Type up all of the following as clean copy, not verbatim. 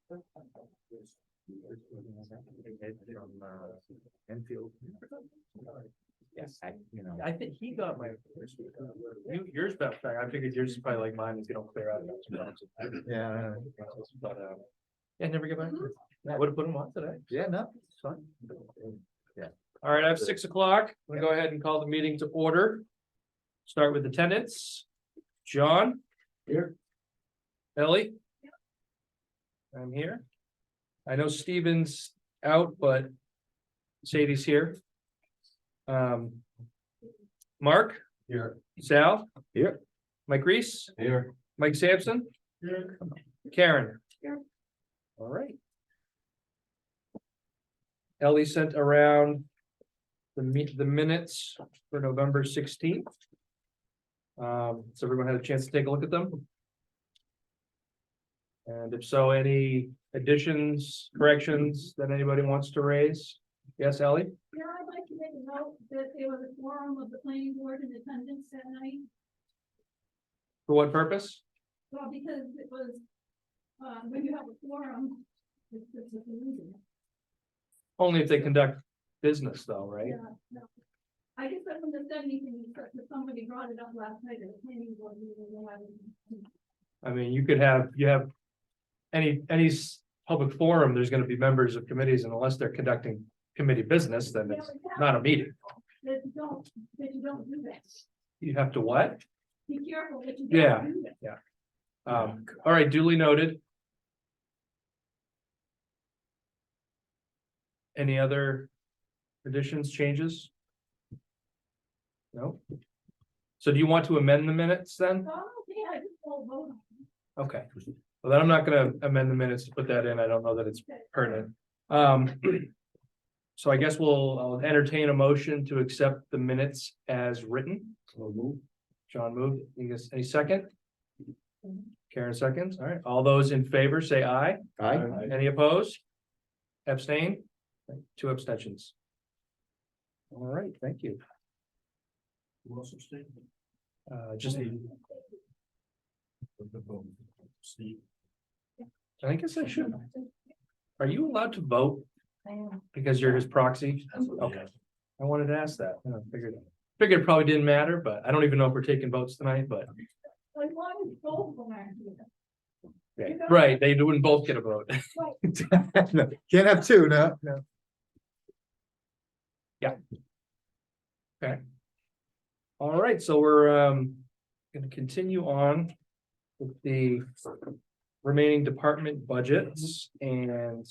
From Enfield. Yes, I think he got my. Yours better. I figured yours is probably like mine is gonna clear out. Yeah. But yeah, never get back. I would have put them on today. Yeah, no, it's fine. All right, I have 6 o'clock. I'm gonna go ahead and call the meeting to order. Start with attendance. John? Here. Ellie? I'm here. I know Steven's out, but Sadie's here. Mark? Here. Sal? Here. Mike Reese? Here. Mike Sampson? Here. Karen? Here. All right. Ellie sent around the minutes for November 16th. So everyone had a chance to take a look at them. And if so, any additions, corrections that anybody wants to raise? Yes, Ellie? Yeah, I'd like to make a note that there was a quorum of the planning board in attendance that night. For what purpose? Well, because it was, when you have a quorum, it's a reason. Only if they conduct business though, right? Yeah, no. I just haven't said anything, except that somebody brought it up last night at the planning board meeting. I mean, you have any public forum, there's gonna be members of committees, and unless they're conducting committee business, then it's not a meeting. That you don't do that. You have to what? Be careful that you Yeah. don't do that. All right, duly noted. Any other additions, changes? No? So do you want to amend the minutes then? Oh, yeah, I just won't vote on it. Okay, well, then I'm not gonna amend the minutes to put that in. I don't know that it's pertinent. So I guess I'll entertain a motion to accept the minutes as written. John moved. Any second? Karen seconds. All right, all those in favor say aye. Aye. Any opposed? Abstain? 2 abstentions. All right, thank you. Who else abstained? Just, Steve. I guess I should. Are you allowed to vote I am. because you're his proxy? Okay. I wanted to ask that. I figured it probably didn't matter, but I don't even know if we're taking votes tonight, but. Like, why is both of them aren't here? Right, they wouldn't both get a vote. No, can't have two, no. All right, so we're gonna continue on with the remaining department budgets and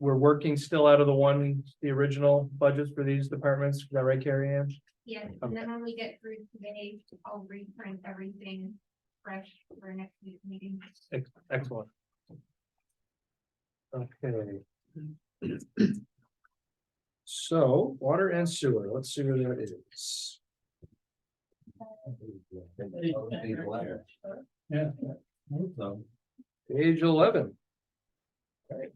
we're working still out of the original budgets for these departments. Is that right, Carrie Ann? Yes, and then when we get through today, I'll reprint everything fresh for next week's meeting. Excellent. Okay. So, water and sewer, let's see where that is. Yeah. Page 11. Right.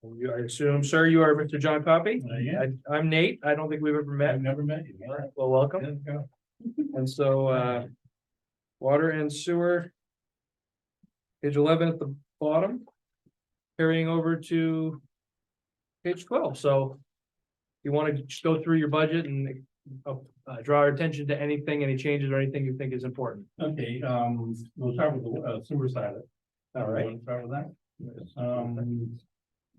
I assume, sir, you are Mr. John Coffey? Yeah. I'm Nate. I don't think we've ever met. I've never met you. All right, well, welcome. And so, water and sewer. Page 11 at the bottom. Carrying over to page 12. So you want to just go through your budget and draw our attention to anything, any changes or anything you think is important. Okay, we'll start with the sewer side of it. All right. Want to start with that?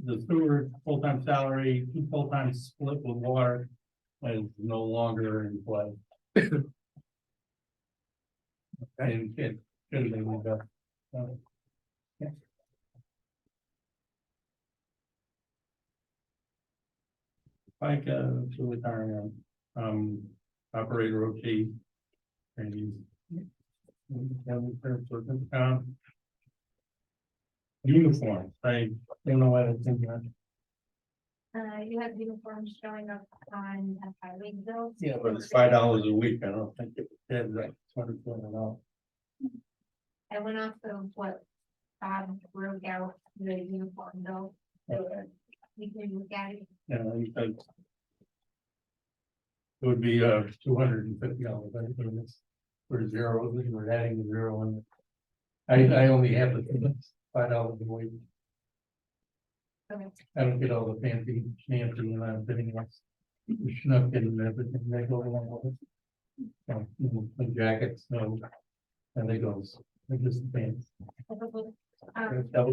The sewer full-time salary, 2 full-time split with water is no longer in play. And it should have been moved up. Yeah. Like, to retiring, operator OT. And uniforms, I don't know what I think that. You have uniforms showing up on a highway bill. Yeah, but it's $5 a week, I don't think it did that $24. I went off of what Bob wrote out the uniform bill. So we can look at it. Yeah, It would be $250 for zero, we're adding the zero in. I only have the $5 a week. Okay. I don't get all the fancy schmancy and I'm fitting else. The schnuck and everything that go along with it. The jackets, no. And they go, they're just the pants. Double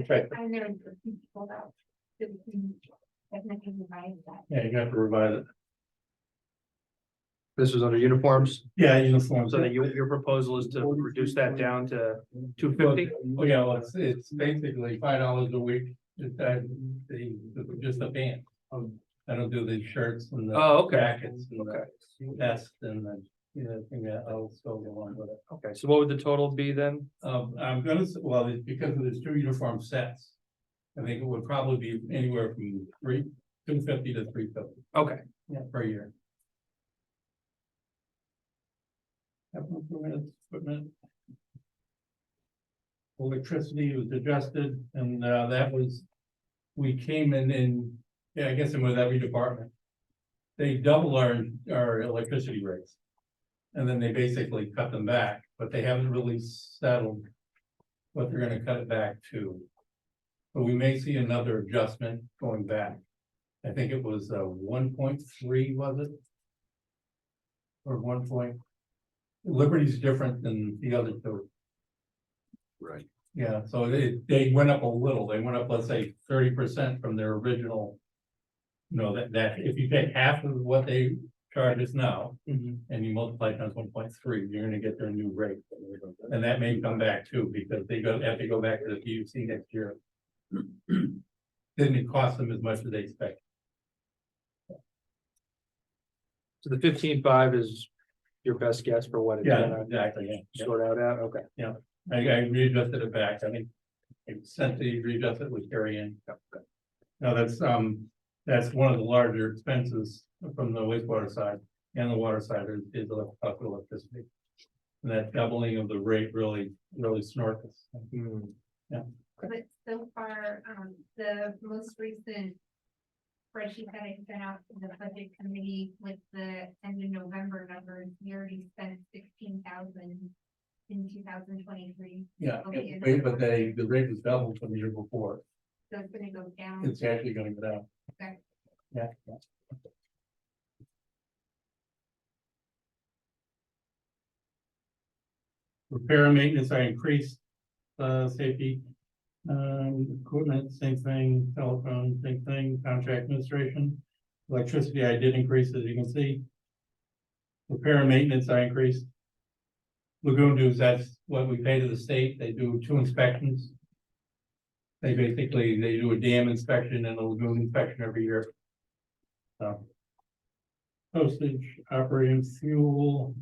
check. I never pulled out. Definitely revise that. Yeah, you have to revise it. This is under uniforms, Yeah, uniforms. so that your proposal is to reduce that down to $250? Oh, yeah, well, it's basically $5 a week, just just the pants. I don't do the shirts and the Oh, okay. jackets and Okay. the vest and the, thing that else goes along with it. Okay, so what would the total be then? I'm gonna, well, it's because there's 2 uniform sets. I think it would probably be anywhere from $250 to $350, Okay, per year. Capital equipment. Electricity was adjusted and that was, we came in, yeah, I guess in with every department. They double our electricity rates. And then they basically cut them back, but they haven't really settled what they're gonna cut it back to. But we may see another adjustment going back. I think it was 1.3, was it? Or 1 point. Liberty's different than the other two. Right. Yeah, so they went up a little, they went up, let's say, 30% from their original. You know, that if you take half of what they charge us now, and you multiply it times 1.3, you're gonna get their new rate. And that may come back too, because they have to go back to the PUC next year. Didn't it cost them as much as they expect? so the 15.5 is your best guess for what it's Yeah, gonna exactly, yeah. sort out at? Okay. I readjusted it back, I think. I sent the readjusted with Carrie in. Now, that's one of the larger expenses from the wastewater side and the water side is electricity. And that doubling of the rate really snorts us. But so far, the most recent spreadsheet that I sent out to the budget committee with the end of November numbers, we already spent 16,000 in 2023. Yeah, Okay. but the rate was doubled from the year before. So it's gonna go down. It's actually gonna go down. Okay. Yeah. Repair and maintenance, I increased, safety. Equipment, same thing, telephone, same thing, contract administration. Electricity, I did increase, as you can see. Repair and maintenance, I increased. Lagoon dues, that's what we pay to the state, they do 2 inspections. They do a dam inspection and a lagoon inspection every year. So. Postage, operating fuel.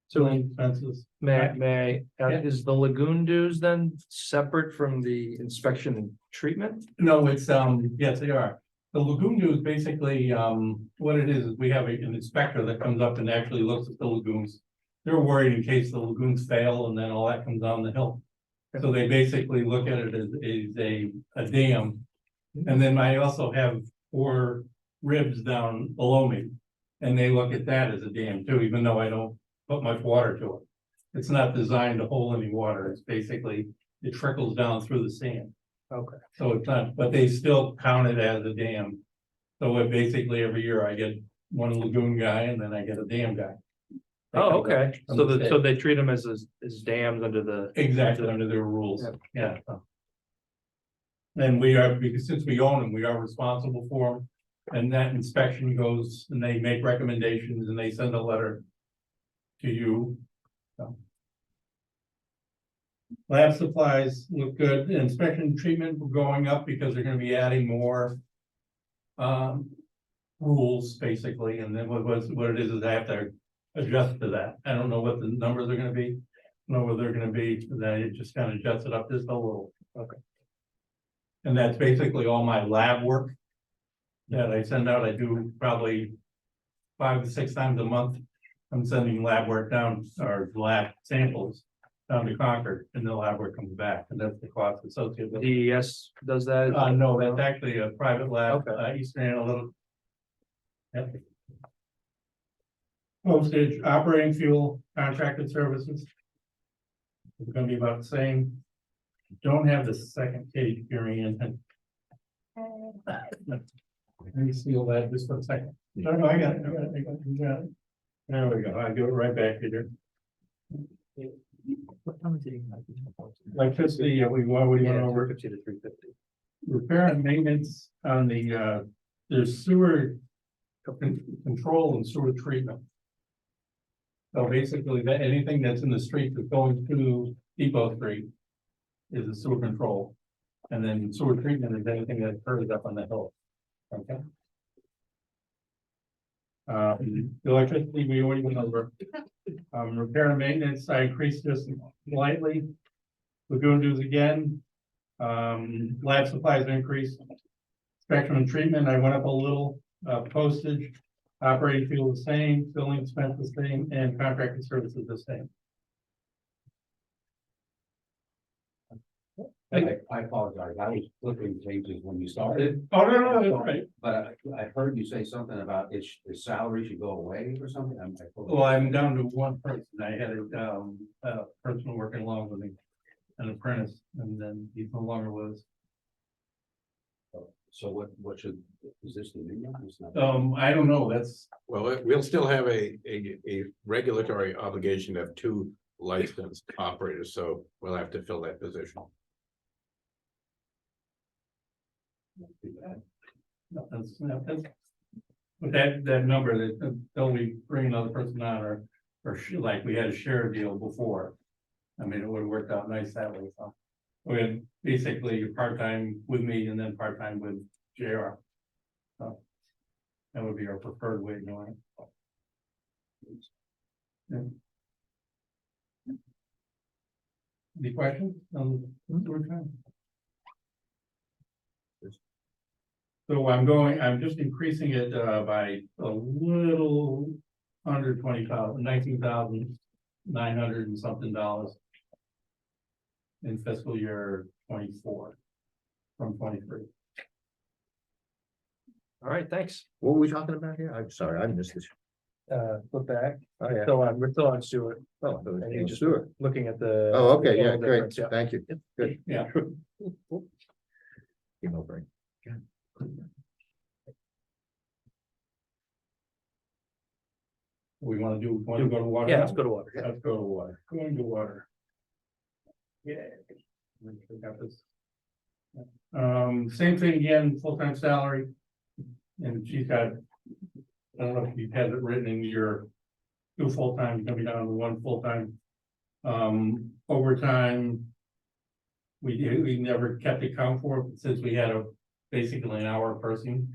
So Expenses. may I, Yeah. is the lagoon dues then separate from the inspection and treatment? No, it's, yes, they are. The lagoon dues basically, what it is we have an inspector that comes up and actually looks at the lagoons. They're worried in case the lagoons fail and then all that comes down the hill. So they basically look at it as a dam. And then I also have 4 ribs down below me. And they look at that as a dam too, even though I don't put much water to it. It's not designed to hold any water. It's basically, it trickles down through the sand. Okay. So it's not, but they still count it as a dam. So it basically every year I get 1 lagoon guy and then I get a dam guy. Oh, okay, From so the so they treat them as dams under the, Exactly, under their rules, Yeah. yeah. And we are, because since we own them, we are responsible for them. And that inspection goes, and they make recommendations and they send a letter to you. So. Lab supplies look good, inspection treatment going up because they're gonna be adding more. Rules basically, and then what it is I have to adjust to that. I don't know what the numbers are gonna be. Know where they're gonna be, then it just kind of adjusts it up just a little. Okay. And that's basically all my lab work. That I send out, I do probably 5 to 6 times a month. I'm sending lab work down, or lab samples down to Concord, and the lab work comes back, and that's the cost associated with it. DES does that? No, that's actually a private lab, Okay. Eastern Analytical. Yep. Postage, operating fuel, contracted services. It's gonna be about the same. Don't have the second page hearing in. Let me seal that just for a second. No, I got it, you got it. There we go, I give it right back to you. Electricity, we went over. 250 to 350. Repair and maintenance on there's sewer control and sewer treatment. So basically, anything that's in the street that's going to Depot Street is a sewer control. And then sewer treatment is anything that occurs up on the hill. Okay. The electricity, we already went over. Repair and maintenance, I increased this slightly. Lagoon dues again. Lab supplies increased. Spectrum and treatment, I went up a little. Postage, operating fuel the same, billing expense the same, and contracted services the same. I apologize, I was flipping pages when you started, Oh, no, that's right. but I heard you say something about the salary should go away or something. Well, I'm down to one person. I had a person working along with me, an apprentice, and then he no longer was. So what should, is this the new one? It's not- I don't know, that's, Well, we'll still have a regulatory obligation to have two licensed operators, so we'll have to fill that position. but that number, that until we bring another person on, like we had a share deal before. I mean, it would have worked out nice that way, so. We had basically part-time with me and then part-time with JR. So. That would be our preferred way of doing it. Yeah. Any questions? So I'm just increasing it by a little under 20,000, 19,900 and something dollars. In fiscal year 24 from 23. All right, thanks. What were we talking about here? I'm sorry, I missed this. Flip back. Oh, yeah. So we're still on Stewart. Oh, And you're just sure. looking at the. Oh, okay, yeah, the great. difference, yeah. Thank you. Good. Yeah. Email break. We want to go to water. Yeah, now? let's go to water. Yeah. Let's go to water. Going to water. Yeah. We got this. Same thing again, full-time salary. And she's got. I don't know if you had it written in your. Two full-time, coming down to one full-time. Overtime. We never kept account for it since we had basically an hour person.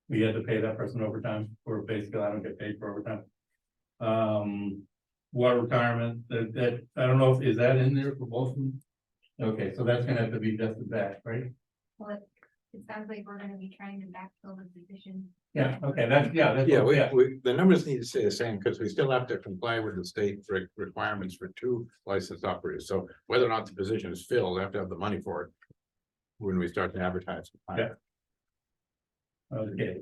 We had to pay that person overtime, or basically I don't get paid for overtime. Water retirement, that, I don't know is that in there for both of them? Okay, so that's gonna have to be adjusted back, right? Well, it sounds like we're gonna be trying to backfill the position. Yeah, okay, that's. Yeah, the numbers need to stay the same because we still have to comply with the state requirements for two licensed operators. So whether or not the position is filled, we have to have the money for it. When we start to advertise. Yeah. Okay,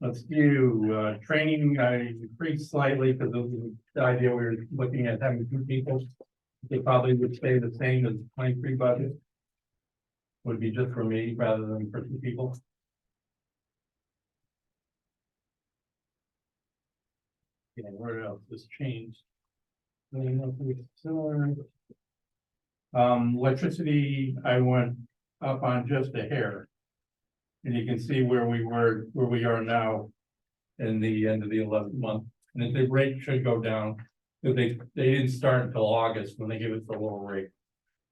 let's do, training, I increased slightly because of the idea we were looking at having two people. They probably would stay the same as 23 budget. Would be just for me rather than for two people. Yeah, where else this changed? Similar. Electricity, I went up on just a hair. And you can see where we are now. In the end of the 11th month, and the rate should go down. Because they didn't start until August when they give us the lower rate.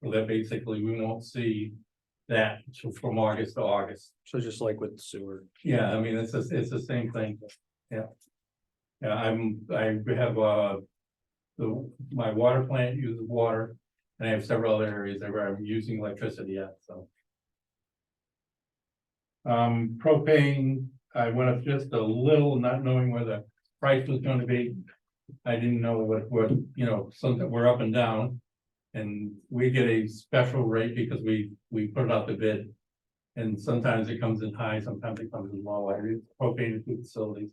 So that basically we won't see that from August to August. So just like with sewer. Yeah, I mean, it's the same thing, yeah. Yeah, I have, my water plant uses water, and I have several other areas where I'm using electricity at, so. Propane, I went up just a little, not knowing where the price was gonna be. I didn't know what, something, we're up and down. And we get a special rate because we put it out the bid. And sometimes it comes in high, sometimes it comes in low. I use propane in food facilities.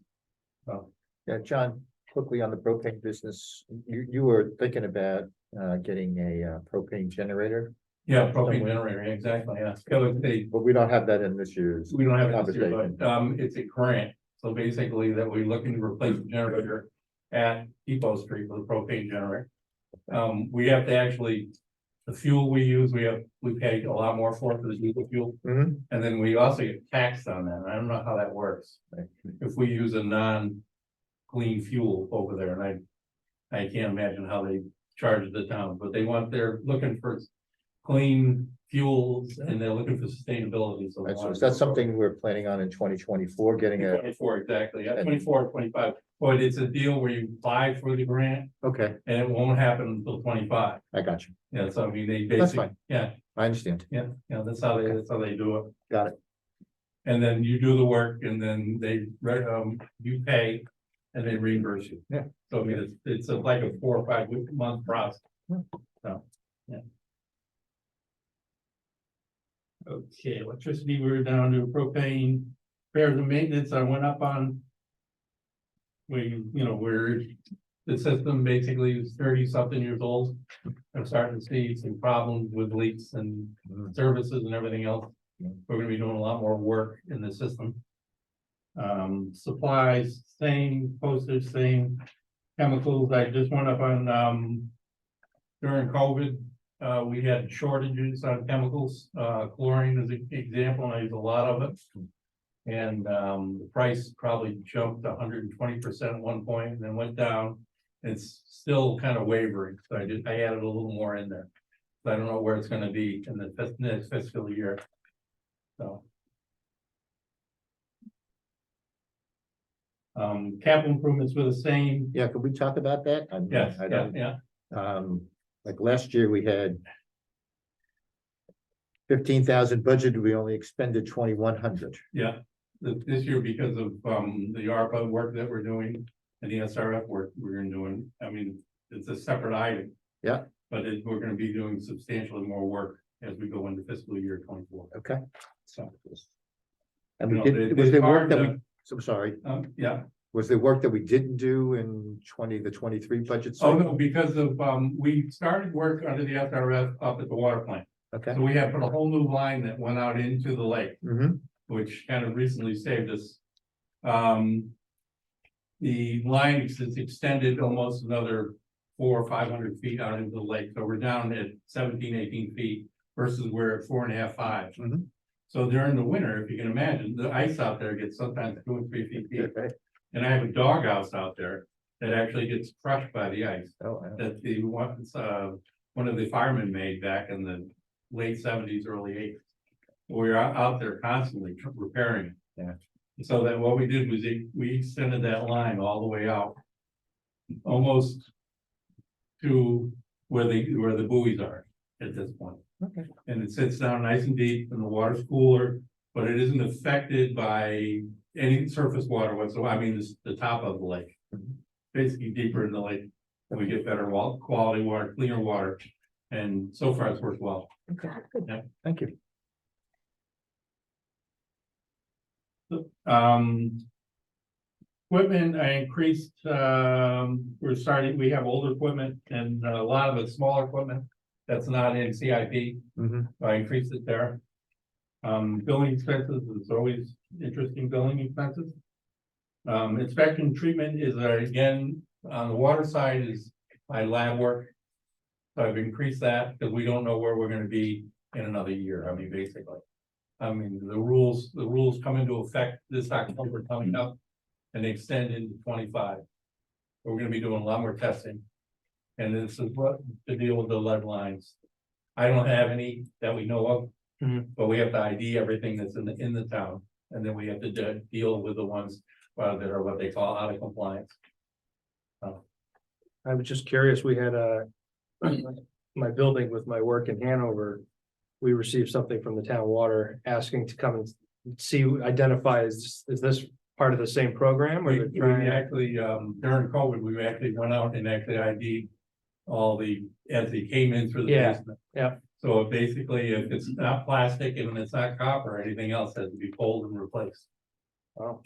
So Yeah, John, quickly on the propane business, you were thinking about getting a propane generator, Yeah, propane Somewhere. generator, exactly, yeah. So they, but we don't have that in this year's. we don't have it this year, conversation. but, it's a grant. So basically that we're looking to replace the generator at Depot Street with a propane generator. We have to actually, the fuel we use, we pay a lot more for the diesel fuel. Mhm. And then we also get taxed on that. I don't know how that works. If we use a non-clean fuel over there, and I can't imagine how they charge the town, but they're looking for clean fuels and they're looking for sustainability, so. Is that something we're planning on in 2024, getting a, 24, exactly, yeah, 24, 25, but it's a deal where you apply for the grant okay, and it won't happen until 25. I got you, Yeah, so I mean, they That's basically, fine. yeah, I understand, that's how they do it. got it, And then you do the work and then you pay and they reimburse you. Yeah. So I mean, it's like a 4 or 5 month process. Yeah. So, yeah. Okay, electricity, we're down to propane, repairs and maintenance, I went up on. Where the system basically is 30-something years old. I'm starting to see some problems with leaks and Mhm. services and everything else. Yeah. We're gonna be doing a lot more work in the system. Supplies, same, postage, same, chemicals, I just went up on, during COVID. We had shortages on chemicals, chlorine is an example, and I use a lot of it. And, the price probably jumped 120% at one point and then went down. It's still kind of wavering, so I added a little more in there. But I don't know where it's gonna be in the next fiscal year. So. Capital improvements were the same. yeah, could we talk about that? Yes, I yeah, don't, yeah. like last year we had 15,000 budgeted, we only expended 2,100. Yeah, this year because of the ARPA work that we're doing and the SRF work we're doing, I mean, it's a separate item. Yeah. But we're gonna be doing substantially more work as we go into fiscal year 24. Okay. So, And You we know, did, was it's there work hard that to- we, so sorry, yeah, was there work that we didn't do in the 23 budget? oh, cycle? no, because of, we started work under the SRF up at the water plant. Okay. So we have put a whole new line that went out into the lake. Mm-hmm, Which kind of recently saved us. The line is extended almost another 400 or 500 feet out into the lake, so we're down at 17, 18 feet versus we're at 4.5, 5. Mhm. So during the winter, if you can imagine, the ice out there gets sometimes 2 and 3 feet deep. okay, And I have a doghouse out there that actually gets crushed by the ice. oh, wow. That one of the firemen made back in the late 70s, early 80s. We were out there constantly repairing it. Yeah. So that what we did was we extended that line all the way out. Almost to where the buoys are at this point. Okay. And it sits down nice and deep and the water's cooler, but it isn't affected by any surface water whatsoever. I mean, the top of the lake. Mhm. Basically deeper in the lake, and we get better quality water, cleaner water. And so far it's worked well. Okay, good. Yeah. Thank you. Equipment, I increased, we have older equipment and a lot of it's smaller equipment. That's not in CIP, Mhm. so I increased it there. Billing expenses is always interesting billing expenses. Inspection treatment is, again, on the water side is my lab work. So I've increased that because we don't know where we're gonna be in another year, I mean, basically. I mean, the rules come into effect this October coming up and extend into 25. We're gonna be doing a lot more testing. And this is what to deal with the lead lines. I don't have any that we know of. But we have to ID everything that's in the town, and then we have to deal with the ones that are what they call out of compliance. I was just curious, we had my building with my work in Hanover. We received something from the town water asking to come and see, identify, is this part of the same program or We they're trying? actually, during COVID, we actually went out and actually ID'd all as they came in through the Yeah, basement. yeah. So basically, if it's not plastic and it's not copper, anything else has to be pulled and replaced. Wow.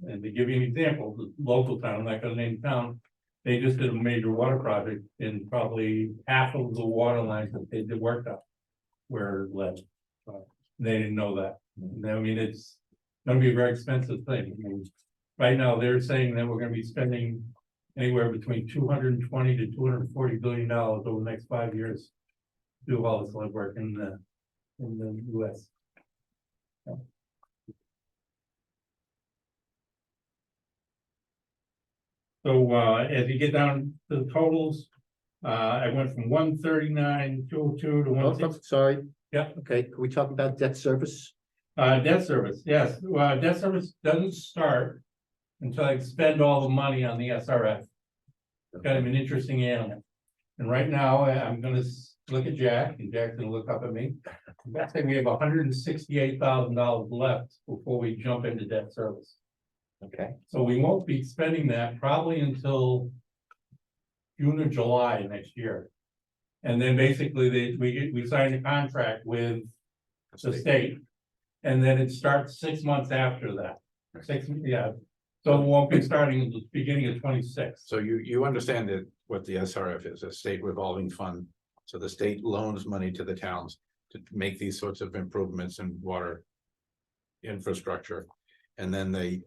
And to give you an example, the local town, I'm not gonna name the town, they just did a major water project and probably half of the water lines that they did work up were lead. They didn't know that. And I mean, it's gonna be a very expensive thing. I mean, right now, they're saying that we're gonna be spending anywhere between $220 to $240 billion over the next 5 years. To do all this lead work in the US. So, as you get down to the totals, I went from 139, 202 to Oh, 160. sorry. Yeah. Okay, can we talk about debt service? Debt service, yes, debt service doesn't start until I spend all the money on the SRF. Kind of an interesting animal. And right now, I'm gonna look at Jack, and Jack's gonna look up at me. I think we have $168,000 left before we jump into debt service. Okay, So we won't be spending that probably until June or July next year. And then basically we signed a contract with the state. And then it starts 6 months after that. So it won't be starting at the beginning of 26. So you understand that what the SRF is, a state revolving fund. So the state loans money to the towns to make these sorts of improvements in water infrastructure. And then they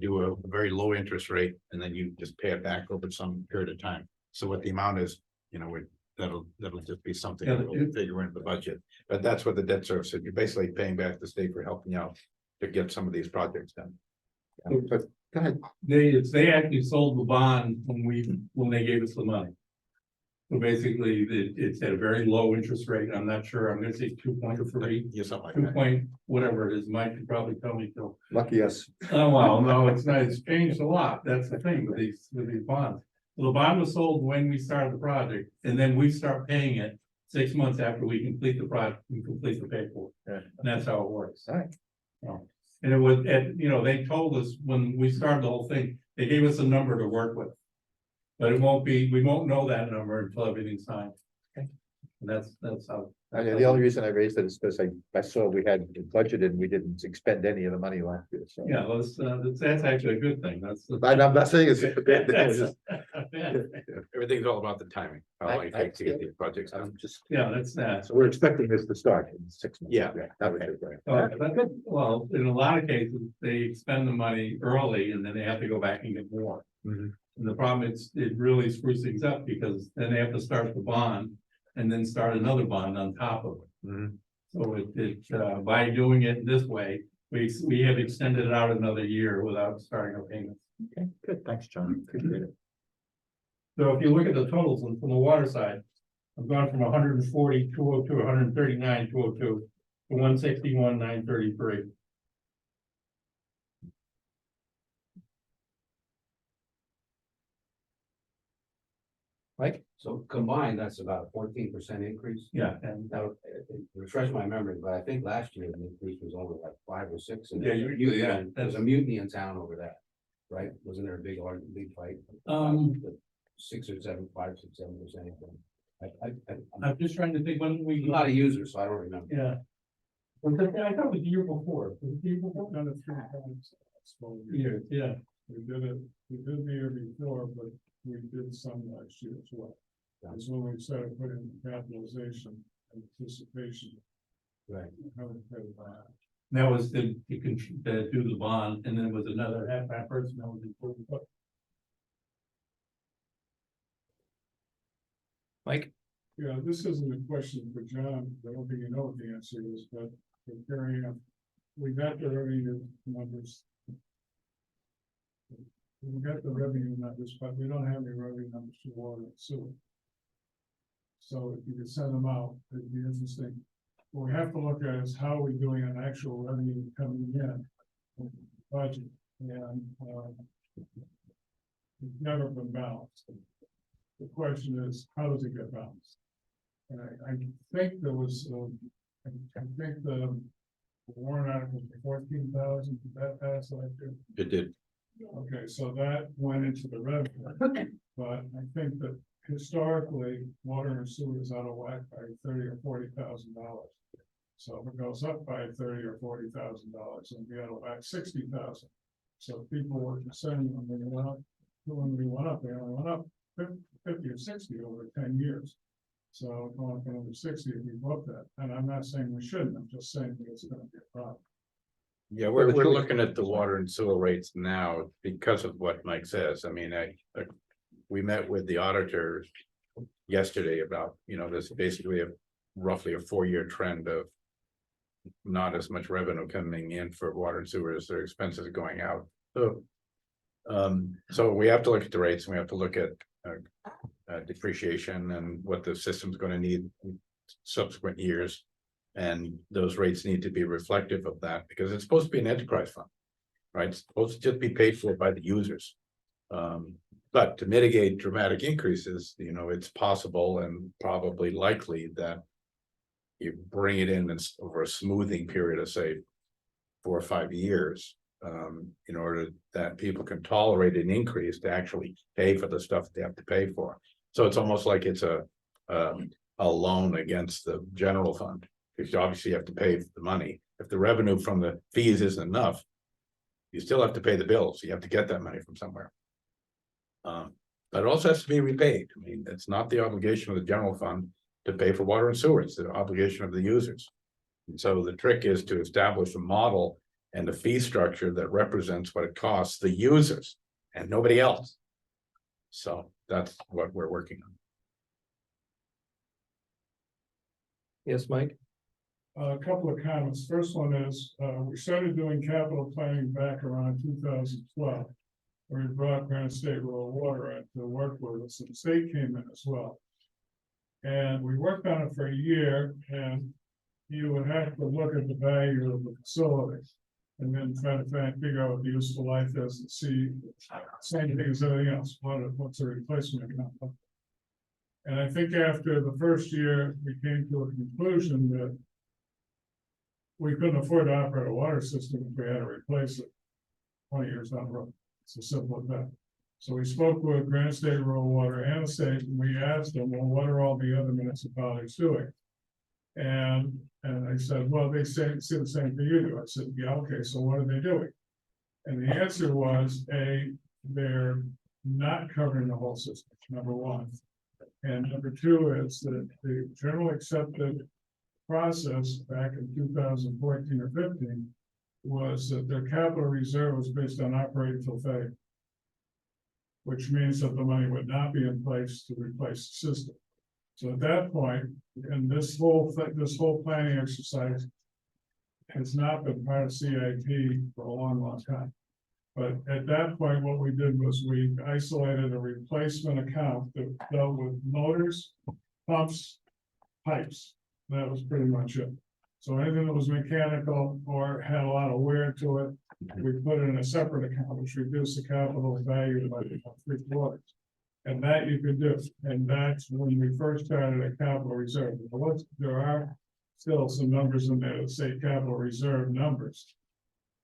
do a very low interest rate, and then you just pay it back over some period of time. So what the amount is, that'll just be something Yeah, that we'll figure into the budget. But that's what the debt service is. You're basically paying back the state for helping you out to get some of these projects done. but go ahead. They actually sold the bond when they gave us the money. So basically, it's at a very low interest rate. I'm not sure, I'm gonna say 2.3, Yeah, something like 2 that. point, whatever it is, Mike could probably tell me, Phil. Lucky us. Oh, well, no, it's not, it's changed a lot, that's the thing with these bonds. Well, the bond was sold when we started the project, and then we start paying it 6 months after we complete the project, we complete the paperwork. Yeah. And that's how it works. All right. And it was, they told us when we started the whole thing, they gave us a number to work with. But we won't know that number until everything's signed. Okay. And that's how. The only reason I raised it is because I saw we had budgeted and we didn't expend any of the money last year, so. Yeah, that's actually a good thing, that's. But I'm not saying it's a bad thing, it's just- Everything's all about the timing, how long it I takes to get these projects done. I'm just, Yeah, that's that. so we're expecting this to start in 6 months. Yeah. That was it, right. Well, in a lot of cases, they spend the money early and then they have to go back and get more. Mhm. And the problem is, it really screws things up because then they have to start the bond and then start another bond on top of it. Mhm. So by doing it this way, we have extended it out another year without starting our payments. Okay, good, thanks, John, appreciate it. So if you look at the totals from the water side, I've gone from 140, 202, 139, 202 to 161, 933. Mike? So combined, that's about a 14% increase. Yeah, and Now, refresh my memory, but I think last year the increase was only like 5 or 6. And Yeah, usually, yeah, There's a mutiny in town over that, right? Wasn't there a big fight? 6 or 7, 5, 6, 7%. I'm I'm just trying to think when we. not a user, so I don't remember. Yeah. I thought it was the year before. Was it the year before? Done it 3 times. Years, yeah. We did the year before, but we did some last year as well. That's when we started putting capitalization, anticipation. Right. Haven't paid that. That was to do the bond, and then there was another half person that was important. Mike? Yeah, this isn't a question for John, I don't think you know what the answer is, but for carrying up, we got the revenue numbers. We got the revenue numbers, but we don't have any revenue numbers for water and sewer. So if you could send them out, it'd be interesting. What we have to look at is how are we doing on actual revenue coming in. Budget, and it's never been balanced. The question is, how does it get balanced? And I think there was, I think the warrant article for 14,000, did that pass last year? It did. Okay, so that went into the revenue, but I think that historically, water and sewer is out of whack by $30,000 or $40,000. So if it goes up by $30,000 or $40,000, and we had about 60,000. So people were concerned when we went up, they only went up 50 or 60 over 10 years. So going from under 60, we booked that, and I'm not saying we shouldn't, I'm just saying that it's gonna be a problem. Yeah, Well, the we're choice- looking at the water and sewer rates now because of what Mike says. I mean, we met with the auditor yesterday about, there's basically roughly a 4-year trend of not as much revenue coming in for water and sewer as their expenses are going out. So we have to look at the rates and we have to look at depreciation and what the system's gonna need in subsequent years. And those rates need to be reflective of that because it's supposed to be an enterprise fund. Right, it's supposed to just be paid for by the users. But to mitigate dramatic increases, it's possible and probably likely that you bring it in over a smoothing period of, say, 4 or 5 years, in order that people can tolerate an increase to actually pay for the stuff they have to pay for. So it's almost like it's a loan against the general fund, because you obviously have to pay the money. If the revenue from the fees isn't enough, you still have to pay the bills. You have to get that money from somewhere. But it also has to be repaid. I mean, it's not the obligation of the general fund to pay for water and sewer. It's the obligation of the users. And so the trick is to establish a model and a fee structure that represents what it costs the users and nobody else. So that's what we're working on. Yes, Mike? A couple of comments. First one is, we started doing capital planning back around 2012. Where we brought Granite State Rural Water in to work with us, and the state came in as well. And we worked on it for a year, and you would have to look at the value of the facility. And then try to figure out what the useful life is and see, same thing as everything else, what's a replacement account. And I think after the first year, we came to a conclusion that we couldn't afford to operate a water system if we had to replace it 20 years down the road. It's as simple as that. So we spoke with Granite State Rural Water and the state, and we asked them, well, what are all the other municipalities doing? And I said, well, they see the same thing you do. I said, yeah, okay, so what are they doing? And the answer was, they're not covering the whole system, number one. And number two is that the generally accepted process back in 2014 or 15 was that their capital reserve was based on operating till failure, which means that the money would not be in place to replace the system. So at that point, and this whole planning exercise has not been part of CIP for a long, long time. But at that point, what we did was we isolated a replacement account that dealt with motors, pumps, pipes. That was pretty much it. So anything that was mechanical or had a lot of wear to it, we put it in a separate account, which reduced the capital value by 3/4. And that you could do, and that's when we first started a capital reserve. There are still some numbers in there that say capital reserve numbers.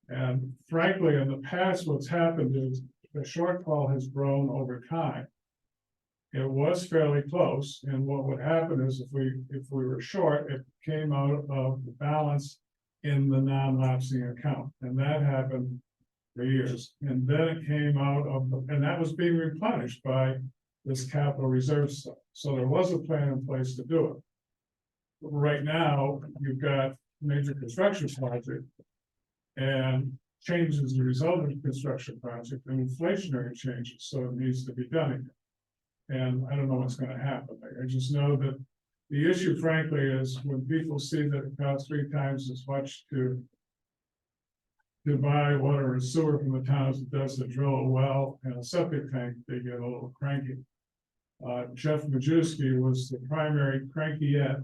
And frankly, in the past, what's happened is the shortfall has grown over time. It was fairly close, and what would happen is if we were short, it came out of the balance in the non-lapsing account, and that happened for years. And then it came out of and that was being replenished by this capital reserve stuff. So there was a plan in place to do it. Right now, you've got major construction project and changes as a result of the construction project and inflationary changes, so it needs to be done again. And I don't know what's gonna happen. I just know that the issue frankly is when people see that it costs 3 times as much to buy water and sewer from the town as it does to drill a well and a septic tank, they get a little cranky. Jeff Majewski was the primary cranky-ette.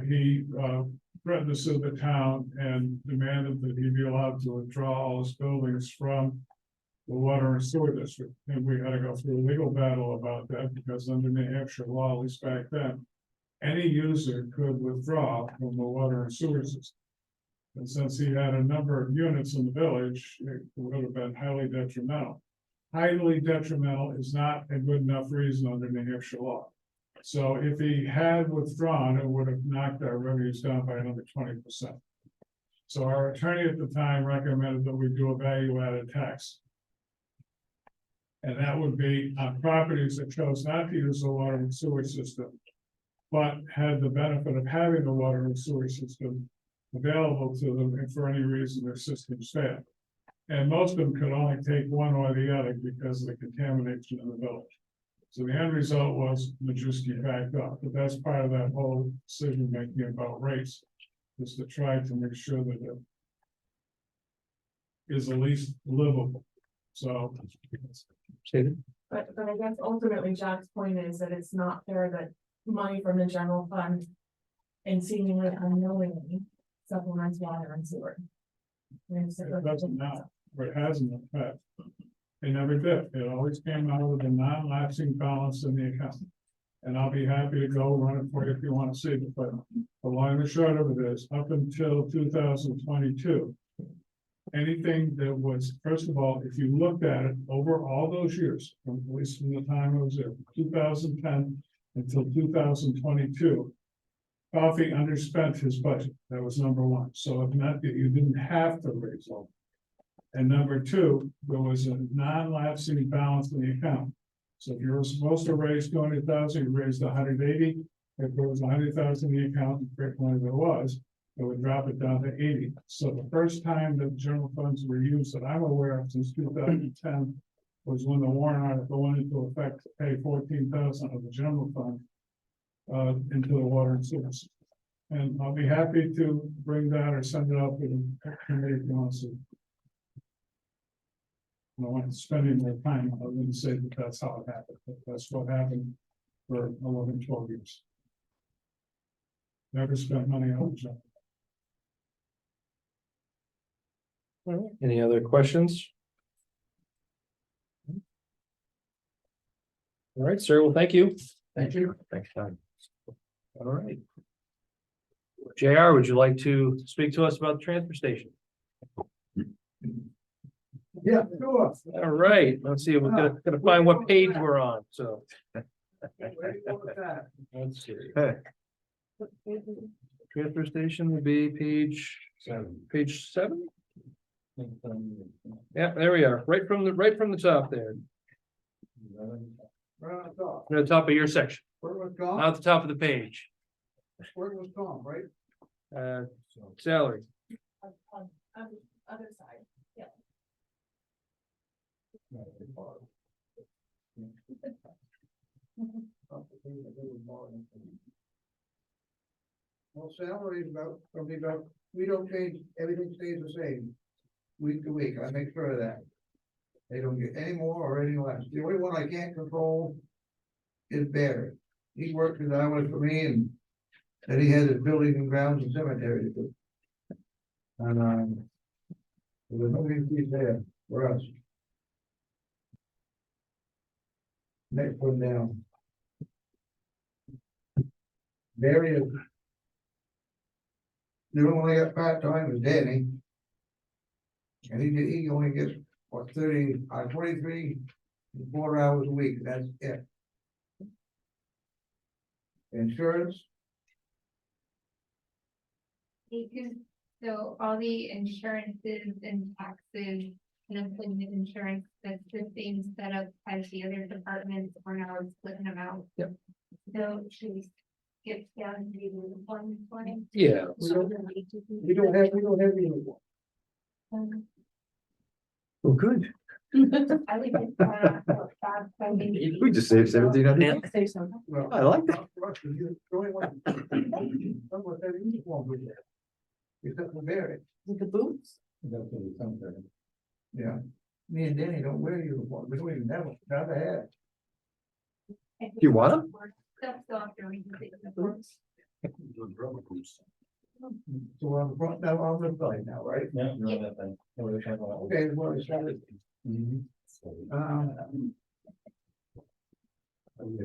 He threatened to sue the town and demanded that he be allowed to withdraw all his buildings from the water and sewer district. And we had to go through a legal battle about that because under New Hampshire law, at least back then, any user could withdraw from the water and sewer system. And since he had a number of units in the village, it would have been highly detrimental. Highly detrimental is not a good enough reason under New Hampshire law. So if he had withdrawn, it would have knocked our revenues down by another 20%. So our attorney at the time recommended that we do a value added tax. And that would be on properties that chose not to use the water and sewer system, but had the benefit of having the water and sewer system available to them if for any reason their systems failed. And most of them could only take one or the other because of the contamination in the village. So the end result was Majewski backed up, but that's part of that whole decision making about race, is to try to make sure that it is at least livable. So But I guess ultimately Jack's point is that it's not fair that money from the general fund and seemingly unknowingly supplements water and sewer. it doesn't now, but it has an effect. It never did. It always came out of the non-lapsing balance in the account. And I'll be happy to go run it for you if you want to see it, but the long and short of it is, up until 2022. Anything that was, first of all, if you looked at it over all those years, from at least from the time I was there, 2010 until 2022. Coffee underspent his budget. That was number one. So it meant that you didn't have to raise all. And number two, there was a non-lapsing balance in the account. So if you were supposed to raise 200,000, you raised 180. If there was 100,000 in the account, frequently there was, it would drop it down to 80. So the first time that general funds were used that I'm aware of since 2010 was when the warrant article went into effect to pay 14,000 of the general fund into the water and sewer system. And I'll be happy to bring that or send it out to the committee if you want to see. I don't want to spend any more time. I wouldn't say that that's how it happened, but that's what happened for 11, 12 years. Never spent money on the job. Any other questions? All right, sir. Well, thank you. Thank you. Thanks, Tom. All right. JR, would you like to speak to us about the transfer station? Yeah, sure. All right, let's see, we're gonna find what page we're on, so. Let's see. Transfer station will be page 7. Yeah, there we are, right from the top there, Right on top. at the top of your section, Where was Tom? not at the top of the page. Where was Tom, right? Salary. On the other side. Well, salary is about, something about, we don't change, everything stays the same. Week to week, I make sure of that. They don't get any more or any less. The only one I can't control is Barry. He works his hours for me and then he has his building and grounds and cemetery to do. And, there's no increase there for us. Next one down. Barry is. The only one I got part-time is Danny. And he only gets, what, 23 and 4 hours a week, that's it. Insurance, So all the insurances and taxes and employment insurance, that's the same setup as the other departments, we're now splitting them out. Yep. So should we skip down to the one twenty? Yeah. we don't have any more. Well, good. I would just, fast spending. We just saved 1,700. Say so. Well, I like that. you're the only one. Someone said he won't be there. Except for Barry. With the boots? Yeah, me and Danny don't wear uniform, we don't even never had. You want them? Stuff softer, we can take the boots. So we're on the front now, on the side now, right? Yeah. Okay, well, it's started.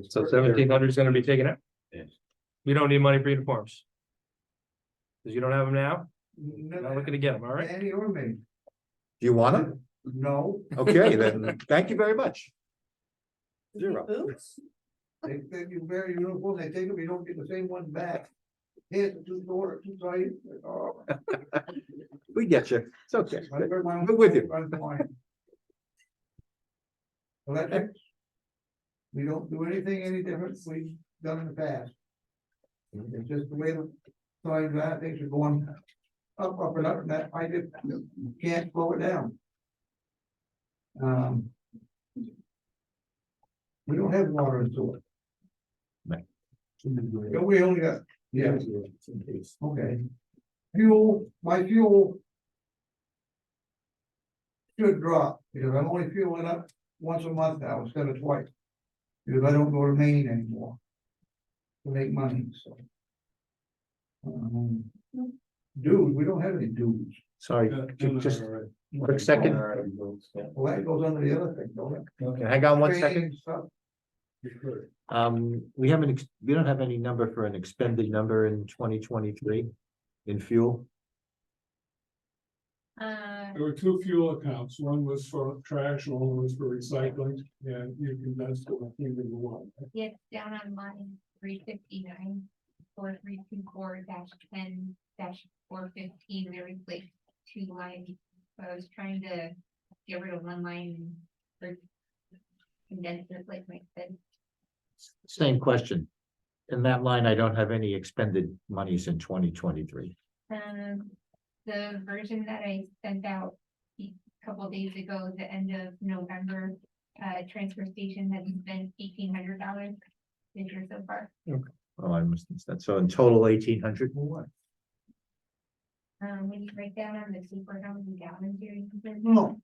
So 1,700 is gonna be taken out? Yes. You don't need money for uniforms? Cause you don't have them now? Not looking to get them, all right? Danny or me, Do you want them? no, Okay, then, thank you very much. Zero. Boots? They you very uniform, they take them, you don't get the same one back. Here's the two door, two sides. Oh, We get you. It's okay. I heard my own We're with you. friends of mine. Electric. We don't do anything any different we've done in the past. It's just the way the times that things are going up and up, and that I just can't slow it down. We don't have water and sewer. Right. We only got, yeah, okay. Fuel, my fuel. Should drop, because I'm only fueling up once a month now instead of twice. Because I don't go to Maine anymore. To make money, so. Dues, we don't have any dues. Sorry, just quick second. Well, that goes under the other thing, don't it? Hang on one Training second. stuff. We don't have any number for an expended number in 2023 in fuel. There were two fuel accounts, one was for trash, one was for recycling, and you can, that's the one thing that you want. It's down on line 359, 4324-10-415, there was like 2 lines. So I was trying to get rid of one line and condense it like I said. Same question. In that line, I don't have any expended monies in 2023. The version that I sent out a couple days ago, the end of November, transfer station has spent $1,800 this year so far. Oh, I must have said, so in total 1,800. When you write down on the super how many gallons here, you can. No,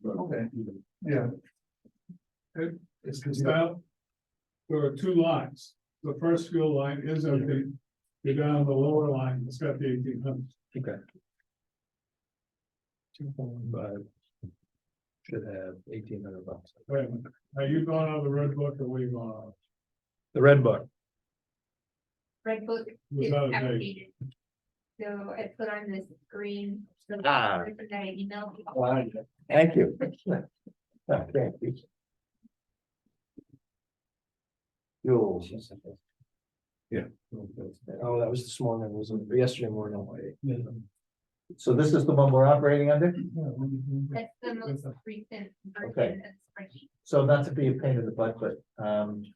okay, yeah. It's about, there are 2 lines. The first fuel line is empty. You're down the lower line, it's got the 1,800. Okay. Should have $1,800. Wait a minute, are you going on the red book or what are you going on? The red book. Red book is Without a date. outdated. So I put on this screen. So Ah. that I emailed you. Thank you. Okay. Fuel. Yeah. Oh, that was this morning, it was yesterday morning. So this is the one we're operating under? That's the most recent Okay. version of the spreadsheet. So not to be a pain in the butt, but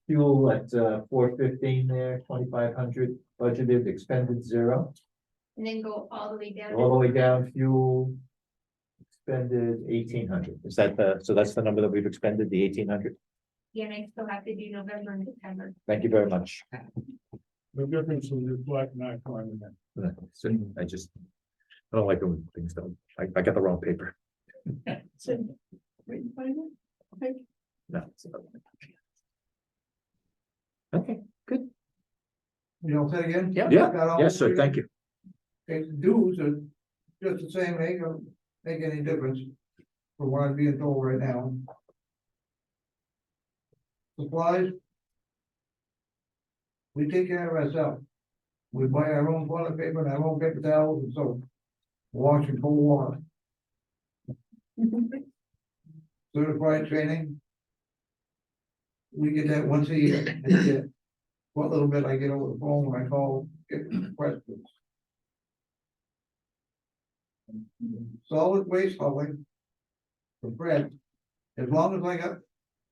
fuel at 415 there, 2,500 budgeted, expended 0. And then go all the way down. All the way down, fuel. Expended 1,800. Is that so that's the number that we've expended, the 1,800? Yeah, and I still have to do November and December. Thank you very much. The difference is your black knife on it. I just, I don't like when things don't, I got the wrong paper. No. Okay, good. You know, say again? Yeah, Got all yes, sir, three? thank you. Okay, dues are just the same, they don't make any difference from what I'm being told right now. Supplies. We take care of ourselves. We buy our own toilet paper and our own paper towels and soap. Wash and cold water. Certified training. We get that once a year. That's it. What little bit I get over the phone when I call, get questions. Solid waste hauling. For Fred, as long as I got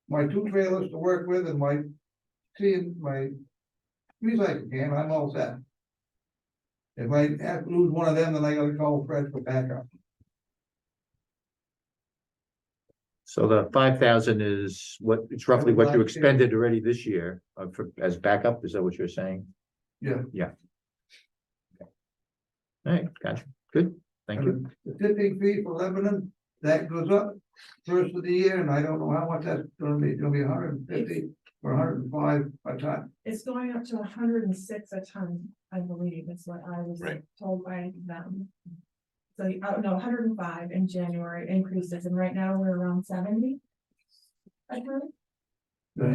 my 2 trailers to work with and my recycle can, I'm all set. If I have to lose one of them, then I gotta call Fred for backup. So the 5,000 is what, it's roughly what you expended already this year, as backup, is that what you're saying? Yeah. All right, gotcha, good, thank you. The tipping fee for Lebanon, that goes up first of the year, and I don't know how much that's gonna be, it's gonna be 150 or 105 a ton. It's going up to 106 a ton, I believe, is what I was Right. told by them. So, no, 105 in January increases, and right now we're around 70. I heard.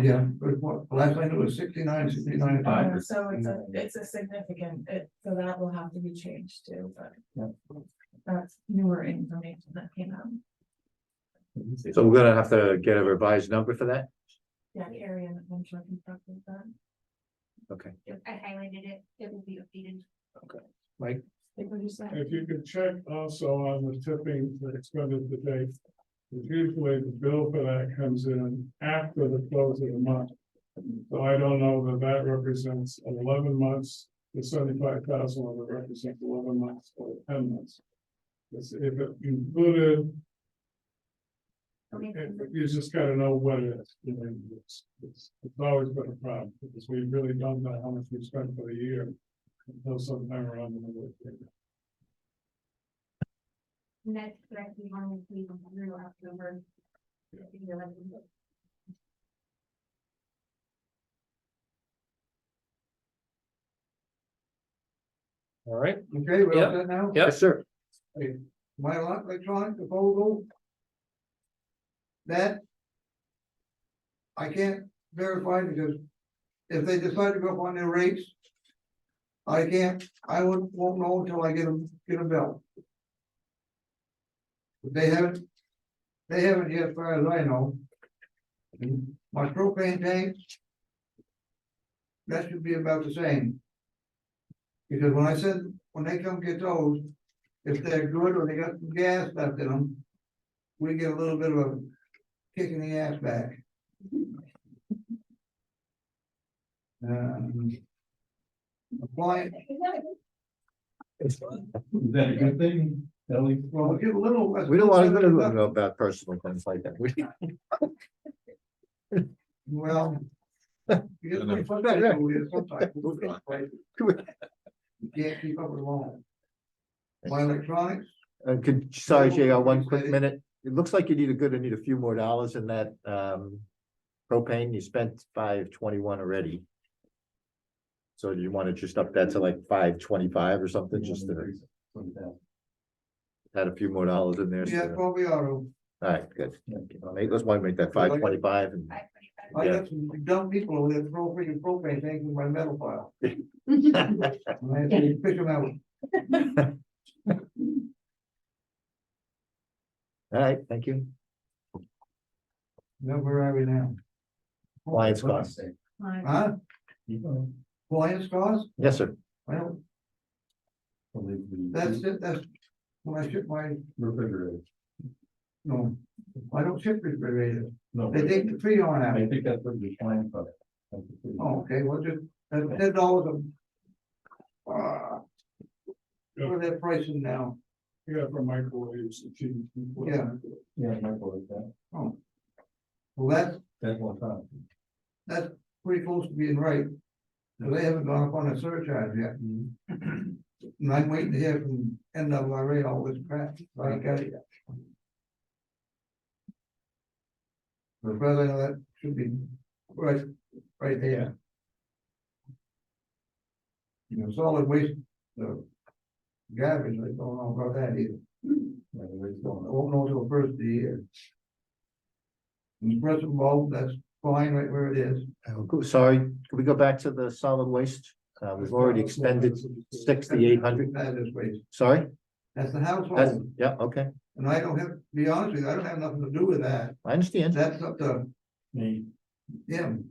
Yeah, but what, last I knew it was 69, 69 a ton. So it's a significant, so that will have to be changed too, but. That's newer information that came out. So we're gonna have to get a revised number for that? Yeah, the area that I'm sure constructed that. Okay. I highlighted it, it will be updated. Mike, Like what you said. If you could check also on the tipping that expended to date. Because usually the bill for that comes in after the close of the month. So I don't know that that represents 11 months, the 75,000 will represent 11 months or 10 months. If it included, you just gotta know what it is. You know, it's always been a problem, because we really don't know how much we spent for the year until sometime around the middle of the year. And that's correct, we only leave them through October. all right, Okay, we're Yep. all set now? Yep. Yes, sir. My electronic proposal. That. I can't verify because if they decide to go up on their rates. I won't know until I get a bill. But they haven't yet, as far as I know. And my propane tank. That should be about the same. Because when they come get those, if they're good or they got some gas left in them. We get a little bit of a kick in the ass back. Appliance, Is that a good thing, Ellie? well, give a little. We don't want to know about personal things like that. Well. You get pretty frustrated with it sometimes. Moving on. You can't keep up with them all. My electronics, Sorry, Jay, one quick minute. It looks like you need a few more dollars in that, propane. You spent $521 already. So do you want to just up that to like $525 or something, just to add a few more dollars in there? yeah, So- probably auto. All right, good. Let's want to make that $525 and. I Yeah. got some dumb people over there throw freaking propane tanks in my metal pile. And I have to fish them out. All right, thank you. Now, where are we now? Appliance costs. Huh? Appliance costs? Yes, sir. Well, that's it, that's when I ship my, Refrigerator. no, I don't ship refrigerators. No, They take the fee on I that. think that's what you're trying for. Oh, okay, well, just, that's $10 a. What are their pricing now? Yeah, for microwaves. Yeah. Yeah, Michael, like that. Oh. Well, That's one time. that's pretty close to being right. So they haven't gone up on a surcharge yet. And I'm waiting to hear from NWRA all this crap, so I ain't got it yet. But brother, that should be right there. You know, solid waste, the garbage, I don't know about that either. I won't know till the first of the year. And the present bulb, that's fine right where it is. Sorry, can we go back to the solid waste? We've already expended 6,800. That is waste. Sorry? That's the That's, household, yeah, okay, and I don't have, to be honest with you, I don't have nothing to do with that. I understand. That's up to Me. him.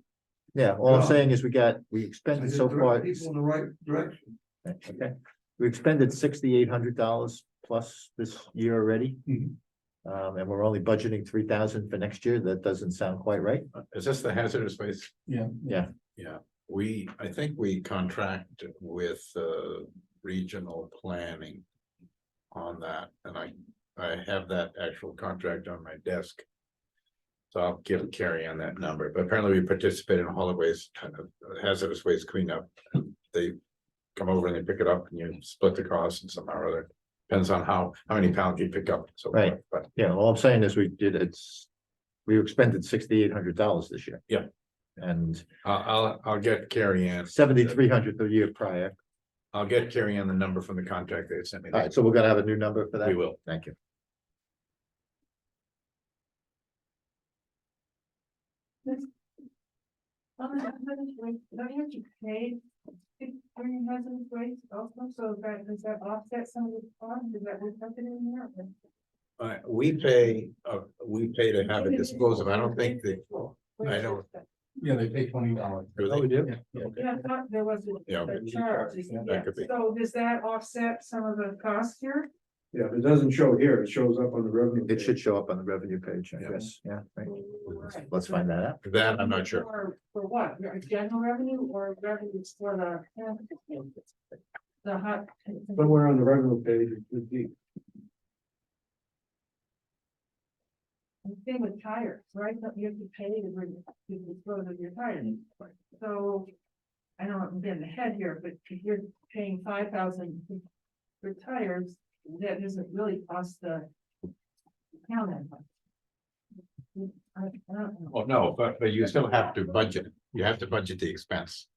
Yeah, all I'm Yeah. saying is we I expended just so direct far. People in the right direction. Okay, we expended $6,800 plus this year already. And we're only budgeting 3,000 for next year. That doesn't sound quite right. Is this the hazardous waste? Yeah. Yeah, I think we contract with regional planning on that, and I have that actual contract on my desk. So I'll give Carrie on that number, but apparently we participate in solid waste, hazardous waste cleanup. They come over and they pick it up and you split the cost and somehow or other. Depends on how many pounds you pick up, so. Right. But Yeah, all I'm saying is we expended $6,800 this year. Yeah. And I'll get Carrie Ann. 7,300 the year prior. I'll get Carrie Ann the number from the contract they sent me. All right, so we're gonna have a new number for that? We will. Thank you. Don't you have to pay during hazardous waste also, so that, does that offset some of the cost, is that reflected in there? We pay to have it disposed of. I don't think that, I don't, Yeah, they pay $20. Oh, we do? Yeah. Yeah, I thought there was Yeah. a charge. That could be. So does that offset some of the cost here? Yeah, if it doesn't show here, it shows up on the revenue. It should show up on the revenue page, I Yeah. guess, yeah. Right. Right. Let's find that out. That I'm not sure. For what, general revenue or revenues for the hot? Somewhere on the revenue page, it should be. Same with tires, right? Don't you have to pay to dispose of your tires? So, I know I'm getting ahead here, but if you're paying 5,000 for tires, that doesn't really cost the town that much. I don't know. Well, no, but you still have to budget, you have to budget the expense.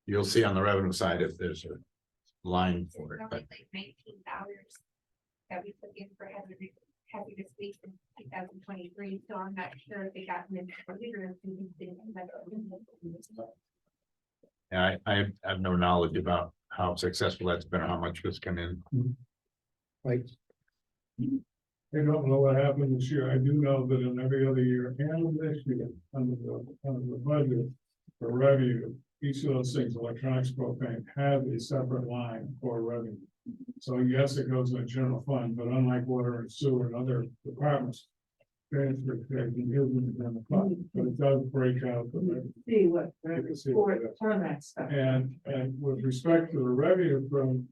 You'll see on the revenue side if there's a line for it, but Like $19 that we put in for hazardous waste in 2023, so I'm not sure if they got missed or if we didn't. yeah, I have no knowledge about how successful that's been, or how much has come in. Right. I don't know what happened this year. I do know that in every other year and this year, under the budget for revenue, each of those things, electronics, propane, have a separate line for revenue. So yes, it goes in the general fund, but unlike water and sewer and other departments, transfer station isn't in the general fund, but it does break out the revenue. See what, You can see what it is. for that stuff. And with respect to the revenue from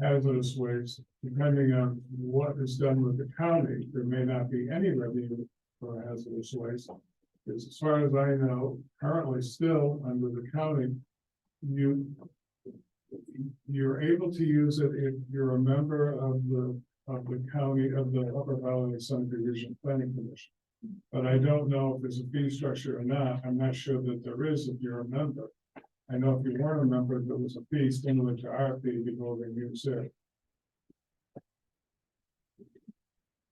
hazardous waste, depending on what is done with the county, there may not be any revenue for hazardous waste. Because as far as I know, currently still under the county, you're able to use it if you're a member of the county, of the Upper Valley Subdivision Planning Commission. But I don't know if there's a fee structure or not. I'm not sure that there is if you're a member. I know if you weren't a member, there was a fee similar to our fee to go over and use it.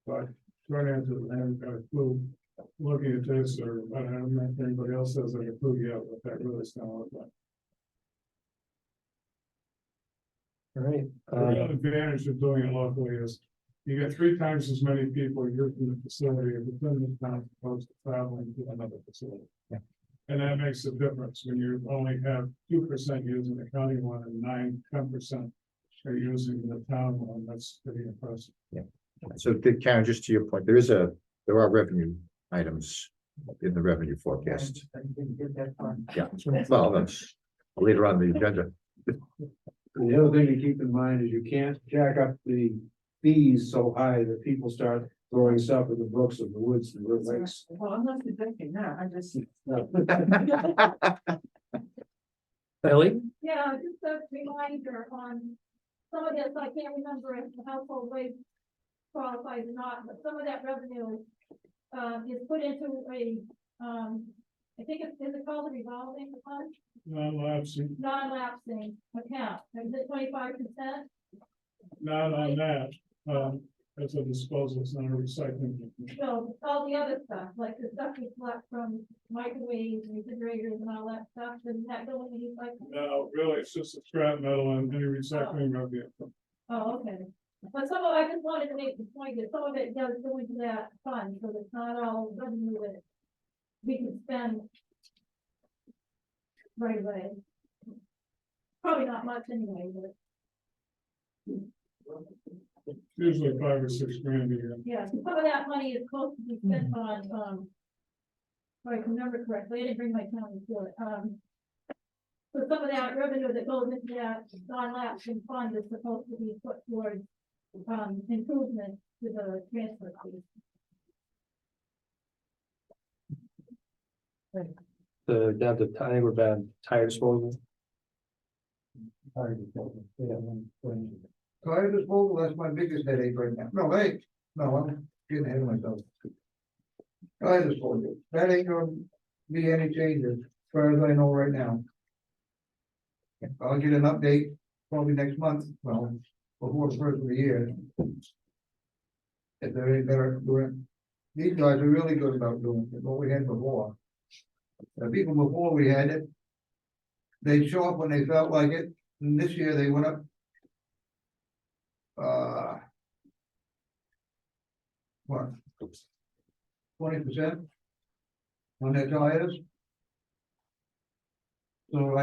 But short answer, I haven't got a clue looking at this, or I don't know if anybody else has a clue yet what that really is gonna look like. All right. The other advantage of doing it locally is you get 3 times as many people using the facility if it's in the town as opposed to traveling to another facility. Yeah. And that makes a difference when you only have 2% using the county one and 10% are using the town one. That's pretty impressive. So Karen, just to your point, there are revenue items in the revenue forecast. Yeah, well, that's later on the agenda. And the other thing to keep in mind is you can't jack up the fees so high that people start throwing stuff in the brooks and the woods and the lakes. Well, I'm not suggesting that, I just. Ellie? Yeah, just a reminder on some of this, I can't remember if the household waste qualifies or not, but some of that revenue is put into a, I think is it called a revolving fund? Non-lapsing, Non-lapsing account, is it 25%? not on that, as a disposal, it's not a recycling. So all the other stuff, like the stuff we collect from microwaves, refrigerators and all that stuff, doesn't that go into these like? No, really, it's just a scrap metal and any recycling revenue. Oh, okay. But some of, I just wanted to make the point that some of it does go into that fund, so it's not all revenue that we can spend right away. Probably not much anyway, but Usually 5 or 6 grand a year. yeah, some of that money is supposed to be spent on, if I can remember correctly, I didn't bring my calendar to it, so some of that revenue that goes into that non-lapsing fund is supposed to be put towards, improvement to the transfer station. The, down to, I think we're bad tire disposal. Tire disposal, that's my biggest headache right now. No, wait, no, I'm getting ahead of myself. Tire disposal, that ain't gonna be any changes, as far as I know right now. I'll get an update probably next month, well, before the first of the year. If they're any better doing, these guys are really good about doing it, what we had before. The people before we had it, they'd show up when they felt like it, and this year they went up. What? 20% on their tires, So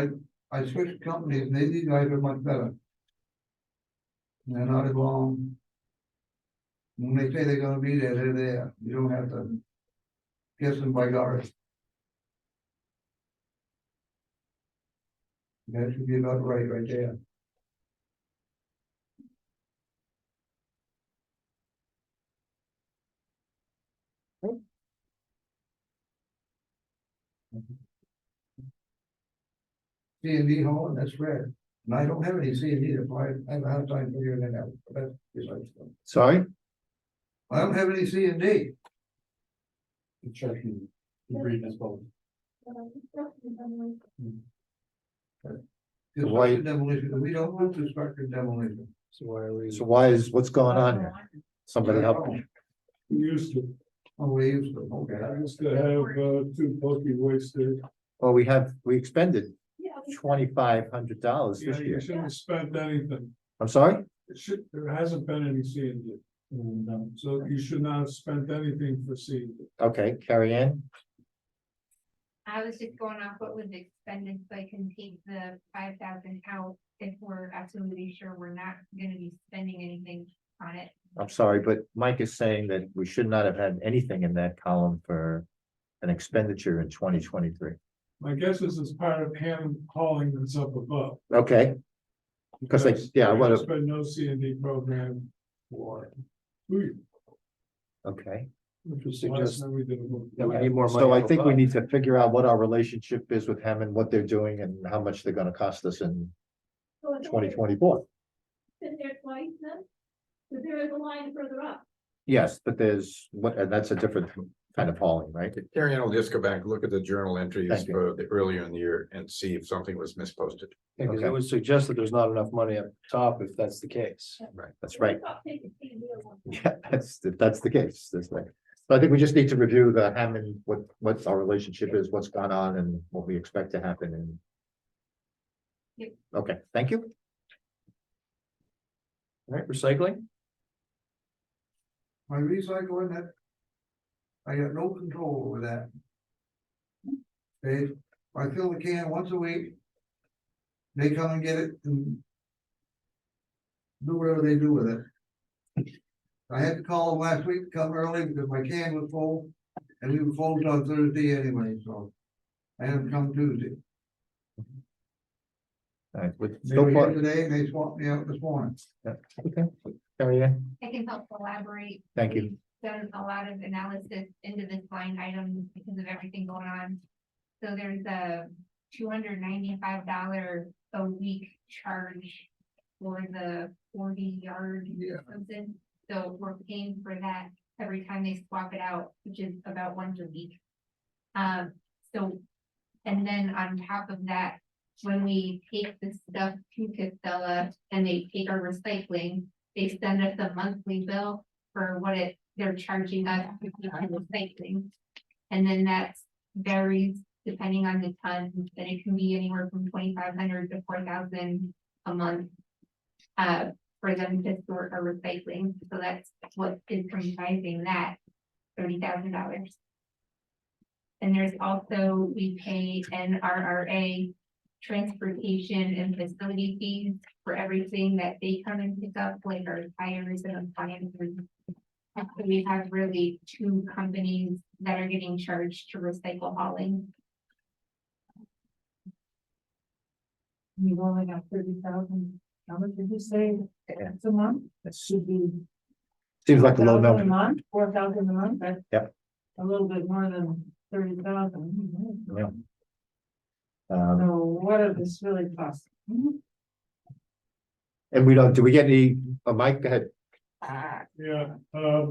I switched companies, and these guys are much better. And they're not as long. When they say they're gonna be there, they're there, you don't have to guess them by guard. That should be about right there. C&D hole, that's red, and I don't have any C&D, that's why I have a hard time figuring that out, but that's besides the point. Sorry? I don't have any C&D. Construction, agreed as well. Construction demolition, we don't do construction demolition. So why are we? So what's going on here? Somebody help me. We used to, Oh, we used to, okay. I used to have, two bulky wasted. Well, we expended Yeah, we- $2,500 Yeah, this you year. shouldn't have spent anything. I'm sorry? There hasn't been any C and D. So you should not have spent anything for C and D. Okay, Carrie Ann? I was just going off what was expended, so I can take the 5,000 out if we're absolutely sure we're not gonna be spending anything on it. I'm sorry, but Mike is saying that we should not have had anything in that column for an expenditure in 2023. My guess is it's part of hand hauling that's up above. Okay, Because they- yeah, I There's wanna- been no C and D program for. 2 years. okay. Which would Last suggest time we did it. that we need more money. So I up think we above. need to figure out what our relationship is with Hammond, what they're doing and how much they're gonna cost us in so it's 2024. Been there twice then? But there is a line further up. Yes, but and that's a different kind of hauling, right? Carrie Ann will just go back, look at the journal entries Thank you. for the earlier in the year and see if something was misposted. Because Okay. it would suggest that there's not enough money up top if that's the case. That's right. Stop taking C&D at one point. Yeah, that's the case, that's right. So I think we just need to review the Hammond, what our relationship is, what's gone on and what we expect to happen and. Yep. Okay, thank you. All right, recycling? My recycling, that. I got no control over that. I fill the can once a week. They come and get it and. Do whatever they do with it. I had to call them last week to come early because my can was full, and we were closed on Thursday anyway, so. I had them come Tuesday. All right, with They were so far, here today and they swapped me out this morning. okay, Carrie Ann, I can help elaborate. Thank you. We've done a lot of analysis into this line item because of everything going on. So there's a $295 a week charge for the 40-yard Yeah. something. So we're paying for that every time they swap it out, which is about once a week. So, and then on top of that, when we take the stuff to Casella and they take our recycling, they send us a monthly bill for what they're charging us for recycling. And then that varies depending on the ton, and it can be anywhere from 2,500 to 4,000 a month. For them to sort our recycling, so that's what is comprising that $30,000. And there's also, we pay NRRA transportation and facility fees for everything that they come and pick up, like our tires and appliances. So we have really two companies that are getting charged to recycle hauling. You've only got 30,000, how much did you say? It's a month? It should be. seems like a low 4,000 a number. month, 4,000 a month, that's. Yep. A little bit more than 30,000. Yeah. So what does this really cost? And do we get any, Mike, go ahead. Yeah, I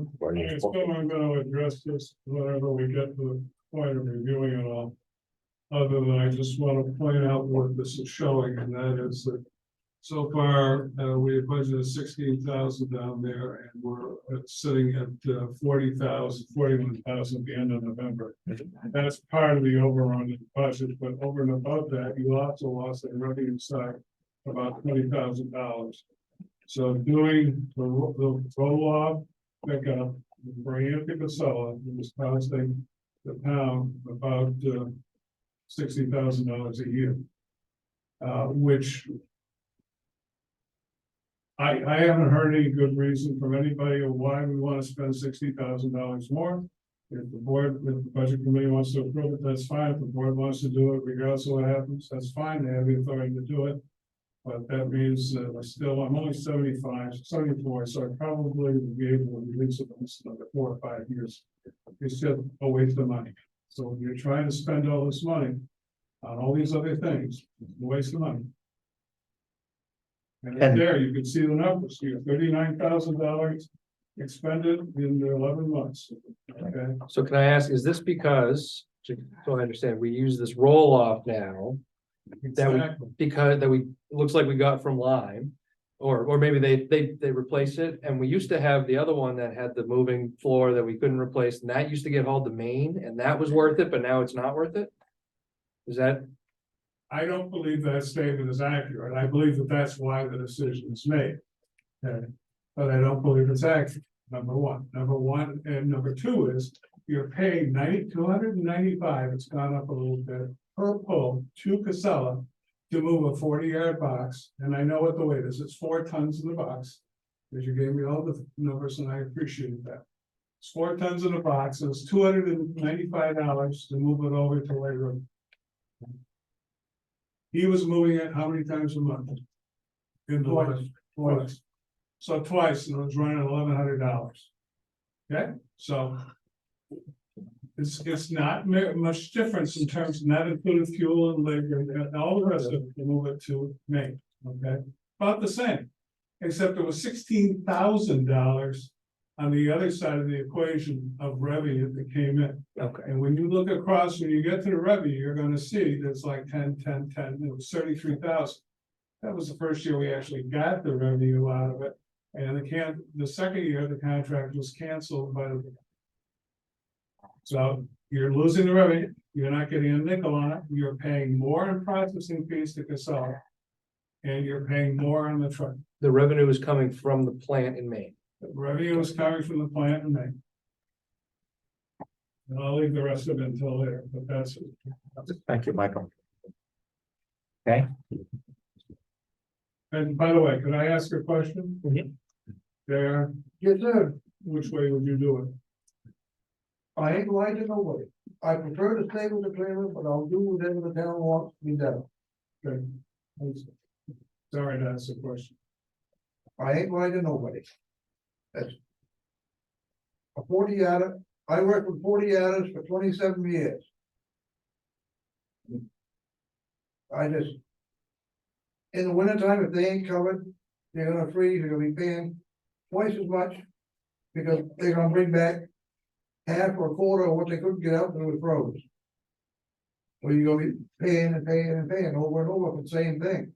still I'm gonna address this whenever we get to the point of reviewing it all. Other than I just want to point out what this is showing, and that is that so far, we have budgeted 16,000 down there, and we're sitting at 41,000 at the end of November. That's part of the overrun in the budget, but over and above that, you also lost the revenue side about $20,000. So doing the roll-off pickup, bringing it to Casella, it was costing the town about $60,000 a year. which I haven't heard any good reason from anybody of why we want to spend $60,000 more. If the board, if the budget committee wants to approve it, that's fine. If the board wants to do it, regardless of what happens, that's fine. They have the authority to do it. But that means I'm only 74, so I probably would be able to release it in another 4 or 5 years. It's just a waste of money. So when you're trying to spend all this money on all these other things, it's a waste of money. And And- there you can see the numbers, you have $39,000 expended in the 11 months. Okay, So can I ask, is this because, so I understand, we use this roll off now? exactly. Because that we, it looks like we got from Lime. Or maybe they replace it, and we used to have the other one that had the moving floor that we couldn't replace, and that used to get hauled to Maine, and that was worth it, but now it's not worth it? Is that, I don't believe that statement is accurate. I believe that that's why the decision is made. Okay, but I don't believe it's accurate, number one. And number two is, you're paying $295, it's gone up a little bit, per pull to Casella to move a 40-yard box, and I know what the weight is, it's 4 tons in the box. Because you gave me all the numbers and I appreciate that. It's 4 tons in the box, and it's $295 to move it over to Lake Road. He was moving it how many times a month? Twice. So twice, and it was running $1,100. Okay, so. It's not much difference in terms of not including fuel and labor and all the rest of it, to move it to Maine, okay? About the same, except it was $16,000 on the other side of the equation of revenue that came in. okay, And when you look across, when you get to the revenue, you're gonna see that's like 10, 10, 10, it was 33,000. That was the first year we actually got the revenue out of it. And the second year, the contract was canceled by the. So you're losing the revenue, you're not getting a nickel on it, you're paying more in processing fees to Casella. And you're paying more on the truck. the revenue is coming from the plant in Maine. The revenue is coming from the plant in Maine. And I'll leave the rest of it until later, but that's. Thank you, Michael. Okay, And by the way, could I ask a question? Mhm. There, Yes, sir. which way would you do it? I ain't lying to nobody. I prefer to stay with the trailer, but I'll do whatever the town wants to be done. Okay. Sorry to ask the question. I ain't lying to nobody. That's. A 40-yarder, I worked with 40-yarders for 27 years. I just. In the wintertime, if they ain't covered, they're gonna freeze, you're gonna be paying twice as much. Because they're gonna bring back half or a quarter of what they couldn't get out when it was froze. Well, you're gonna be paying and paying and paying over and over for the same thing.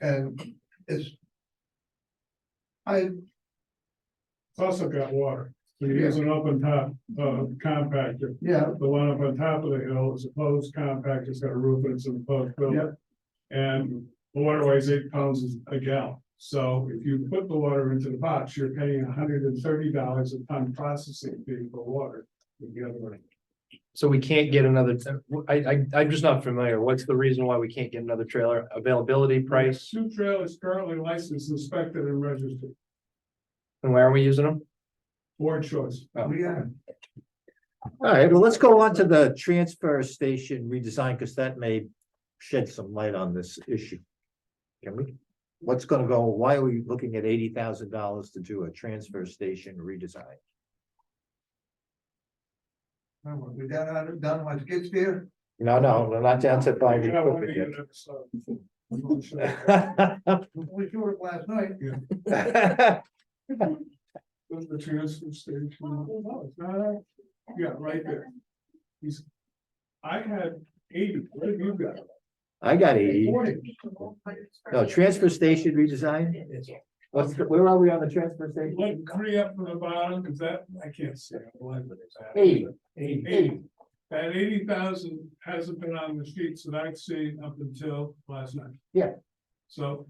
And it's. It's also got water. So you use an open top compactor. Yeah, The one up on top of the hill is a closed compactor, it's got a roof and it's in a closed building. yeah, And the water weighs 8 pounds a gallon. So if you put the water into the box, you're paying $130 a ton processing fee for water. So we can't get another, I'm just not familiar. What's the reason why we can't get another trailer? Availability, price, 2 trailers currently licensed, inspected and registered. and where are we using them? Board choice. we are. all right, well, let's go on to the transfer station redesign, because that may shed some light on this issue. Can we? What's gonna go, why are we looking at $80,000 to do a transfer station redesign? We down my skid steer. No, we're not down to buying Yeah, one equipment of yet. you never saw it. We threw it last night. Where's the transfer station? Oh, it's not. Yeah, right there. I had 80, what have you got? I got 80. 40. No, transfer station redesign? Where are we on the transfer station? Like 3 up from the bottom, is that, I can't see. it. What is that? 80. 80. That 80,000 hasn't been on the sheets that I've seen up until last night. Yeah. So,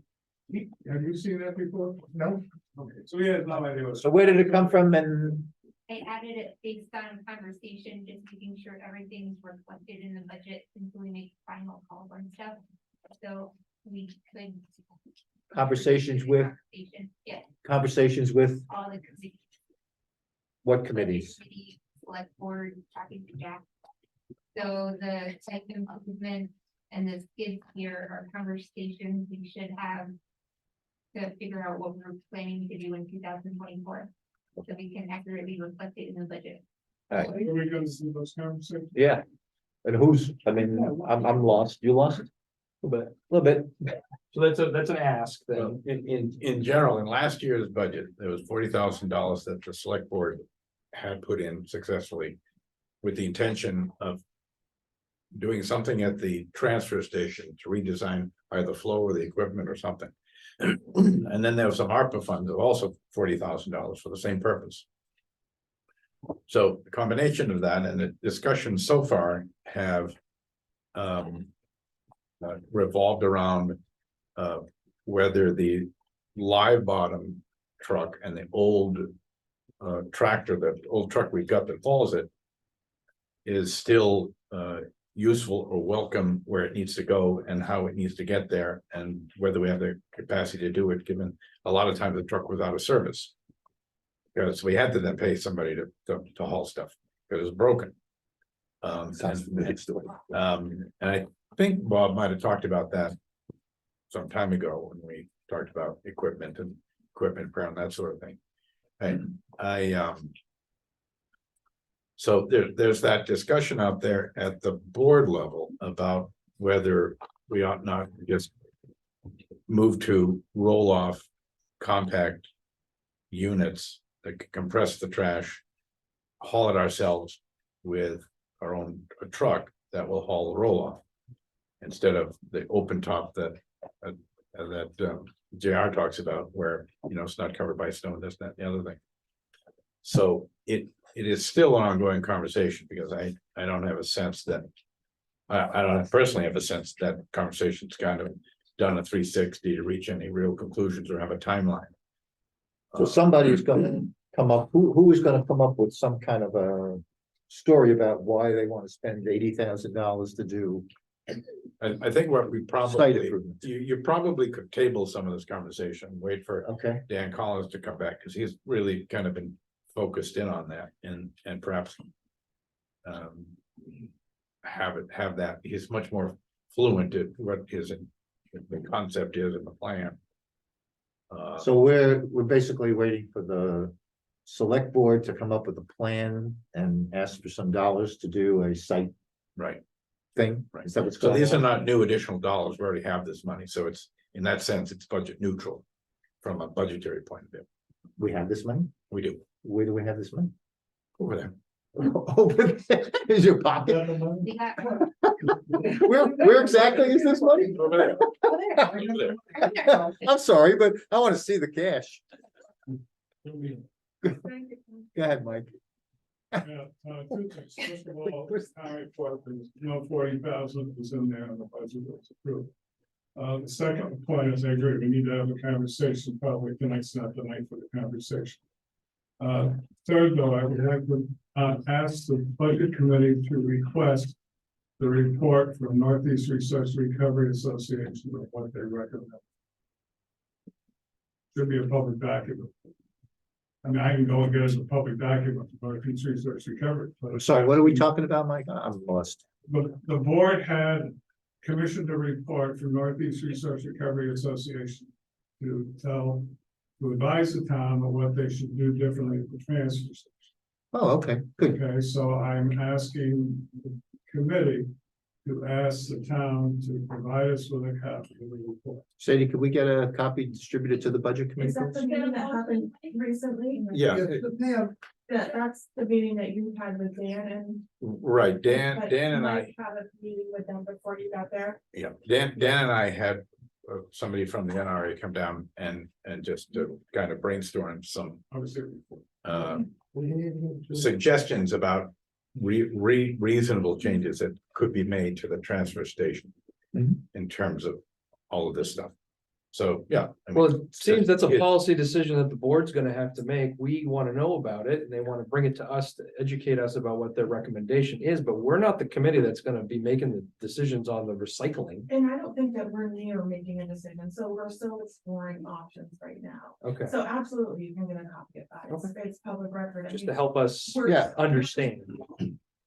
have you seen that before? No, Okay, so he has no idea what. So where did it come from and, I added it based on conversation, just making sure everything's reflected in the budget, until we make final calls and stuff. So we could. Conversations with, Yeah, conversations with all the committees. what committees? Committee, Select board, talking to Jack. So the site improvement and the skid here are conversations we should have. To figure out what we're planning to do in 2024. So we can accurately reflect it in the budget. Are we gonna see those conversations? Yeah. And who's, I mean, I'm lost. You lost? A little bit. So that's an ask then. In general, in last year's budget, there was $40,000 that the select board had put in successfully. With the intention of doing something at the transfer station to redesign either the flow or the equipment or something. And then there was some ARPA funds of also $40,000 for the same purpose. So the combination of that and the discussions so far have revolved around whether the live bottom truck and the old tractor, the old truck we've got that hauls it, is still useful or welcome where it needs to go and how it needs to get there, and whether we have the capacity to do it, given a lot of times the truck was out of service. Because we had to then pay somebody to haul stuff, because it was broken. And I think Bob might have talked about that some time ago when we talked about equipment and equipment repair and that sort of thing. And so there's that discussion out there at the board level about whether we ought not just move to roll off compact units that can compress the trash, haul it ourselves with our own truck that will haul the roll off, instead of the open top that JR talks about, where, you know, it's not covered by snow, this, that, the other thing. So it is still an ongoing conversation, because I don't have a sense that I don't personally have a sense that conversation's kind of done a 360 to reach any real conclusions or have a timeline. So somebody's gonna come up, who is gonna come up with some kind of a story about why they want to spend $80,000 to do. I think what we Site probably, improvements. you probably could table some of this conversation, wait for Okay, Dan Collins to come back, because he's really kind of been focused in on that, and perhaps have that, he's much more fluent at what the concept is in the plan. so we're basically waiting for the select board to come up with a plan and ask for some dollars to do a site Right, thing. right. Is that what's So going these are on? not new additional dollars, we already have this money, so it's, in that sense, it's budget neutral from a budgetary point of view. We have this money? We do, Where do we have this money? over there. Over there. Is your pocket? We got, Where exactly is this money? Over there. Over there. I'm sorry, but I want to see the cash. Go ahead, Mike. Yeah, two things. First of all, our report, there's no 40,000 was in there and the budget was approved. The second point is, I agree, we need to have a conversation, probably tonight's not the night for the conversation. Third, though, I would have to ask the budget committee to request the report from Northeast Research Recovery Association of what they recommend. Should be a public document. I mean, I can go and get us a public document, Northeast Research Recovery. but- Sorry, what are we talking about, Mike? I'm lost. But the board had commissioned a report from Northeast Research Recovery Association to advise the town on what they should do differently at the transfer station. Oh, okay, good. Okay, so I'm asking the committee to ask the town to provide us with a copy of the report. Sadie, could we get a copy distributed to the budget committee? Is that the please? meeting that happened recently? Yeah, That's the meeting that you had with Dan and. right, Dan but and you I, might Had a meeting with them before you got there. yeah, Dan and I had somebody from the NRA come down and just to kind of brainstorm some Obviously, suggestions about reasonable changes that could be made to the transfer station Mhm. in terms of all of this stuff. So, yeah. I mean, Well, it seems that's a it- policy decision that the board's gonna have to make. We wanna know about it, and they wanna bring it to us to educate us about what their recommendation is, but we're not the committee that's gonna be making the decisions on the recycling. And I don't think that we're near making a decision, so we're still exploring options right now. Okay, So absolutely, you can get a copy of that. It's public record. I just mean, to help us we're Yeah. understand.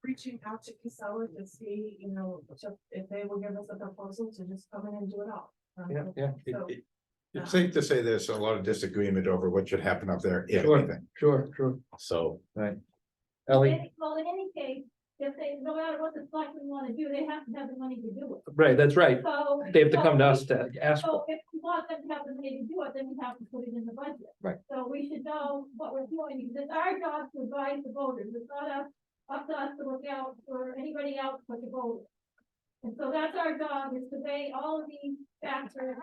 reaching out to Casella to see, you know, if they will give us a proposal to just come in and do it all. Yeah, yeah. So, It's safe to say there's a lot of disagreement over what should happen up there, if Sure. anything, Sure, sure. so. Ellie, Well, in any case, if they, no matter what the selectmen wanna do, they have to have the money to do it. right, that's right. So. They have to come to us to ask So for. if we want them to have the money to do it, then we have to put it in the budget. Right. So we should know what we're doing, because it's our job to advise the voters, it's not up to us to look out for anybody else but the voters. And so that's our job, is to weigh all of these factors,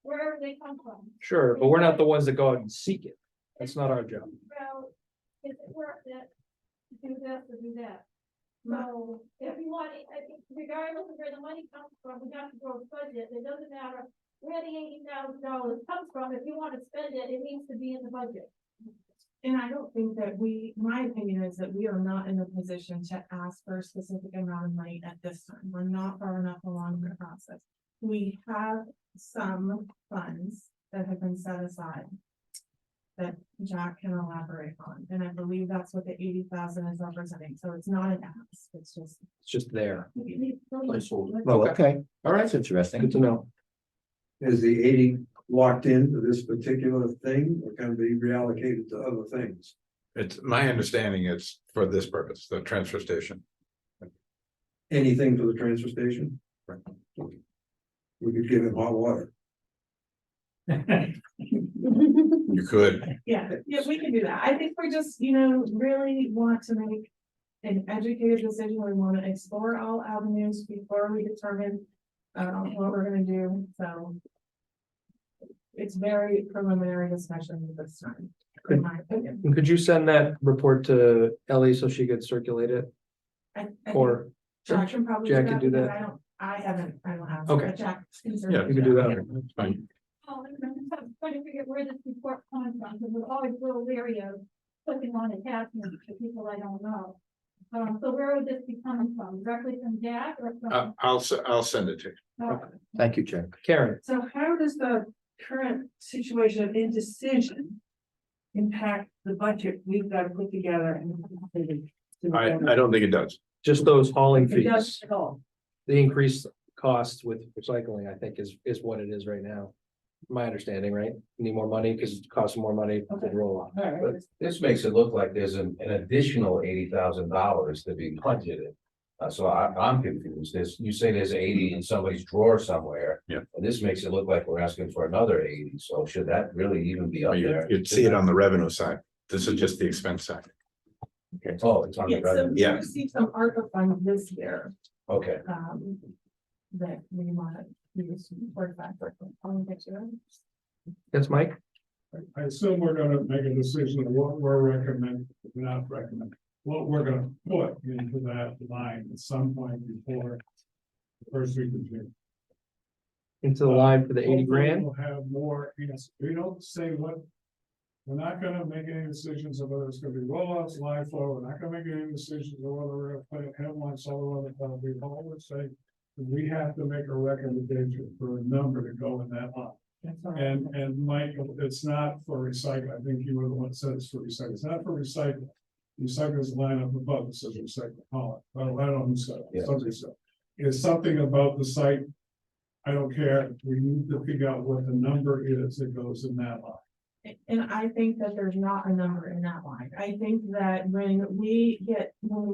wherever they come from. Sure, but we're not the ones that go out and seek it. That's not our job. Well, is it worth it to do this or do that? So if you want, I think regardless of where the money comes from, we have to grow the budget, it doesn't matter where the $80,000 comes from, if you want to spend it, it needs to be in the budget. and I don't think that my opinion is that we are not in a position to ask for a specific amount of money at this time. We're not far enough along in the process. We have some funds that have been set aside that Jack can elaborate on, and I believe that's what the 80,000 is representing. So it's not an ask, it's just. It's just there. Well, okay, all right, that's interesting. Good to know. Is the 80 locked into this particular thing, or can be reallocated to other things? It's my understanding it's for this purpose, the transfer station. Anything for the transfer station? Right. We could give him hot water. You could, Yeah, we can do that. I think we just, you know, really want to make an educated decision. We want to explore all avenues before we determine what we're gonna do, so. It's very preliminary discussion at this time, in my opinion. And could you send that report to Ellie so she could circulate it? I think Or, Jack can probably. Jack can do because that. I don't have. Okay. but Jack can yeah, certainly you can do that. It's fine. Oh, I'm trying to figure where this report comes from, because we're always a little leery of clicking on attachments to people I don't know. So where would this be coming from? Directly from Jack or from? I'll send it to you. Oh, Thank you, Jack. Karen, So how does the current situation of indecision impact the budget we've got to put together? And I don't think it does. just those hauling It does fees, at all. the increased costs with recycling, I think is what it is right now. My understanding, right? Need more money because it costs more money to Okay. roll off. All right. But this makes it look like there's an additional $80,000 to be budgeted. So I'm confused. You say there's 80 in somebody's drawer somewhere. Yeah. And this makes it look like we're asking for another 80. So should that really even be up there? You'd see it on the revenue side. This is just the expense side. Oh, it's on the Yeah, so revenue. we Yeah. received some ARPA funds this year, Okay, that we want to use for that. I'll get you. Yes, Mike? I assume we're gonna make a decision of what we're recommending, not recommend, what we're gonna put into that line at some point before the first week of June. Into the line for the 80 Hopefully grand? We'll have more, yes, we don't say what. We're not gonna make any decisions of whether it's gonna be rollouts, live flow, we're not gonna make any decisions of whether we're gonna put headlines all over the top. We always say. We have to make a recommendation for a number to go in that line. That's all right. And Michael, it's not for recycling. I think you were the one that said it's for recycling. It's not for recycling. Recyclers line up above that says recycling. Oh, I don't know who said it. Yeah. Somebody said. It's something about the site. I don't care. We need to figure out what the number is that goes in that line. And I think that there's not a number in that line. I think that when we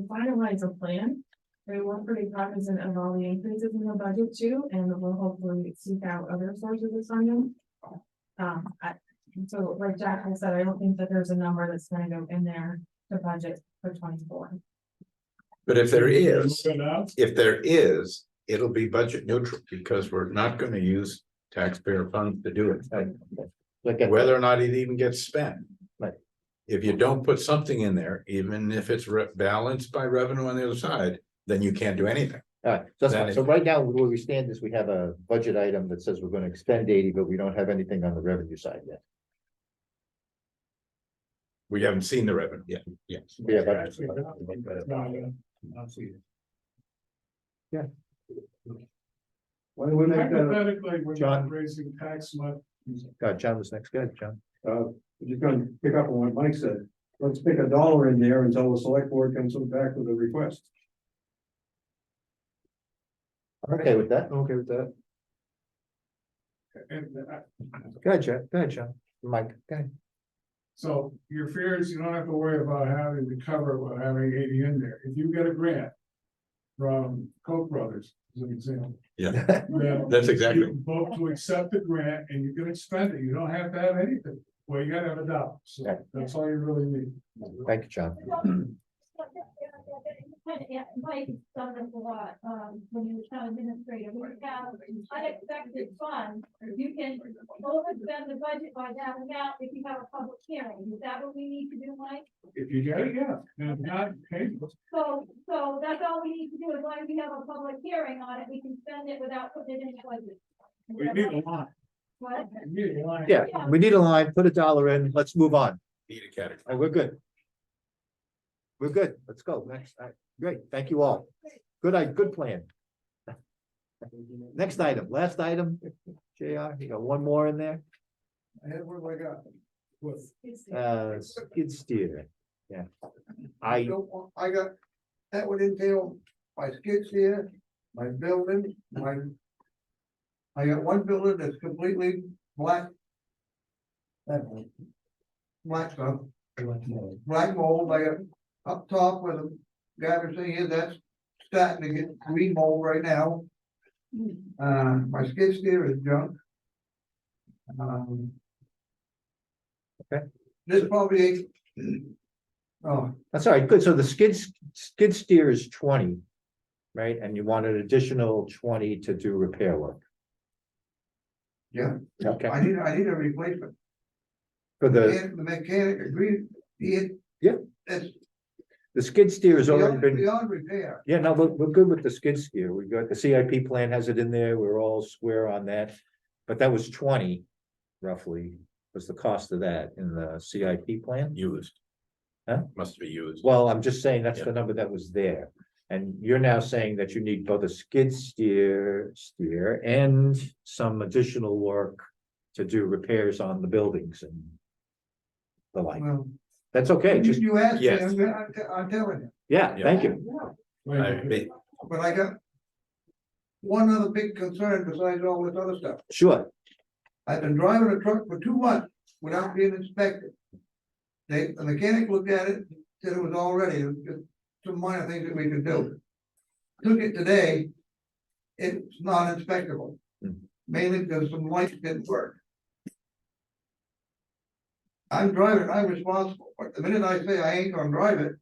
finalize a plan. We're pretty cognizant of all the increases in the budget too, and we'll hopefully seek out other sources of funding. So like Jack has said, I don't think that there's a number that's gonna go in there to budget for 24. But if there is, Moving out, it'll be budget neutral because we're not gonna use taxpayer funds to do it. Look at, Whether or not it even gets spent. Right. If you don't put something in there, even if it's balanced by revenue on the other side, then you can't do anything. All right, so that's Then fine. So right now, where we stand is we have a budget item that says we're gonna expend 80, but we don't have anything on the revenue side yet. We haven't seen the revenue yet, yes. We have, Actually, I'll see it. Why don't we make that, Hypothetically, we're John. not raising tax much. John was next, good, John. we're just gonna pick up on what Mike said. Let's pick a dollar in there until the select board comes back with a request. I'm okay with that, I'm okay with that. And Go ahead, John, go ahead, John. Mike, go ahead. so your fears, you don't have to worry about having to cover with having 80 in there. If you get a grant from Koch brothers, as an example. Yeah, then that's exactly. you vote to accept the grant and you can expend it. You don't have to have anything. Well, you gotta have a dollar. So Okay. that's all you really need. Thank you, John. Yeah, Mike has done this a lot, when he was town administrator, we have unexpected funds, you can overspend the budget by that amount if you have a public hearing, is that what we need to do, Mike? If you get it, yeah. And if not, hey, So that's all we need to do, as long as we have a public hearing on it, we can spend it without putting it in the budget. we need a line. What? We need a line. Yeah, we need a line, put a dollar in, let's move on. Need a category. Oh, we're good. We're good, let's go, next, all right, great, thank you all. Good plan. Next item, last item, JR, you got one more in there, And what do I got? skid steer, yeah. I don't want, I got, that would entail my skid steer, my building, I got one building that's completely black. That black stuff, black mold, I got up top where the garbage thing is, that's starting to get green mold right now. My skid steer is junk. Okay. This probably. Oh, That's all right, good, so the skid steer is 20. Right, and you want an additional 20 to do repair work, yeah, okay, I need a replacement. for the, The mechanic agreed, Yeah. It's the skid steer has already beyond, been. beyond repair. Yeah, no, we're good with the skid steer. We got the CIP plan has it in there. We're all square on that. But that was 20 roughly was the cost of that in the CIP plan. Used. Huh? Must be used. Well, I'm just saying that's the Yeah. number that was there. And you're now saying that you need both a skid steer and some additional work to do repairs on the buildings and the like. Well, That's okay, you, just, you asked me, Yes. I'm telling you, yeah, Yeah. thank you. but I got. One other big concern besides all this other stuff. Sure, I've been driving a truck for 2 months without being inspected. The mechanic looked at it, said it was all ready, it was just some minor things that we could do. Took it today, it's not inspectable. Hmm. Mainly because some lights didn't work. I'm driving, I'm responsible, but the minute I say I ain't gonna drive it,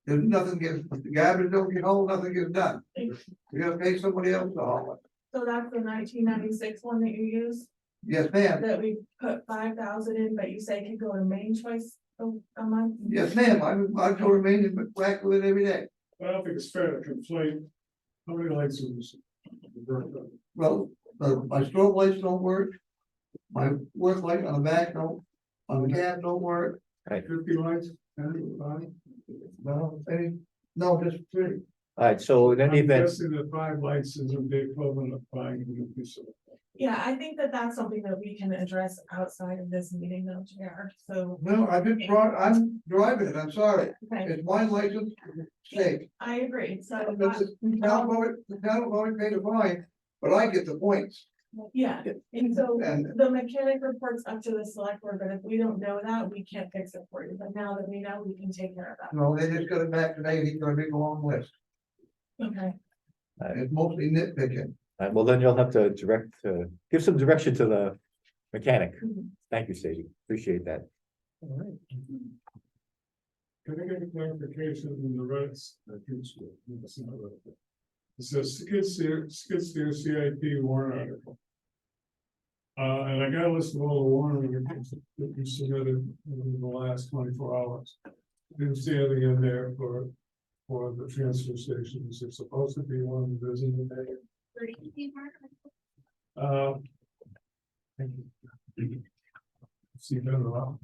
there's nothing gets, the garbage don't get hauled, nothing gets done. We gotta pay somebody else to haul it. So that's the 1996 one that you use, Yes, ma'am, that we put 5,000 in, but you say could go to main choice a month? yes, ma'am, I go to Maine and whack with it every day. I don't think it's fair to conflate. How many lights are this? Well, my strobe lights don't work. My work light on the back don't, on the cab don't work. 50 lights? 5? No, no, just 3. all right, so in any I'm event, guessing that 5 lights is the equivalent of buying a new piece of. Yeah, I think that that's something that we can address outside of this meeting though, Chair, so. No, I'm driving it, I'm sorry. Okay, It's my license, state. I agree, so. The town will pay the fine, but I get the points. Yeah, and so And the mechanic reports up to the select board, but if we don't know that, we can't fix it for you, but now that we know, we can take care of that. no, they just got it back today, he's gonna make a long list. Okay, It's mostly nitpicking. well, then you'll have to give some direction to the mechanic. Mhm. Thank you, Sadie, appreciate that. Can I get a clarification in the rest? It says skid steer CIP warrant article. And I got a list of all the warrant articles that you submitted in the last 24 hours. Didn't see anything in there for for the transfer stations. It's supposed to be one visiting day. Where do you see Mark? See better off.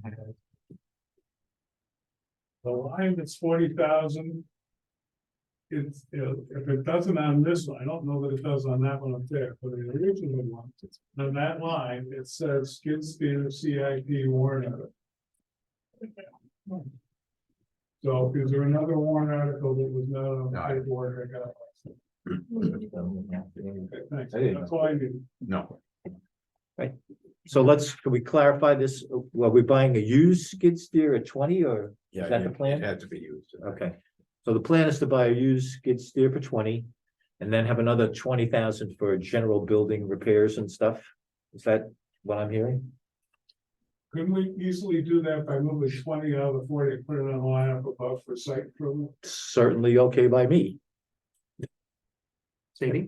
The line that's 40,000. It's, if it doesn't on this one, I don't know that it does on that one up there, but the original one, on that line, it says skid steer CIP warrant article. So is there another warrant article that was not on the No. paperwork I got? Okay, thanks. I didn't- That's all I need. No, So can we clarify this? Well, we're buying a used skid steer at 20 or, yeah, Is that the it plan? had to be used. okay. So the plan is to buy a used skid steer for 20. And then have another 20,000 for general building repairs and stuff. Is that what I'm hearing? Couldn't we easily do that by moving 20 out of the 40, and put it on the line up above for site improvement? Certainly okay by me. Sadie?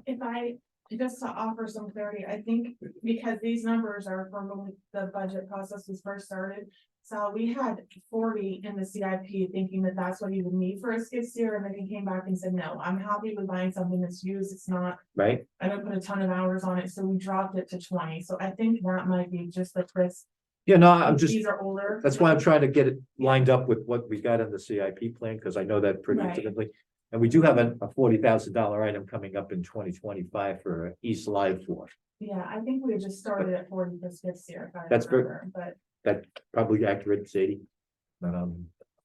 If I, just to offer some clarity, I think because these numbers are from when the budget process was first started. So we had 40 in the CIP thinking that that's what you would need for a skid steer, and then he came back and said, no, I'm happy with buying something that's used, it's not. Right? I don't put a ton of hours on it, so we dropped it to 20, so I think that might be just the Chris. Yeah, no, I'm just, These are older. that's why I'm trying to get it lined up with what we got in the CIP plan, because I know that pretty Right. intimately. And we do have a $40,000 item coming up in 2025 for East Live for. Yeah, I think we just started at 40 for skid steer, if I That's very- remember, but. That's probably accurate, Sadie. But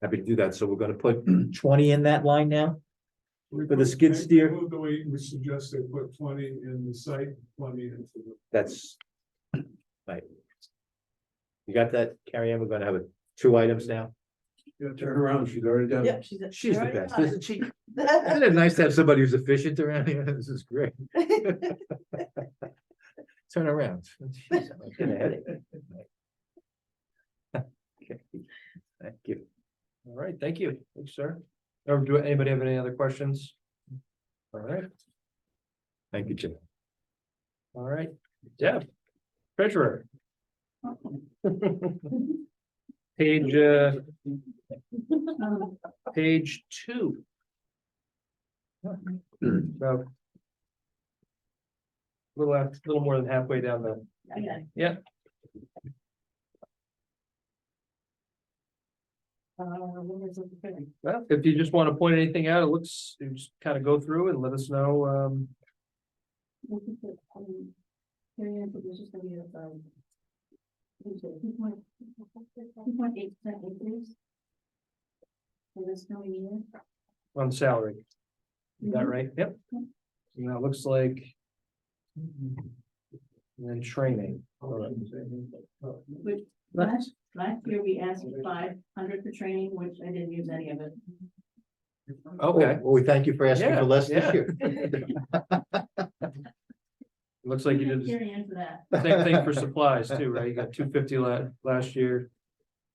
happy to do that. So we're gonna put 20 in that line now. We For the put- skid maybe steer? move the way we suggest they put 20 in the site, 20 into the. That's right. You got that, Carrie Ann? We're gonna have 2 items now. Yeah, turn around, she's already done. it. She's the best, isn't she? Isn't it nice to have somebody who's efficient around here? This is great. Turn around. Jeez, I'm getting a headache. Okay, thank you. All right, thank you. Thanks, sir. Or do anybody have any other questions? All right, Thank you, Jim. all right. Deb, treasurer. Page, page 2. About little more than halfway down the, yeah. Well, if you just want to point anything out, it looks, you just kind of go through and let us know, For this coming year. on salary. Is that right? Yep. And that looks like. And then training. Which last year we asked for 500 for training, which I didn't use any of it. Okay, Well, we thank you for asking Yeah, for less this yeah. year. looks like you did Carry in for that. the same thing for supplies too, right? You got 250 last year.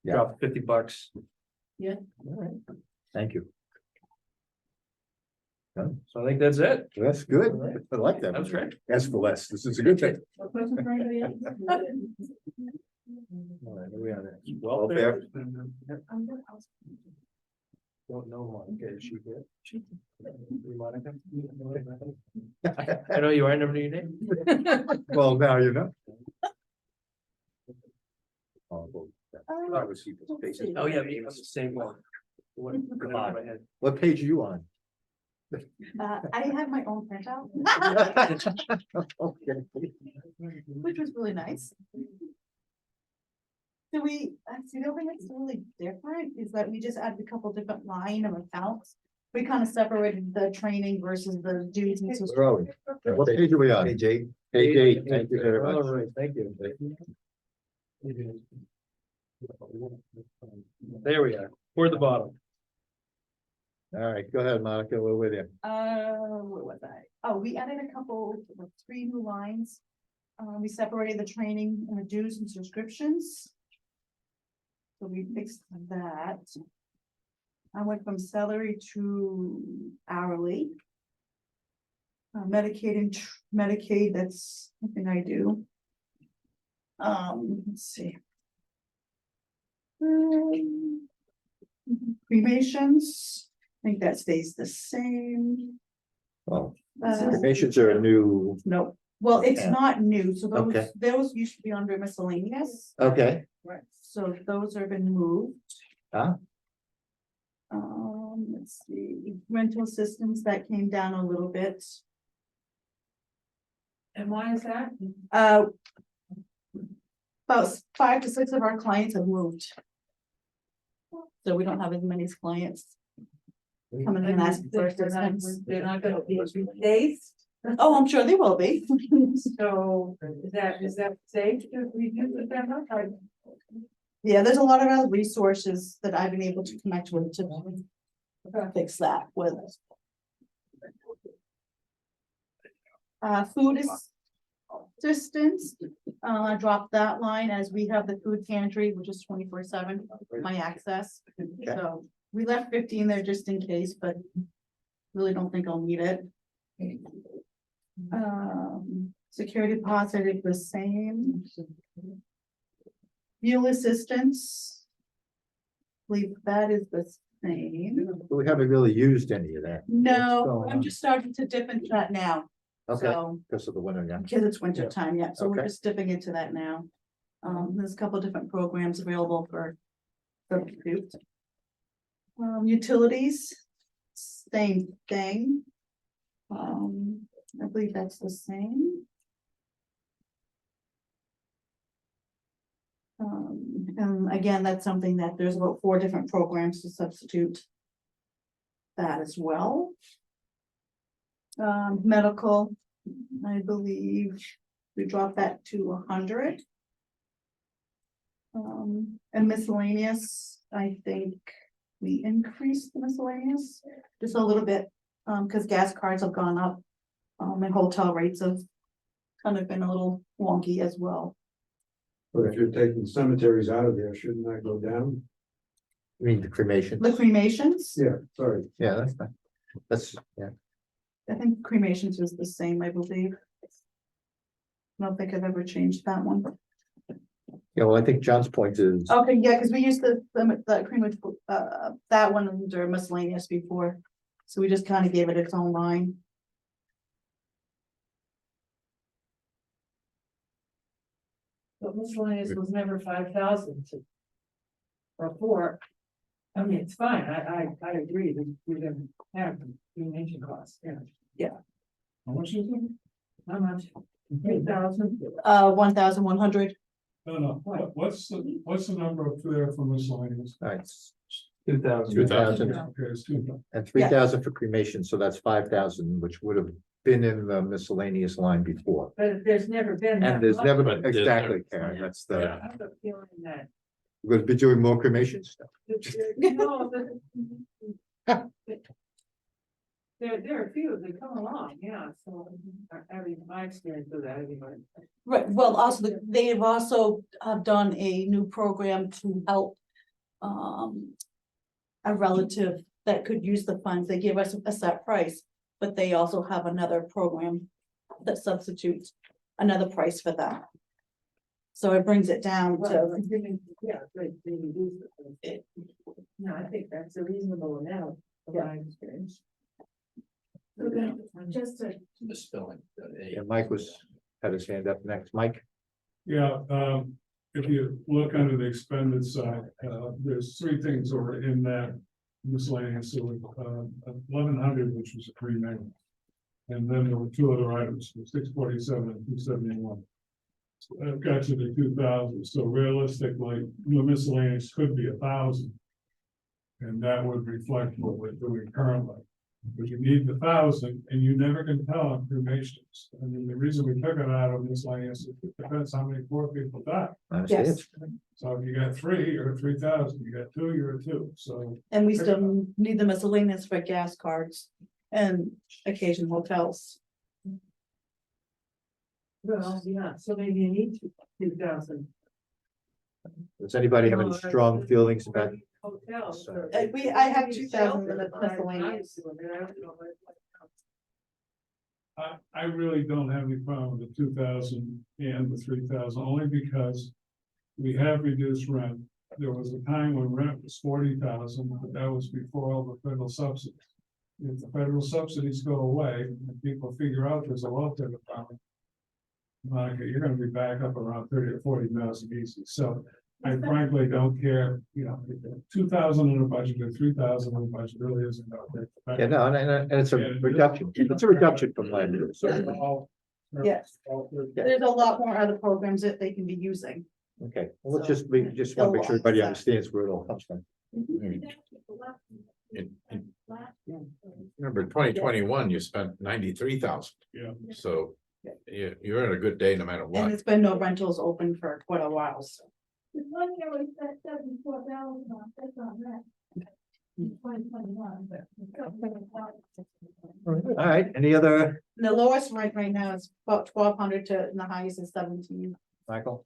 Yeah. Dropped $50. Yeah. All right. Thank you. So I think that's it. That's good. All right. I like that. That was great. Ask for less. This is a good thing. No questions for anybody else? All right, we are there. Welfare. Don't know Monica, is she here? Monica? I know you are, I never knew your name. Well, now you know. Obviously, those pages. Oh, yeah, me, I'm the same one. What, Come on. my head. What page are you on? I have my own printout, Okay. which was really nice. So we, actually, the only thing that's really different is that we just added a couple different line of accounts. We kind of separated the training versus the dues and so. Where are we? What page are we on? Page 8. Page 8, thank you very All much. right, thank you. There we are, toward the bottom. All right, go ahead, Monica, we're with you. Where was I? Oh, we added a couple, 3 new lines. We separated the training and the dues and subscriptions. So we fixed that. I went from salary to hourly. Medicaid and Medicaid, that's something I do. Let's see. Cremations think that stays the same. Well, Uh, cremations are a new, no, well, it's Yeah. not new, so Okay. those used to be under miscellaneous, okay, so those have been moved. Ah. Let's see, rental systems, that came down a little bit. And why is that? Uh. About 5 to 6 of our clients have moved. So we don't have as many clients. Coming in and asking for assistance. They're not gonna be replaced, Oh, I'm sure they will be. so is that safe to reduce the demo? Yeah, there's a lot of other resources that I've been able to connect with to fix that with. Food assistance, I dropped that line as we have the food pantry, which is 24/7, my access. So we left 15 there just in case, but really don't think I'll need it. Security deposit is the same. Fuel assistance. Believe that is the same. but we haven't really used any of that. No, going I'm on? just starting to dip into that now. Okay, So, because of the winter, yeah. because it's winter time, yeah, so we're Okay. just dipping into that now. There's a couple different programs available for substitute. Utilities, same thing. I believe that's the same. And again, that's something that there's about 4 different programs to substitute. That as well. Medical, I believe we dropped that to 100. And miscellaneous, I think we increased the miscellaneous just a little bit, because gas cards have gone up. And hotel rates have kind of been a little wonky as well. But if you're taking cemeteries out of there, shouldn't that go down? You mean the cremation? The cremations, Yeah, sorry. Yeah, that's fine. That's, yeah, I think cremations was the same, I believe. I don't think I've ever changed that one. yeah, well, I think John's point is, Okay, yeah, because we used the cremation, that one under miscellaneous before. So we just kind of gave it its own line. But miscellaneous was never 5,000 to. Or 4. I mean, it's fine, I agree, that we didn't have the cremation costs, yeah. How much is it? How much? 8,000? 1,100. No, what's the number up there for miscellaneous? all right, 2,000. 2,000 Okay, it's 2,000. and 3,000 for cremation, so that's 5,000, which would have been in the miscellaneous line before. But there's never been. that And there's much. never, But there's exactly, never- Karen, that's I the, have a feeling that. we're gonna be doing more cremations. No, there are a few that come along, yeah, so, I mean, my experience with that, anyway. Right, well, also, they have also done a new program to help. A relative that could use the funds, they give us a set price, but they also have another program. That substitutes another price for that. So it brings it down to, Yeah, they reduce it. No, I think that's a reasonable amount, from my experience. Okay, just to. Misspelling. Yeah, Mike had his hand up next. Mike? Yeah, if you look under the expended side, there's 3 things that are in that miscellaneous, so 1,100, which was a cremation. And then there were 2 other items, 647 and 271. So that got you to 2,000, so realistically, the miscellaneous could be 1,000. And that would reflect what we're doing currently. But you need the 1,000, and you never can tell on cremations. I mean, the reason we took it out of miscellaneous, is it depends how many poor people die. yes, So if you got 3, you're at 3,000, you got 2, you're at 2, so. and we still need the miscellaneous for gas cards and occasional hotels. Well, yeah, so maybe you need 2,000. Does anybody have any strong feelings about? Hotels. I have 2,000 in the miscellaneous. I really don't have any problem with the 2,000 and the 3,000, only because we have reduced rent. there was a time when rent was 40,000, but that was before all the federal subsidies. If the federal subsidies go away, and people figure out there's a welfare department, Monica, you're gonna be back up around 30 or 40,000 easy, so I frankly don't care, you know, 2,000 in a budget or 3,000 in a budget really isn't out there. Yeah, no, and it's a reduction, it's a reduction from last year. So all- Yes. all three. There's a lot more other programs that they can be using. Okay, well, let's just, we just want to make sure everybody understands where it all comes from. Remember, 2021, you spent 93,000, Yeah. so you're in a good day no matter And what. it's been no rentals open for quite a while, so. This one year we spent $74,000 on, that's on rent. In 2021, but. All right, any other, The lowest rate right now is about 1,200 to, and the highest is 17. Michael?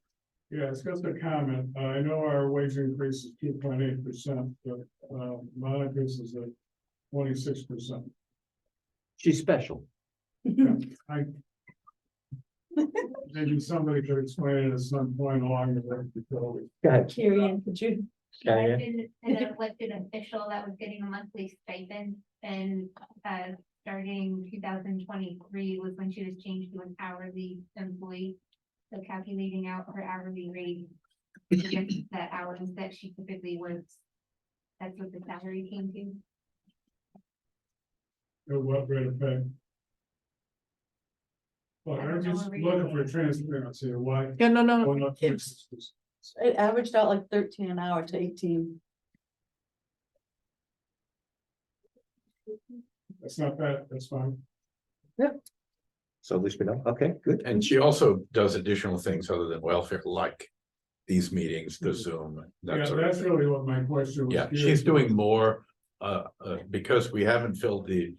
Yeah, it's just a comment. I know our wage increase is 2.8%, but Monica's is at 26%. She's special. I. Maybe somebody could explain it at some point along the way. Go ahead. Carrie Ann, could you? Okay, I've been an elected official that was getting a monthly stipend and starting 2023 was when she was changed to an hourly employee. So calculating out her hourly rate against the hours that she typically works. That's what the salary came to. At what rate of pay? Well, I'm just looking for transparency. Why? yeah, no, why not fix this? It averaged out like 13 an hour to 18. That's not bad. That's fine. so at least we know, okay, good. And she also does additional things other than welfare, like these meetings, the Zoom, Yeah, that sort of that's thing. really what my question was. Yeah, geared she's to. doing more, because we haven't filled the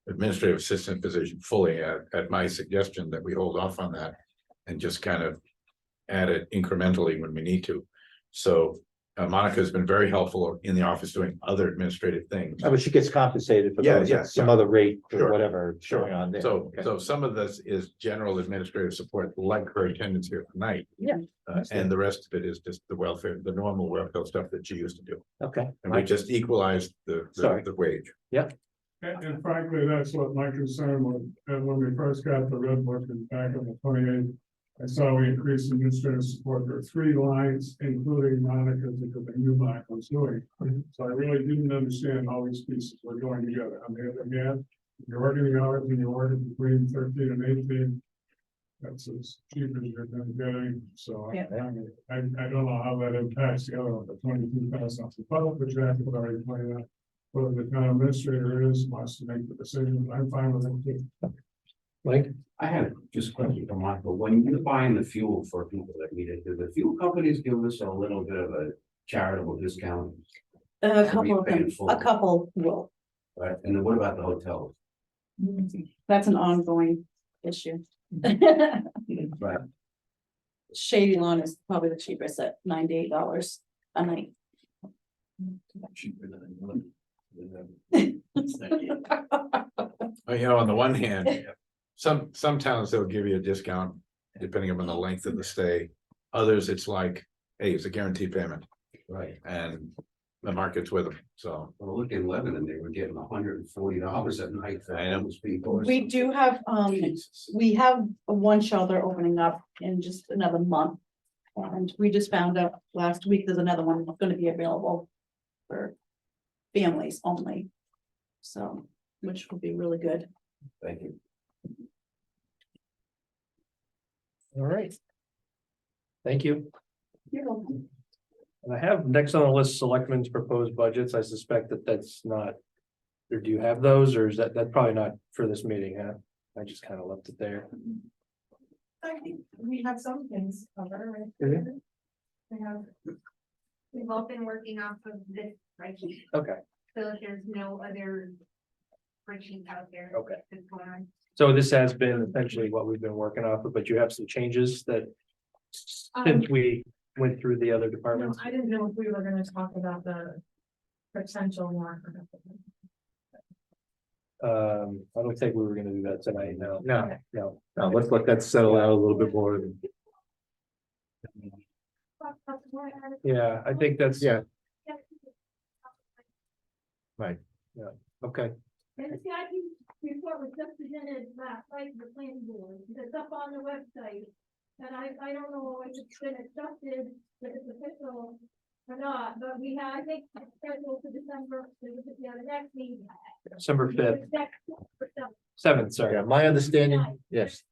administrative assistant position fully at my suggestion that we hold off on that and just kind of add it incrementally when we need to. So Monica's been very helpful in the office doing other administrative things. Oh, but she gets compensated for Yeah, those, yeah, some yeah. other rate or Sure. whatever Sure. going on there. So, Okay. so some of this is general administrative support, like her attendance here tonight. Yeah. And the rest of it is just the welfare, the normal welfare stuff that she used to do. Okay. And we just equalized Sorry. the wage. And frankly, that's what my concern was, and when we first got the red book and back on the 28th. I saw we increased administrative support for 3 lines, including Monica's, because I knew Monica was doing. So I really didn't understand how these pieces were going together. On the other hand, you're working the hours and you're working between 13 and 18. That's as cheap as you're gonna get getting, so I don't know how that impacts the other, the 22,000 off the public, but you have to already pointed out. Whether the town administrator wants to make the decision, I'm fine with it too. Mike? I had just a question for Michael. When you're buying the fuel for people that need it, do the fuel companies give us a little bit of a charitable discount? A couple of paying them, full? a couple will. Right, and then what about the hotels? That's an ongoing issue. Right, Shady Lawn is probably the cheapest at $98 a night. cheaper than. Well, you know, on the one hand, some towns they'll give you a discount depending upon the length of the stay. Others, it's like, hey, it's a guaranteed payment Right, and the market's with them, so. well, look in Lebanon, they were getting $140 at night for I know. those people. We do have, Jesus. we have one shelter opening up in just another month. And we just found out last week, there's another one that's gonna be available for families only. So, which will be really good. Thank you. All right. Thank you. You're welcome. And I have next on the list, selectmen's proposed budgets. I suspect that that's not. Or do you have those, or is that probably not for this meeting, huh? I just kind of left it there. I think we have some things covered, right? Mhm. We have, We've all been working off of this spreadsheet, Okay, so there's no other spreadsheet out there. Okay. that's going on. so this has been essentially what we've been working off of, but you have some changes that. Since we went through the other no, departments. I didn't know if we were gonna talk about the potential warrant. I don't think we were gonna do that tonight, no. No, No. no, let's let that settle out a little bit more. talk about the warrant article. Yeah, I think that's. Yeah, right, yeah, okay. And the CIP report was just presented last night to the planning board, it's up on the website. And I don't know if it's been adjusted, if it's official or not, but we have, I think, it's scheduled for December, the next meeting. December fifth, Next- 7th, sorry. Yeah, my understanding, yes.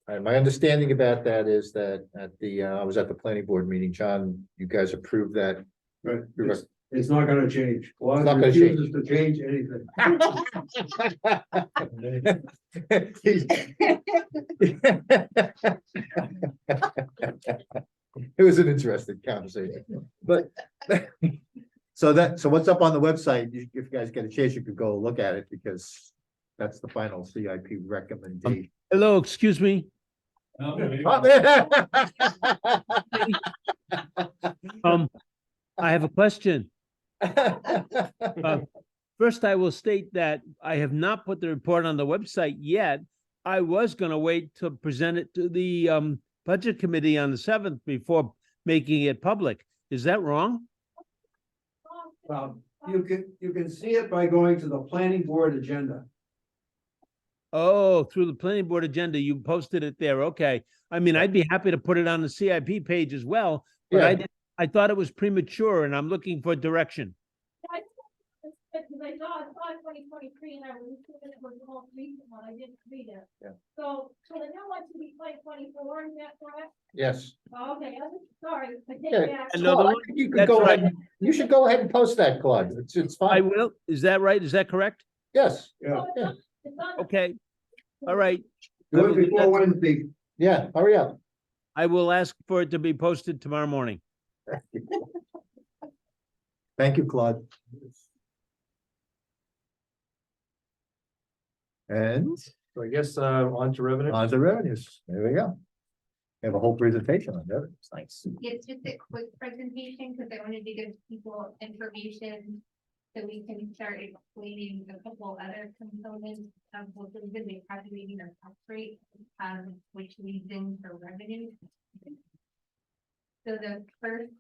All right, my understanding about that is that at the, I was at the planning board meeting, John, you guys approved that. Right, You're it's not gonna change. Well, It's not gonna refuses to change anything. It was an interesting conversation, but. So what's up on the website, if you guys get a chance, you could go look at it, because that's the final CIP recommendation. Hello, excuse me. Oh, man. I have a question. First, I will state that I have not put the report on the website yet. I was gonna wait to present it to the budget committee on the 7th before making it public. Is that wrong? Well, you can see it by going to the planning board agenda. Oh, through the planning board agenda, you posted it there. Okay. I mean, I'd be happy to put it on the CIP page as well, but Yeah. I thought it was premature and I'm looking for direction. Because I saw 2023 and I was assuming it was the most recent one, I didn't read it. Yeah. So the new one should be 2024, is that correct? Yes. Oh, okay, I'm sorry, I take Yeah. it back. And no, Claude, the I one- think you could that's go right. ahead, you should go ahead and post that, Claude, it's I fine, will. Is that right? Is that correct? yes, Yeah, Oh, it's on- it's on the- Okay. All right. do it before Wednesday. yeah, hurry up. I will ask for it to be posted tomorrow morning. Thank you, Claude. And So I guess, on to revenue. on to revenues, there we go. We have a whole presentation on revenues, nice. It's just a quick presentation, because I wanted to give people information. So we can start explaining a couple other components of what we've been calculating our tax rate, which leads into revenue. So the first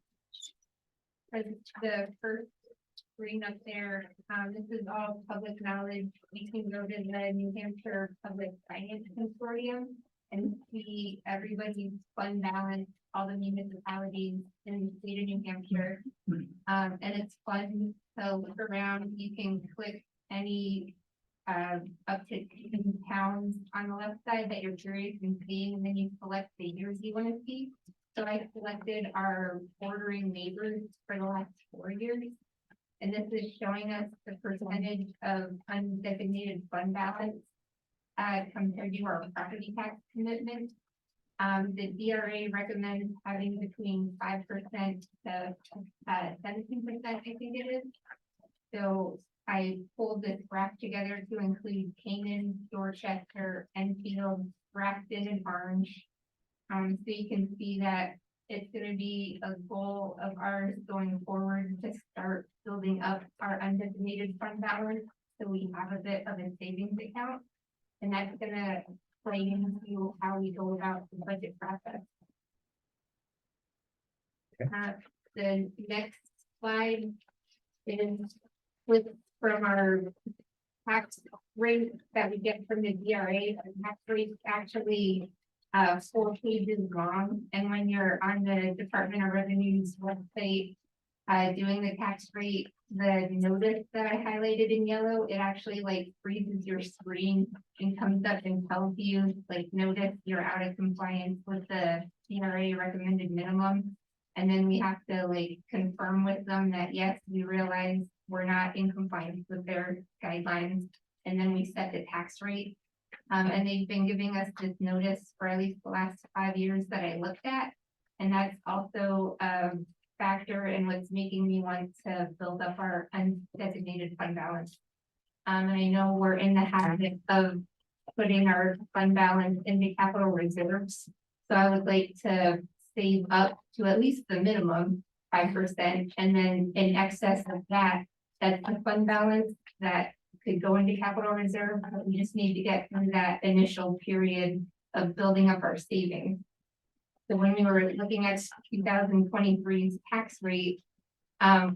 screen up there, this is all public knowledge. You can go to the New Hampshire Public Finance Consortium and see everybody's fund balance, all the municipalities in the state of New Hampshire. And it's fun, so look around, you can click any up to 10 towns on the left side that you're curious in seeing, and then you select the years you want to see. So I selected our bordering neighbors for the last 4 years. And this is showing us the percentage of undesignated fund balance compared to our property tax commitment. The DRA recommends having between 5% to 17%, I think it is. So I pulled this graph together to include Canaan, Dorchester, Enfield, Grafton, and Orange. So you can see that it's gonna be a goal of ours going forward to start building up our undesignated fund balance, so we have a bit of a savings account. And that's gonna play into how we go about the budget process. The next slide is with from our tax rate that we get from the DRA. The tax rate actually 4 pages long, and when you're on the Department of Revenue's website doing the tax rate, the notice that I highlighted in yellow, it actually like freezes your screen and comes up and tells you, like, notice you're out of compliance with the DRA recommended minimum. And then we have to like confirm with them that, yes, we realize we're not in compliance with their guidelines. And then we set the tax rate. And they've been giving us this notice for at least the last 5 years that I looked at. And that's also a factor in what's making me want to build up our undesignated fund balance. And I know we're in the habit of putting our fund balance into capital reserves. So I would like to save up to at least the minimum 5%. And then in excess of that, that's a fund balance that could go into capital reserve, but we just need to get through that initial period of building up our savings. So when we were looking at 2023's tax rate,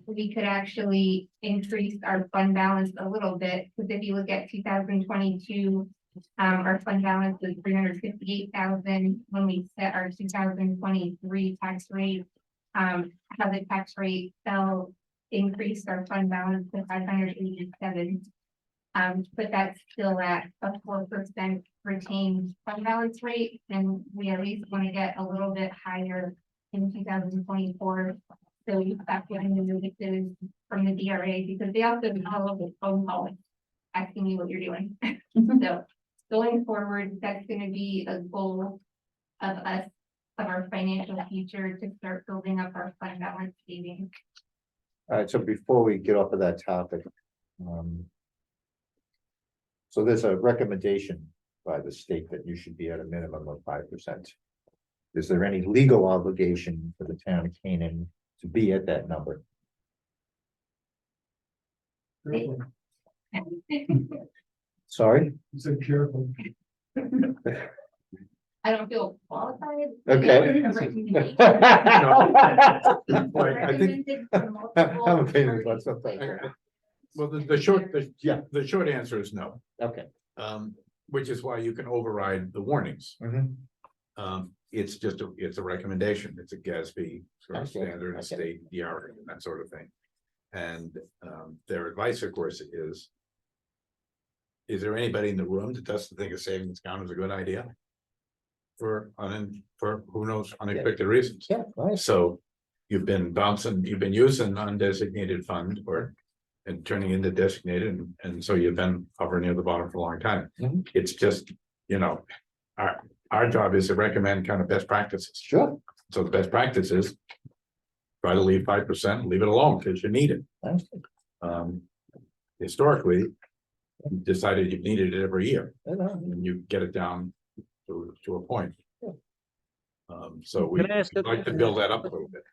we could actually increase our fund balance a little bit, because if you look at 2022, our fund balance was 358,000 when we set our 2023 tax rate. How the tax rate fell, increased our fund balance to 587. But that's still at a 4% retained fund balance rate, and we at least want to get a little bit higher in 2024. So we stop getting the notices from the DRA, because they also have all of the phone calls asking you what you're doing. So going forward, that's gonna be a goal of us, of our financial future, to start building up our fund balance savings. All right, so before we get off of that topic, so there's a recommendation by the state that you should be at a minimum of 5%. Is there any legal obligation for the town of Canaan to be at that number? Careful. Sorry? You said careful. I don't feel qualified. Okay. Recommended I think, for multiple I'm a pain in the butt parties. sometimes. well, the short, Yeah. the short answer is no. Okay. Which is why you can override the warnings. Mhm. It's just it's a recommendation. It's a GASB sort of Okay, standard, okay. state DRA, and that sort of thing. And their advice, of course, is there anybody in the room that doesn't think a savings account is a good idea? For who knows, unexpected reasons. Yeah, nice. So you've been using undesignated fund and turning into designated, and so you've been hovering near the bottom for a long time. Mhm. It's just, our job is to recommend kind of best practices. Sure. So the best practice is try to leave 5%, leave it alone because you need it. Nice. Historically, you decided you needed it every year, I know. and you get it down to a point. So we'd Can I ask a- like to build that up a little bit.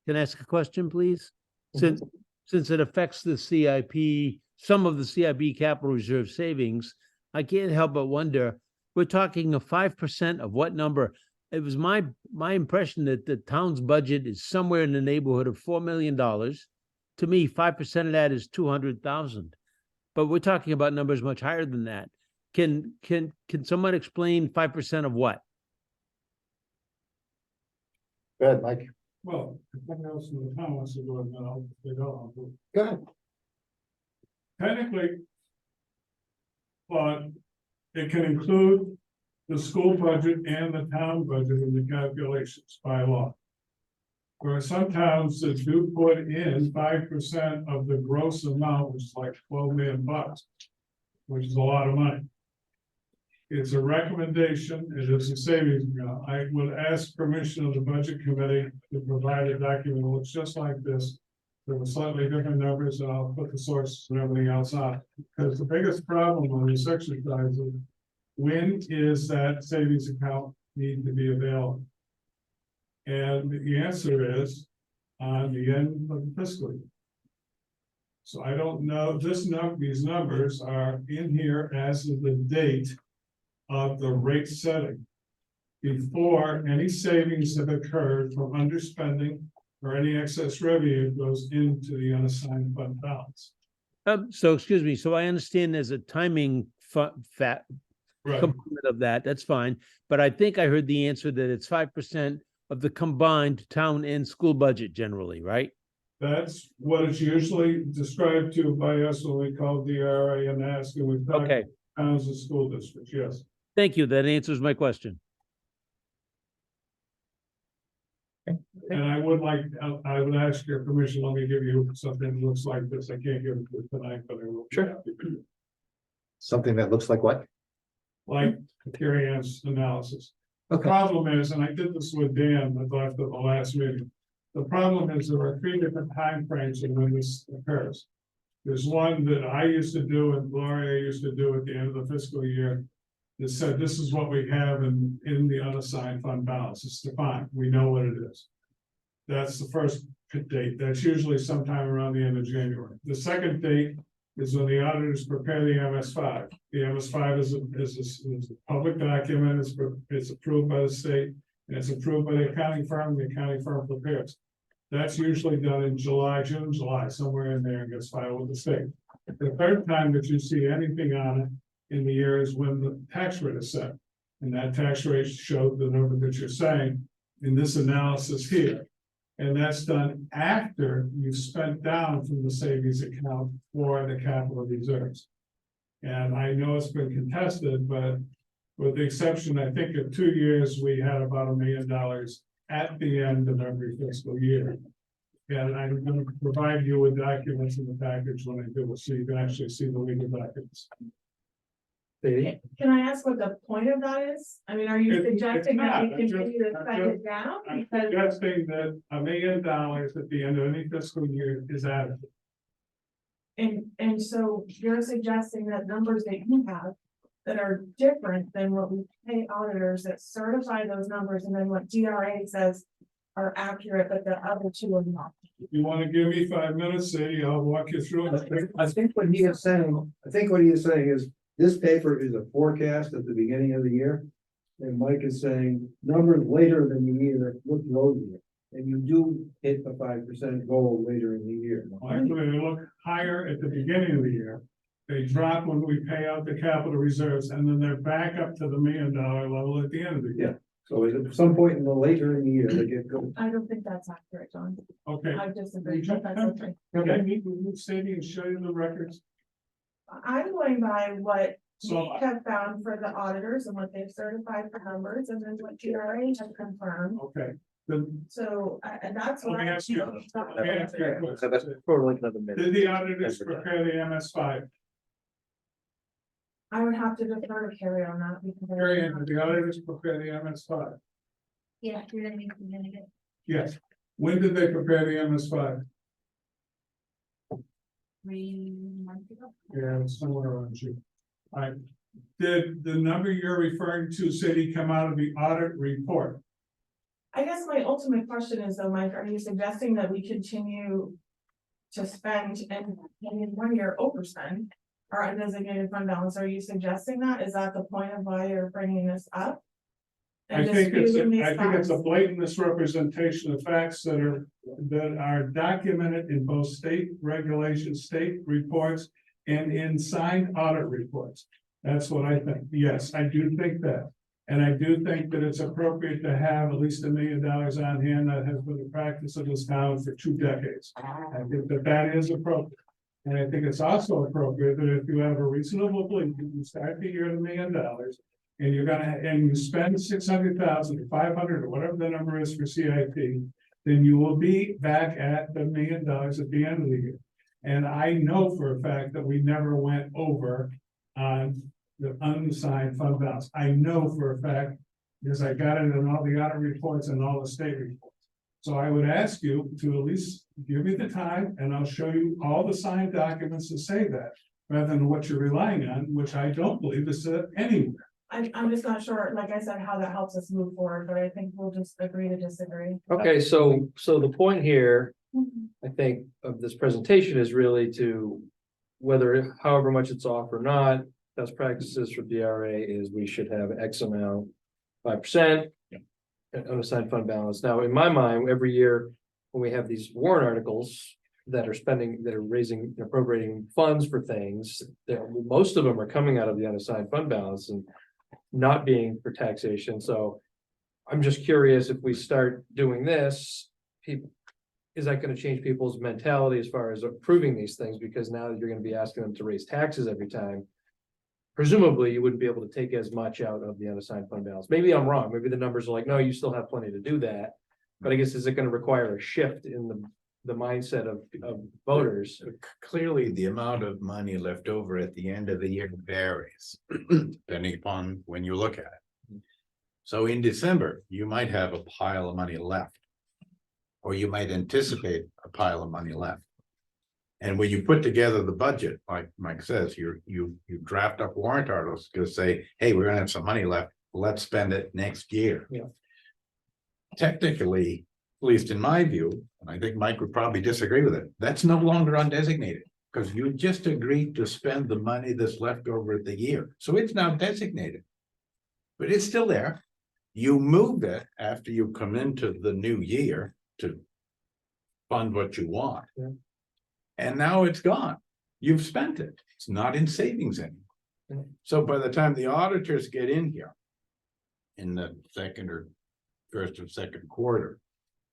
Can I ask a question, please? Since it affects the CIP, some of the CIP capital reserve savings, I can't help but wonder, we're talking of 5% of what number? It was my impression that the town's budget is somewhere in the neighborhood of $4 million. To me, 5% of that is 200,000. But we're talking about numbers much higher than that. Can someone explain 5% of what? Go ahead, Mike. Well, if someone else in the town wants to do it, then they don't. Go ahead. Technically, but it can include the school budget and the town budget in the calculations by law. Where some towns that do put in 5% of the gross amount, which is like $12 million, which is a lot of money. It's a recommendation, it is a savings account. I would ask permission of the budget committee to provide a document that looks just like this. There were slightly different numbers, and I'll put the sources and everything else on. Because the biggest problem on this exercise is, when is that savings account need to be available? And the answer is on the end of the fiscal year. So I don't know, these numbers are in here as of the date of the rate setting, before any savings have occurred from underspending or any excess revenue goes into the unassigned fund balance. So excuse me, so I understand there's a timing Right. component of that, that's fine. But I think I heard the answer that it's 5% of the combined town and school budget generally, right? That's what it's usually described to by us when we call DRA and ask, and we've talked Okay, to towns and school districts, yes. thank you. That answers my question. And I would ask your permission, let me give you something that looks like this. I can't give it to you tonight, but I will. Sure. Something that looks like what? Like Carrie Ann's analysis. The Okay. problem is, and I did this with Dan at the last meeting. The problem is there are 3 different timeframes in when this occurs. There's one that I used to do and Gloria used to do at the end of the fiscal year. That said, this is what we have in the unassigned fund balance. It's defined. We know what it is. That's the first date. That's usually sometime around the end of January. The second date is when the auditors prepare the MS5. The MS5 is a public document. It's approved by the state. And it's approved by the accounting firm, the accounting firm prepares. That's usually done in July, June, July, somewhere in there, and gets filed with the state. The third time that you see anything on it in the year is when the tax rate is set. And that tax rate showed the number that you're saying in this analysis here. And that's done after you've spent down from the savings account for the capital reserves. And I know it's been contested, but with the exception, I think of 2 years, we had about $1 million at the end of every fiscal year. And I'm going to provide you with documents in the package when I do it, so you can actually see the legal documents. Can I ask what the point of that is? I mean, are you It's suggesting that we not. I'm continue to spend it down? I'm Because suggesting that $1 million at the end of any fiscal year is adequate. And so you're suggesting that numbers that you have that are different than what we pay auditors that certify those numbers and then what DRA says are accurate, but the other two are not. If you want to give me 5 minutes, Sadie, I'll walk you through it. I think what he is saying, is this paper is a forecast at the beginning of the year. And Mike is saying numbers later than the year look rosier. And you do hit the 5% goal later in the year. Actually, they look higher at the beginning of the year. They drop when we pay out the capital reserves, and then they're back up to the $1 million level at the end of the year. So at some point in the later in the year, they get going. I don't think that's accurate, John. Okay. I disagree, but that's okay. Can I meet with Sadie and show you the records? I'm going by what So we have found for the auditors and what they've certified for numbers and then what DRA has confirmed. okay, then So, and that's what let me I. ask you. let me ask you a question. So that's for like another minute. Did the auditors prepare the MS5? I would have to defer to Carrie on that because. I Carrie, don't know. did the auditors prepare the MS5? Yeah, you're gonna be presenting it. Yes. When did they prepare the MS5? 3 months ago. Yeah, it's somewhere around June. All right. Did the number you're referring to, Sadie, come out of the audit report? I guess my ultimate question is though, Mike, are you suggesting that we continue to spend and in 1 year overspend our undesignated fund balance? Are you suggesting that? Is that the point of why you're bringing this up? I And think it's, disputing these I think it's a facts? blatant misrepresentation of facts that are documented in both state regulations, state reports, and in signed audit reports. That's what I think. Yes, I do think that. And I do think that it's appropriate to have at least $1 million on hand. That has been the practice of this town for 2 decades. I think that that is appropriate. And I think it's also appropriate that if you have a reasonable belief, you start the year at $1 million. And you're gonna, and you spend 600,000 or 500 or whatever the number is for CIP, then you will be back at the $1 million at the end of the year. And I know for a fact that we never went over on the unassigned fund balance. I know for a fact, because I got it in all the audit reports and all the state reports. So I would ask you to at least give me the time and I'll show you all the signed documents that say that, rather than what you're relying on, which I don't believe is anywhere. I'm just not sure, like I said, how that helps us move forward, but I think we'll just agree to disagree. Okay, so the point here, I think, of this presentation is really to whether, however much it's off or not, best practices for DRA is we should have X amount, 5%. Unassigned fund balance. Now, in my mind, every year when we have these warrant articles that are raising, appropriating funds for things, most of them are coming out of the unassigned fund balance and not being for taxation. So I'm just curious, if we start doing this, is that going to change people's mentality as far as approving these things? Because now you're going to be asking them to raise taxes every time. Presumably, you wouldn't be able to take as much out of the unassigned fund balance. Maybe I'm wrong. Maybe the numbers are like, no, you still have plenty to do that. But I guess, is it going to require a shift in the mindset of voters? Clearly, the amount of money left over at the end of the year varies, depending upon when you look at it. So in December, you might have a pile of money left. Or you might anticipate a pile of money left. And when you put together the budget, like Mike says, you draft up warrant articles to say, hey, we're gonna have some money left, let's spend it next year. Yeah. Technically, at least in my view, and I think Mike would probably disagree with it, that's no longer undesignated. Because you just agreed to spend the money that's left over at the year, so it's now designated. But it's still there. You move it after you come into the new year to fund what you want. Yeah. And now it's gone. You've spent it. It's not in savings anymore. Yeah. So by the time the auditors get in here in the second or first or second quarter,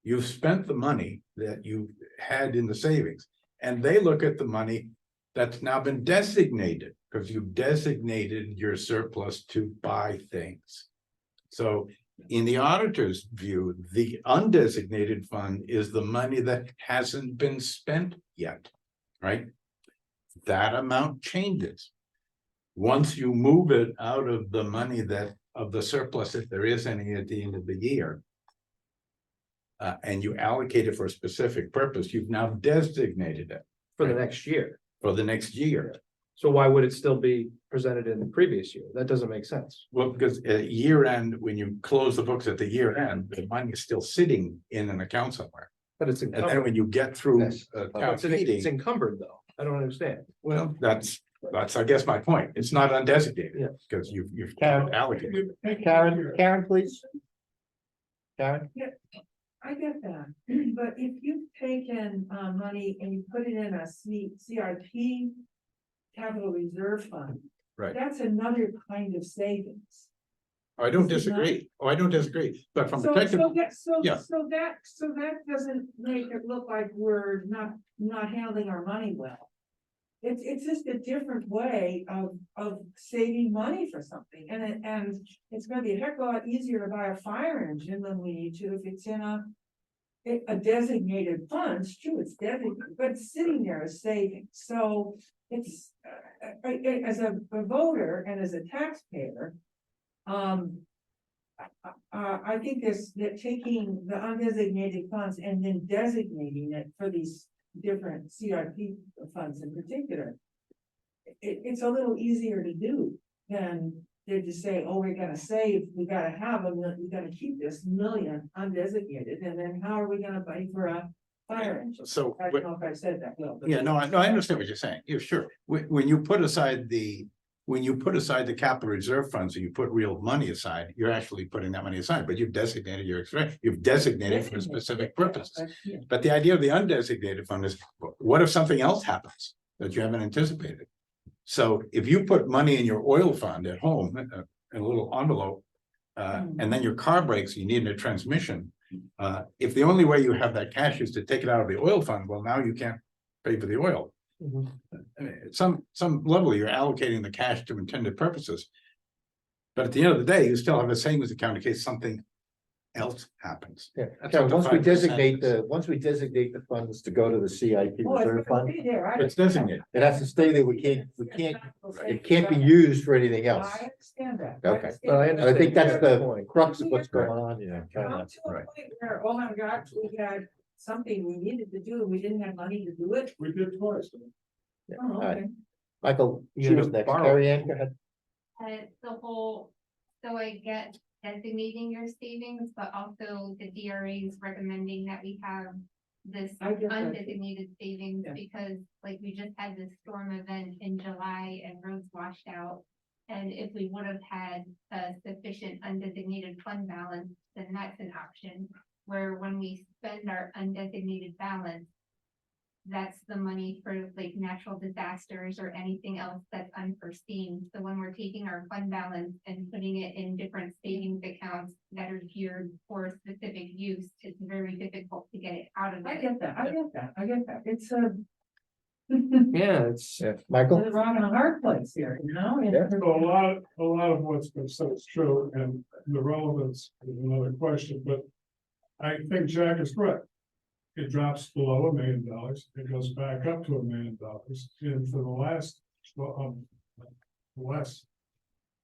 you've spent the money that you had in the savings. And they look at the money that's now been designated, because you designated your surplus to buy things. So in the auditor's view, the undesignated fund is the money that hasn't been spent yet, right? That amount changes. Once you move it out of the money that, of the surplus, if there is any at the end of the year, and you allocate it for a specific purpose, you've now designated it For the next year. for the next year. So why would it still be presented in the previous year? That doesn't make sense. Well, because at year end, when you close the books at the year end, the money is still sitting in an account somewhere. But it's And then encumbered. when you get through Yes. town It's meeting, encumbered though. I don't understand. well, that's, I guess, my point. It's not undesignated. Yeah. Because you've Karen. allocated. Karen, please. Karen? I get that, but if you've taken money and you put it in a CRP capital reserve fund. Right. That's another kind of savings. I don't This is not- disagree. Oh, I don't disagree. But from a So technical, yeah. that doesn't make it look like we're not handling our money well. It's just a different way of saving money for something, and it's gonna be a heck of a lot easier to buy a fire engine than we need to if it's in a designated fund. It's true, it's designated, but it's sitting there as savings, so it's, as a voter and as a taxpayer. I think that taking the undesignated funds and then designating it for these different CRP funds in particular. It's a little easier to do than to just say, oh, we're gonna save, we gotta have we gotta keep this million undesignated, and then how are we gonna pay for a fire engine? So, I don't know if I said that well. but- yeah, no, I understand what you're saying. Yeah, sure. When you put aside the capital reserve funds, and you put real money aside, you're actually putting that money aside, but you've designated your expense, you've designated for specific purposes. Yeah. But the idea of the undesignated fund is, what if something else happens that you haven't anticipated? So if you put money in your oil fund at home, in a little envelope, and then your car breaks, you need a transmission. If the only way you have that cash is to take it out of the oil fund, well, now you can't pay for the oil. I mean, at some level, you're allocating the cash to intended purposes. But at the end of the day, you still have a savings account in case something else happens. Yeah, That's Karen, what the once we 5% designate is. once we designate the funds to go to the CIP Oh, it's reserve gonna fund, be there. It's designated. it has to stay there. It can't be used for anything else. I understand that. Okay. Well, I And I think that's understand the point. crux of what's going on, trying Not to. to a right. point where, oh my God, we had something we needed to do, and we didn't have money to do it. We did twice. Oh, right. okay. Michael, You she was just next. borrow. Carrie Ann, go ahead. The whole, so I get designating your savings, but also the DRA is recommending that we have this I get that. undesignated savings, Yeah. because like we just had this storm event in July and roads washed out. And if we would have had a sufficient undesignated fund balance, then that's an option, where when we spend our undesignated balance, that's the money for like natural disasters or anything else that's unforeseen. So when we're taking our fund balance and putting it in different savings accounts that are geared for specific use, it's very difficult to get it out of I it. get that. It's Yeah, it's. Michael? a rock and a hard place here, you know? And- Yeah. So a lot of what's been said is true, and the relevance is another question, but I think Jack is correct. It drops below $1 million, it goes back up to $1 million, and for the last,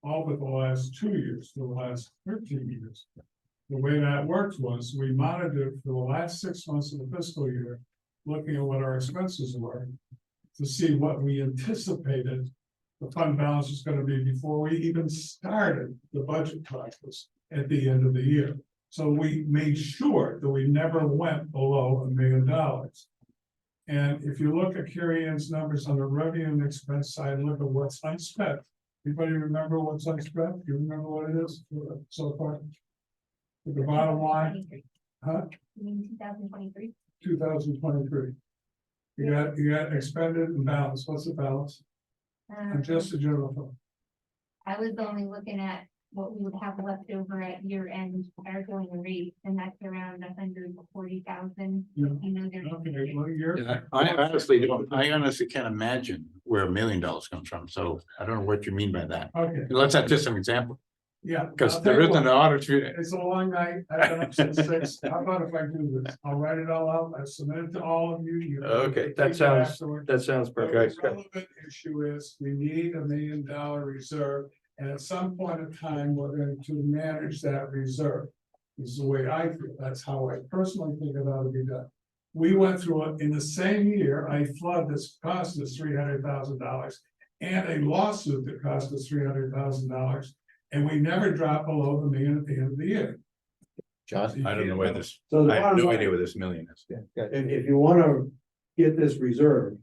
all but the last 2 years, the last 13 years. The way that worked was, we monitored for the last 6 months of the fiscal year, looking at what our expenses were, to see what we anticipated the fund balance was gonna be before we even started the budget process at the end of the year. So we made sure that we never went below $1 million. And if you look at Carrie Ann's numbers on the revenue and expense side, look at what's unspent. Anybody remember what's unspent? Do you remember what it is so far? But the bottom line, huh, You mean 2023? 2023. You got expended and balance, what's the balance? Adjusted general fund. I was only looking at what we would have left over at year end, our going rate, and that's around 140,000. Yeah. You know, there's. Okay, well, you're, Yeah, I honestly can't imagine where $1 million comes from, so I don't know what you mean by that. okay, Let's have just an example, yeah. because I'll tell there you isn't an what, audit. It's a long night, I've been up since 6, how about if I do this, I'll write it all out, I submit it to all of you. You Okay, take that it sounds- afterward. That sounds But perfect. the relevant issue is, we need $1 million reserve, and at some point in time, we're going to manage that reserve. This is the way I feel, that's how I personally think it ought to be done. We went through it in the same year, a flood that's cost us $300,000, and a lawsuit that cost us $300,000, and we never dropped below $1 million at the end of the year. John? I don't know where this, So the I have bottom no line, idea where this million is. if you wanna get this reserve,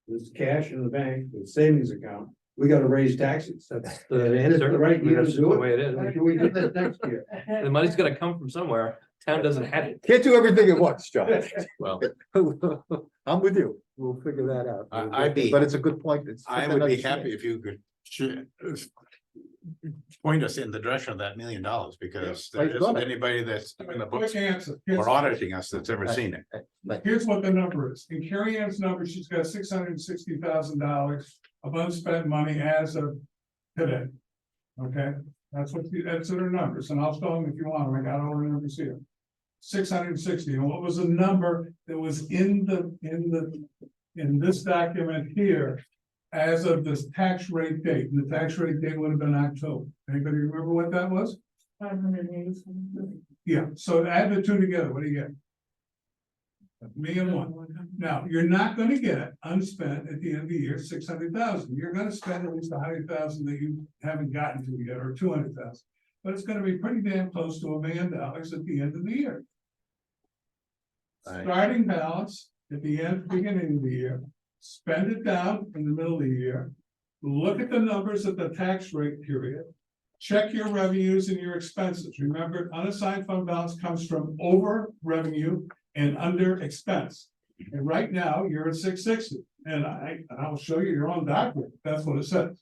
this cash in the bank, the savings account, we gotta raise taxes. That's And it's the right year to that's just do the it. way it is. Or do we do this next year? The money's gonna come from somewhere. Town doesn't have it. Can't do everything at once, John. Well, I'm with you. We'll figure that out. I'd be- But it's a good point. It's I something would be to happy understand. if you could point us in the direction of that $1 million, because Yeah, there you got isn't it. anybody that's in the books Quick answer. or auditing us that's ever seen it. Here's what the number is. In Carrie Ann's number, she's got $660,000 of unspent money as of today. Okay, that's in her numbers, and I'll spell them if you want, them. I got all the numbers here. 660, and what was the number that was in this document here as of this tax rate date? And the tax rate date would have been October. Anybody remember what that was? 580. Yeah, so add the two together, what do you get? $1,000,001. Now, you're not gonna get unspent at the end of the year, 600,000. You're gonna spend at least 100,000 that you haven't gotten to yet, or 200,000. But it's gonna be pretty damn close to $1 million at the end of the year. Right. Starting balance at the beginning of the year, spend it down in the middle of the year. Look at the numbers at the tax rate period. Check your revenues and your expenses. Remember, unassigned fund balance comes from over revenue and under expense. And right now, you're at 660, and I'll show you your own document, that's what it says.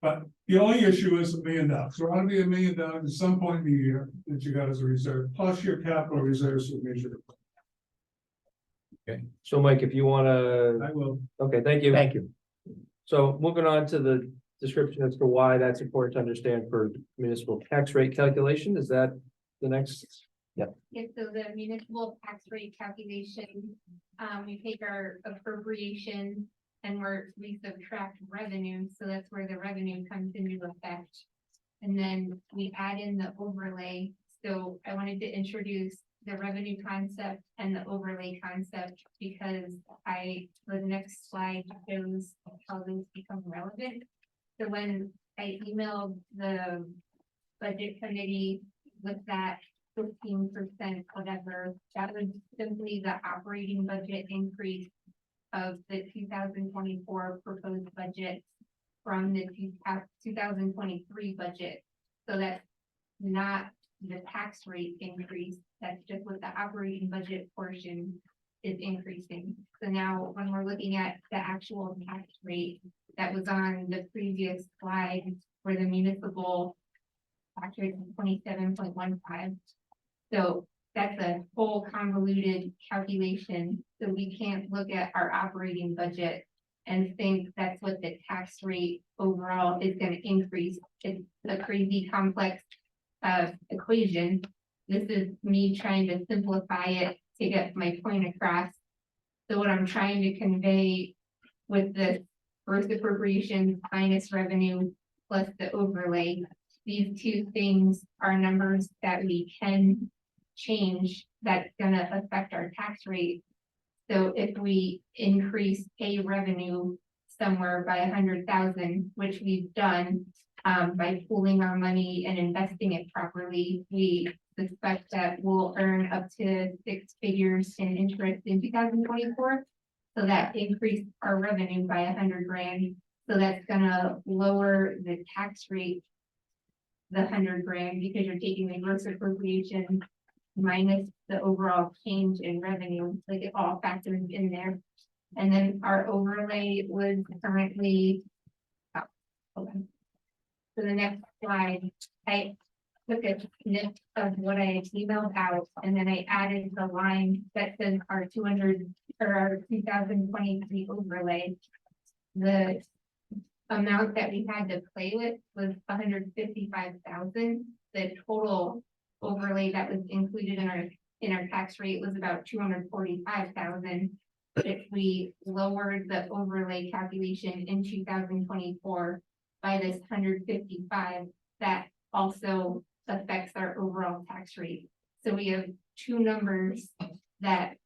But the only issue is $1 million, so it ought to be $1 million at some point in the year that you got as a reserve, plus your capital reserves for major. So Mike, if you wanna, I will. okay, thank you. Thank you. So moving on to the description as to why that's important to understand for municipal tax rate calculation, is that the next? Yes, so the municipal tax rate calculation, we take our appropriation and we subtract revenue, so that's where the revenue comes into effect. And then we add in the overlay, so I wanted to introduce the revenue concept and the overlay concept, because the next slide shows how those become relevant. So when I emailed the budget committee with that 15% whatever, that was simply the operating budget increase of the 2024 proposed budget from the 2023 budget. So that's not the tax rate increase, that's just what the operating budget portion is increasing. So now when we're looking at the actual tax rate that was on the previous slide for the municipal tax rate of 27.15. So that's a whole convoluted calculation. So we can't look at our operating budget and think that's what the tax rate overall is going to increase. It's a crazy complex equation. This is me trying to simplify it to get my point across. So what I'm trying to convey with the gross appropriations minus revenue plus the overlay, these two things are numbers that we can change that's gonna affect our tax rate. So if we increase a revenue somewhere by 100,000, which we've done by pooling our money and investing it properly, we suspect that we'll earn up to 6 figures in interest in 2024. So that increased our revenue by 100 grand. So that's gonna lower the tax rate the 100 grand because you're taking the gross appropriation minus the overall change in revenue, like it all factors in there. And then our overlay was currently. Oh, hold on. So the next slide, I took a snip of what I had emailed out, and then I added the line that says our 200 or our 2023 overlay. The amount that we had to play with was 155,000. The total overlay that was included in our tax rate was about 245,000. If we lowered the overlay calculation in 2024 by this 155, that also affects our overall tax rate. So we have two numbers that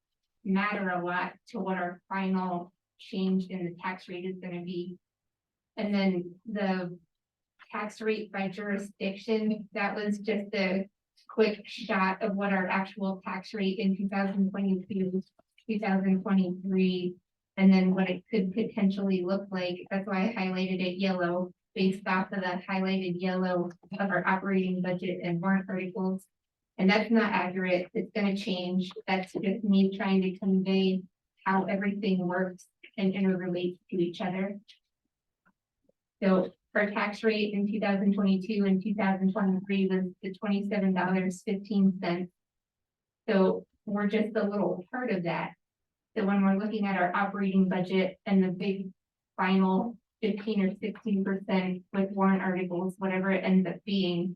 matter a lot to what our final change in the tax rate is gonna be. And then the tax rate by jurisdiction, that was just a quick shot of what our actual tax rate in 2022, 2023, and then what it could potentially look like. That's why I highlighted it yellow, based off of the highlighted yellow of our operating budget and warrant articles. And that's not accurate. It's gonna change. That's just me trying to convey how everything works and interrelates to each other. So our tax rate in 2022 and 2023 was the $27.15. So we're just a little part of that. So when we're looking at our operating budget and the big final 15 or 16% with warrant articles, whatever it ends up being,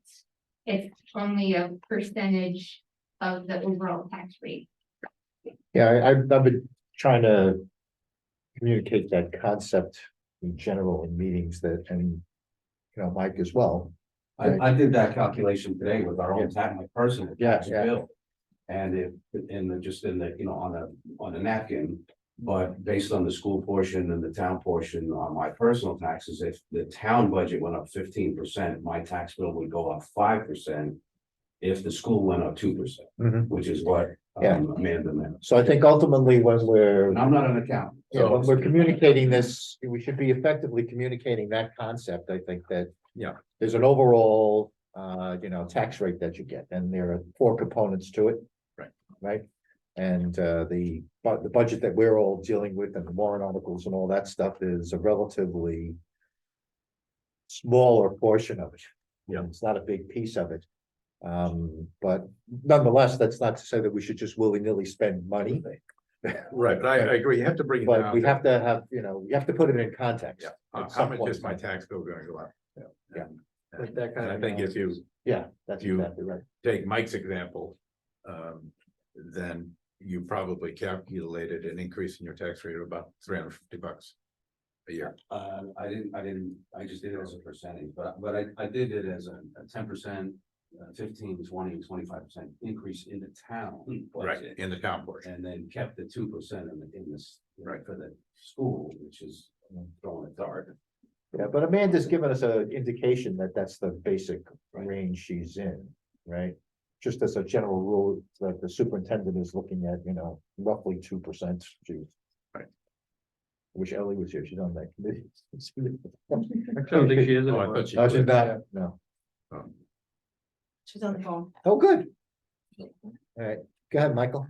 it's only a percentage of the overall tax rate. Yeah, I've been trying to communicate that concept in general in meetings that, and, you know, Mike as well. I did that calculation today with our own tax, my personal tax Yeah. bill. And just in the, you know, on a napkin, but based on the school portion and the town portion on my personal taxes, if the town budget went up 15%, my tax bill would go up 5%. If the school went up 2%, Mhm. which is what Yeah. Amanda meant. So I think ultimately when we're, And I'm not an accountant. yeah, when we're communicating this, we should be effectively communicating that concept. I think that. Yeah. There's an overall, you know, tax rate that you get, and there are 4 components to it. Right. Right? And the budget that we're all dealing with and the warrant articles and all that stuff is a relatively smaller portion of it. Yeah. It's not a big piece of it. But nonetheless, that's not to say that we should just willy-nilly spend money. Right, but I agree, you have to bring it But down. we to- have to have, you know, we have to put it in context. Yeah, at how some much point is in my time. tax bill gonna go up? Yeah. And I think if you Yeah, that's You- exactly right. take Mike's example, then you probably calculated an increase in your tax rate of about $350 a year. I just did it as a percentage, but I did it as a 10%, 15, 20, 25% increase in the town. Right, budget, in the town portion. And then kept the 2% in this, Right. for the school, which is throwing a dart. Yeah, but Amanda's given us an indication that that's the basic range she's in, right? Just as a general rule, that the superintendent is looking at, you know, roughly 2%. Right. Wish Ellie was here, she's on that committee. I don't think she is Oh, I anymore. thought she No, she's was. not, no. She's on the phone. Oh, good. All right, go ahead, Michael.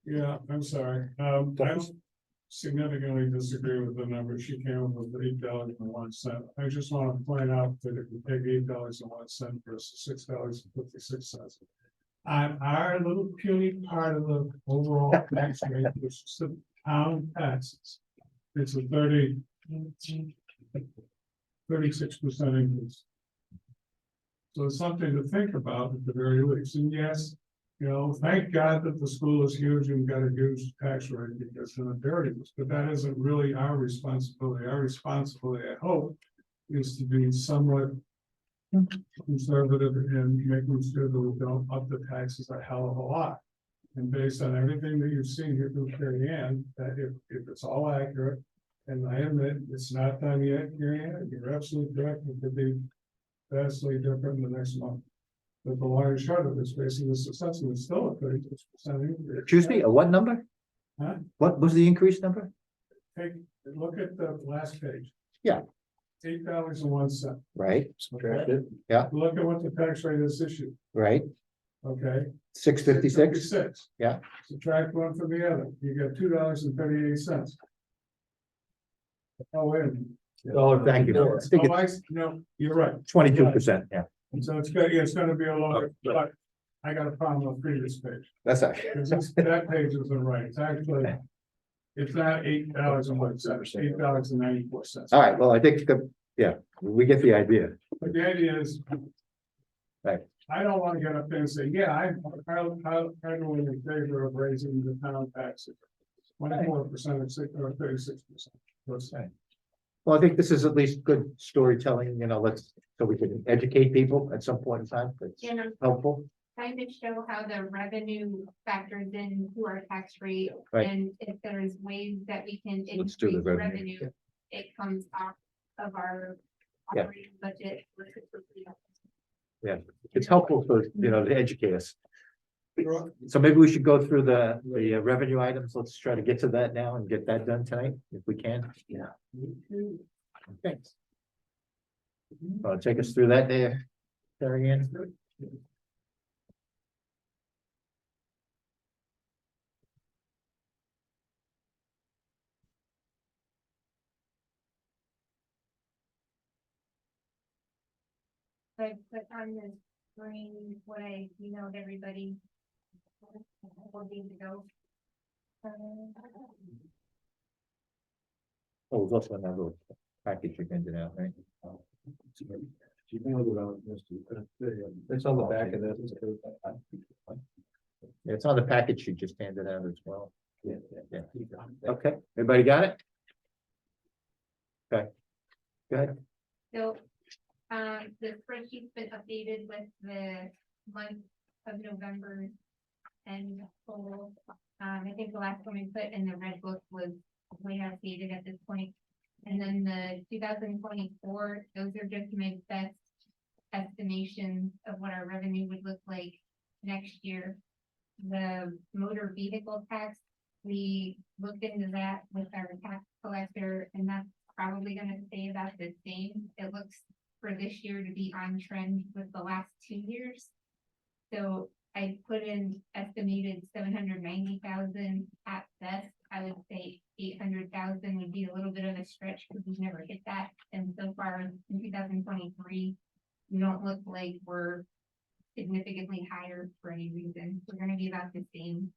Yeah, I'm sorry. I significantly disagree with the number. She came up with $8.01. I just want to point out that if you take $8.01 versus $6.56. On our little puny part of the overall tax rate, which is the town taxes, it's a 36% increase. So it's something to think about at the very least. And yes, you know, thank God that the school is huge and got a huge tax rate because of the dirtiness, but that isn't really our responsibility. Our responsibility, I hope, is to be somewhat conservative and making sure that we don't up the taxes a hell of a lot. And based on everything that you've seen here from Carrie Ann, that if it's all accurate, and I admit it's not done yet, Carrie Ann, you're absolutely correct, it could be vastly different in the next month. But the long and short of it is basically this assessment is still a 36% increase. Excuse me, a what number? Huh? What was the increase number? Take, look at the last page. $8.01. right, Subtract it. Look at what the tax rate is this year, right, okay? 656, 656. Yeah. Subtract one from the other, you get $2.38. Oh, wait a minute. thank you. I think Oh, it's no, you're right. 22%, yeah, So it's gonna be a lower, but I got a problem with the previous page. that's actually. Because that page isn't right, it's actually. It's not $8.01, $8.94. All right, well, I think we get the idea. But the idea is. Right. I don't wanna get up there and say, yeah, I'm in favor of raising the town taxes. 24% or 36%. Well, I think this is at least good storytelling, so we can educate people at some point in time, that's You know, helpful. trying to show how the revenue factors into our tax rate. Right. And if there's ways that we can Let's do the increase revenue, revenue, it comes off of our Yeah. operating budget. It's helpful for, to educate us. So maybe we should go through the revenue items. Let's try to get to that now and get that done tonight, if we can. Yeah. Thanks. Take us through that there, Terry Ann? So I put on the screen what I emailed everybody 4 days ago. Oh, there's also another package you handed out, right? It's on the back of this. Yeah, it's on the package you just handed out as well. Yeah. Okay, everybody got it? Okay. Go ahead. So, the spreadsheet's been updated with the month of November and total. I think the last one we put in the red book was way outdated at this point. And then the 2024, those are just my best estimations of what our revenue would look like next year. The motor vehicle tax, we looked into that with our tax collector, and that's probably gonna stay about the same. It looks for this year to be on trend with the last 2 years. So I put in estimated 790,000 at best. I would say 800,000 would be a little bit of a stretch because we've never hit that. And so far in 2023, we don't look like we're significantly higher for any reason. We're gonna be about the same.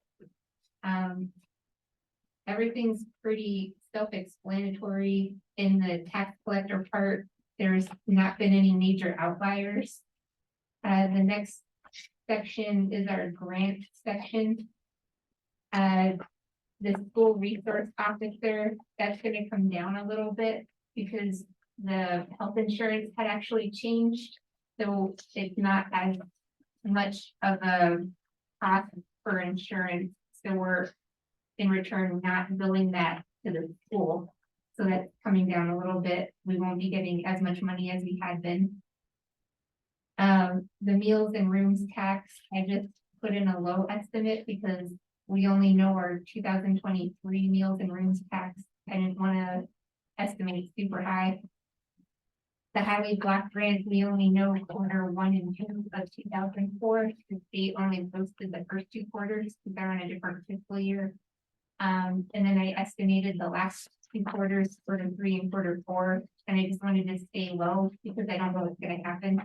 Everything's pretty self-explanatory in the tax collector part. There's not been any major outliers. The next section is our grant section. The school resource officer, that's gonna come down a little bit because the health insurance had actually changed. So it's not as much of a cost for insurance. So we're in return not billing that to the school. So that's coming down a little bit. We won't be getting as much money as we had been. The meals and rooms tax, I just put in a low estimate because we only know our 2023 meals and rooms tax. I didn't want to estimate super high. The highway block grant, we only know quarter 1 and 2 of 2004. The state only posted the first 2 quarters. They're on a different fiscal year. And then I estimated the last 2 quarters, quarter 3 and quarter 4, and I just wanted to stay low because I don't know what's gonna happen.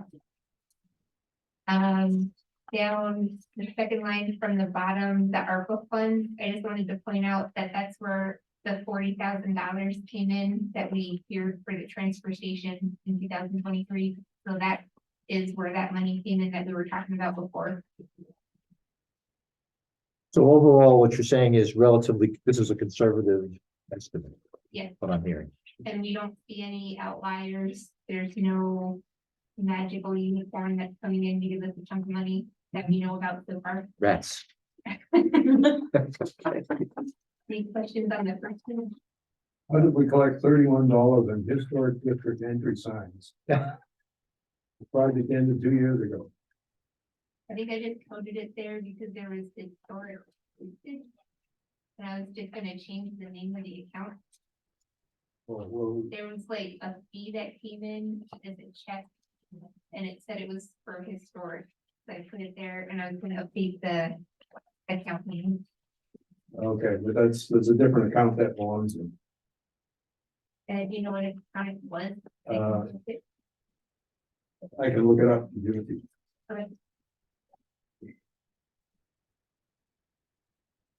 Down the second line from the bottom, the ARPA funds, I just wanted to point out that that's where the $40,000 came in that we feared for the transfer station in 2023. So that is where that money came in that we were talking about before. So overall, what you're saying is this is a conservative estimate. Yes. What I'm hearing. And we don't see any outliers. There's no magical unicorn that's coming in to give us a chunk of money that we know about so far. Rats. Any questions on the first one? How did we collect $31 in historic district entry signs? The project ended 2 years ago. I think I just coded it there because there was historic. And I was just gonna change the name of the account. there was like a fee that came in as a check. And it said it was for historic, so I put it there and I was gonna update the account name. Okay, but that's a different account that belongs in. And do you know what account it was? I can look it up. and give it to you. Okay.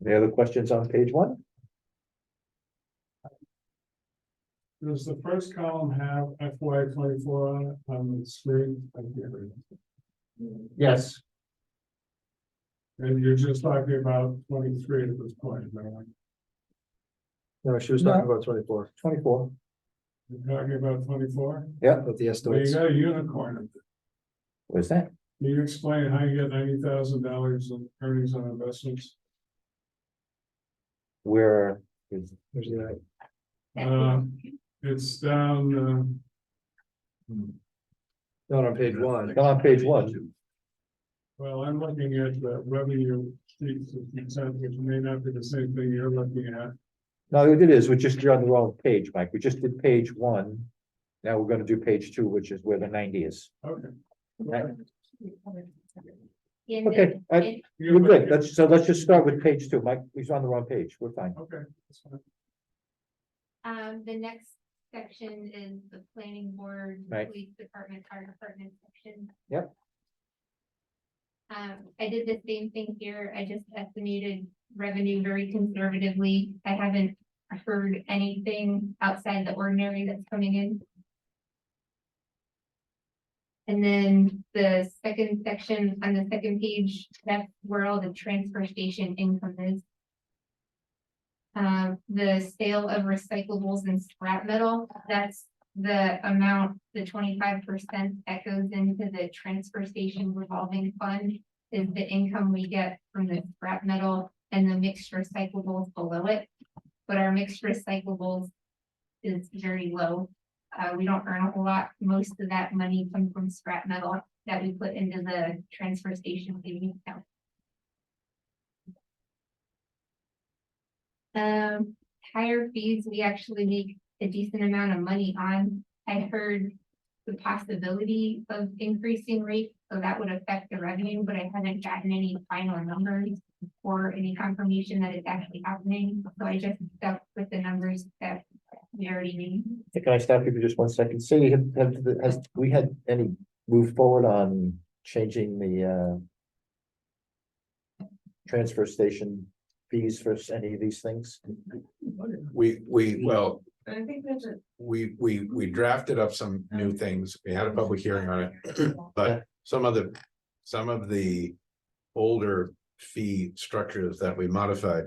Any other questions on page one? Does the first column have FY 24 on it on the screen? I can't read it. Yes. And you're just talking about 23 at this point, am I right? No, she was talking about 24. 24. You're talking about 24? Yeah. With the Well, you got a unicorn. Where's that? Can you explain how you get $90,000 in earnings on investments? Where Where's that? It's down, Not on page one. Not on page one. well, I'm looking at the revenue sheets, which may not be the same thing you're looking at. No, it is. You're on the wrong page, Mike. We just did page one. Now we're gonna do page two, which is where the 90 is. Okay. Right. In the- Okay, in- we're good. Let's just start with page two. Mike, he's on the wrong page. We're fine. Okay. That's fine. The next section is the planning board, Right. police department, fire department section. Yep. I did the same thing here. I just estimated revenue very conservatively. I haven't heard anything outside the ordinary that's coming in. And then the second section on the second page, that's where all the transfer station income is. The sale of recyclables and scrap metal, that's the amount, the 25% that goes into the transfer station revolving fund is the income we get from the scrap metal and the mixed recyclables below it. But our mixed recyclables is very low. We don't earn a whole lot. Most of that money comes from scrap metal that we put into the transfer station savings account. Higher fees, we actually make a decent amount of money on. I heard the possibility of increasing rates, so that would affect the revenue, but I haven't gotten any final numbers or any confirmation that it's actually happening. So I just stuck with the numbers that we already knew. Hey, can I stop you for just 1 second? Sadie, has we had any move forward on changing the transfer station fees for any of these things? Well, I think there's a. we drafted up some new things. We had a public hearing on it. But some of the older fee structures that we modified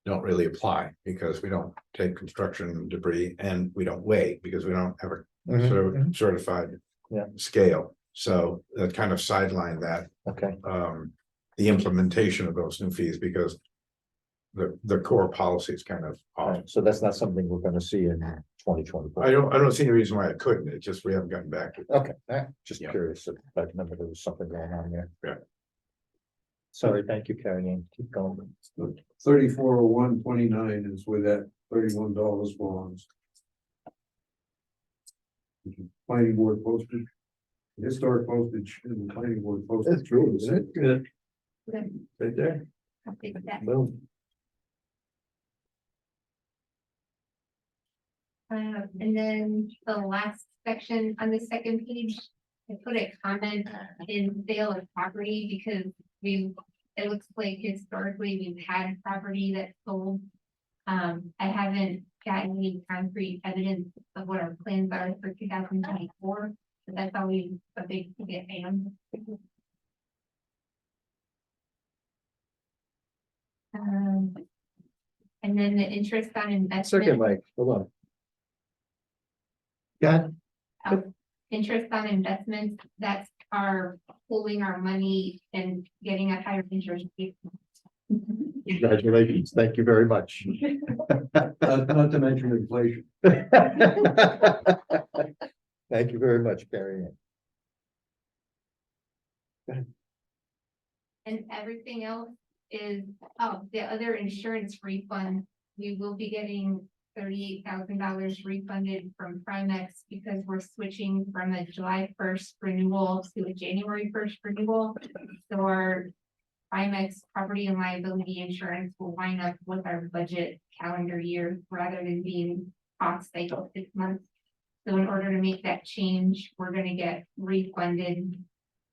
don't really apply because we don't take construction debris and we don't weigh because we don't have a certified Yeah. scale. So that kind of sidelined that, Okay, the implementation of those new fees because the core policy is kind of all off. right, so that's not something we're gonna see in 2024. I don't see any reason why it couldn't. It's just we haven't gotten back to it. Okay, just Yeah. curious if I remember there was something going on there. Yeah. Sorry, thank you, Carrie Ann. Keep going. 3401.29 is where that $31 belongs. Planning board postage, historic postage and the planning board postage. That's true, isn't it? Good. Okay, Right there. I'll take that. Boom. And then the last section on the second page, I put a comment in sale of property because it looks like historically we've had property that sold. I haven't gotten any concrete evidence of what our plans are for 2024, but that's always a big ticket item. And then the interest on investment. Second, Mike, hold on. Yeah, Interest on investments, that's our pooling our money and getting a higher interest rate. congratulations. Thank you very much. Not to mention inflation. Thank you very much, Carrie Ann. And everything else is, oh, the other insurance refund, we will be getting $38,000 refunded from Primex because we're switching from a July 1st renewal to a January 1st renewal. So our Primex property and liability insurance will line up with our budget calendar year rather than being off cycle 6 months. So in order to make that change, we're gonna get refunded.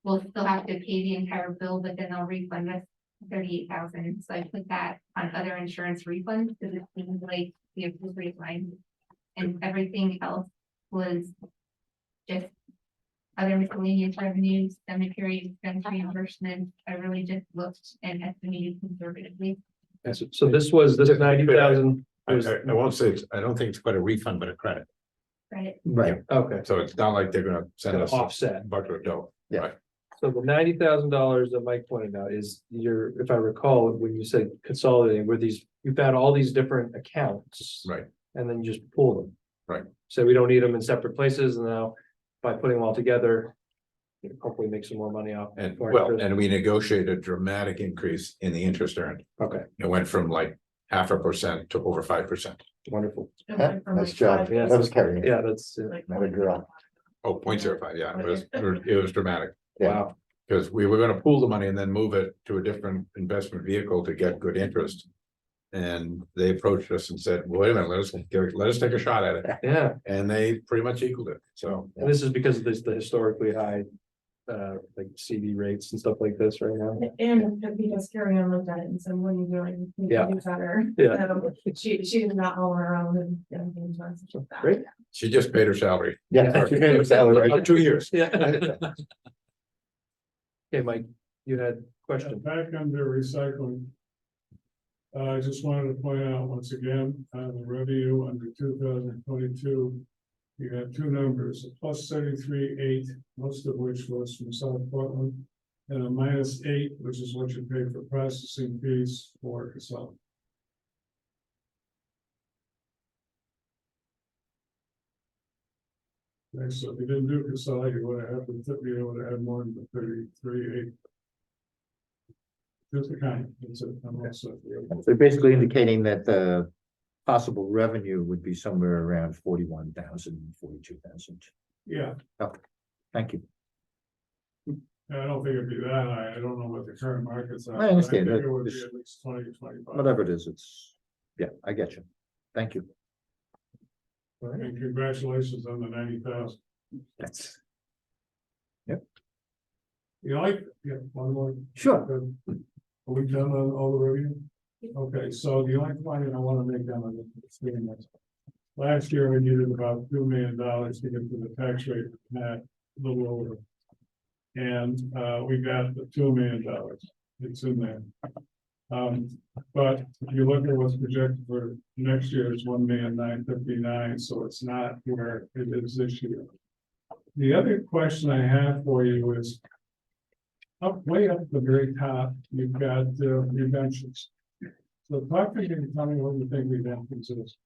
We'll still have to pay the entire bill, but then they'll refund us 38,000. So I put that on other insurance refunds because it seems like the appropriate line. And everything else was just other miscellaneous revenues, cemetery expense reimbursement. I really just looked and estimated conservatively. So this was this 90,000. I won't say, I don't think it's quite a refund, but a credit. Credit. Right, Okay, So it's not like they're gonna send Gonna us offset. a bucket of dough. so the $90,000 that Mike pointed out is your, if I recall, when you said consolidating with these, you've had all these different accounts. Right. And then you just pull them. Right. So we don't need them in separate places, and now by putting them all together, you know, hopefully make some more money off. And for well, interest. and we negotiated a dramatic increase in the interest earned. Okay, It went from like 0.5% to over 5%. wonderful. yeah, nice job, Yeah. that was carrying, Yeah, that's, not a girl. Oh, 0.05, yeah, it was dramatic. wow. Because we were gonna pool the money and then move it to a different investment vehicle to get good interest. And they approached us and said, wait a minute, let us take a shot at it. Yeah, And they pretty much equaled it, so. and this is because of this, the historically high, like CD rates and stuff like this right now. And because Carrie Ann looked at it and said, what are you doing? You Yeah. can do better. Yeah. She did not own her own and things like that. Great. She just paid her salary. Yeah. she gave us salary. For 2 years. Yeah. Okay, Mike, you had a question. Back under recycling. I just wanted to point out once again, the revenue under 2022. You have two numbers, a plus 33.8, most of which was from South Portland. And a -8, which is what you pay for processing fees for Casella. Okay, so if you didn't do Casella, you would have to be able to add more than the 33.8. Just the kind, it's a, I'm also. They're basically indicating that the possible revenue would be somewhere around 41,000, 42,000. Yeah, Thank you. I don't think it'd be that high. I don't know what the current markets are. I understand but I think that it would be this- at least 20 to 25. Whatever it is, it's, yeah, I get you. Thank you. And congratulations on the 90,000. That's, You like, yeah, one more. sure. Are we done on all the revenue? Okay, so the only point I want to make on this thing is. Last year, we needed about $2 million to get to the tax rate, at a little over. And we got the $2 million, it's in there. But if you look at what's projected for next year, it's 1,959,000, so it's not where it is this year. The other question I have for you is. Way up at the very top, you've got redemptions. So talk to me and tell me what you think redemptions is.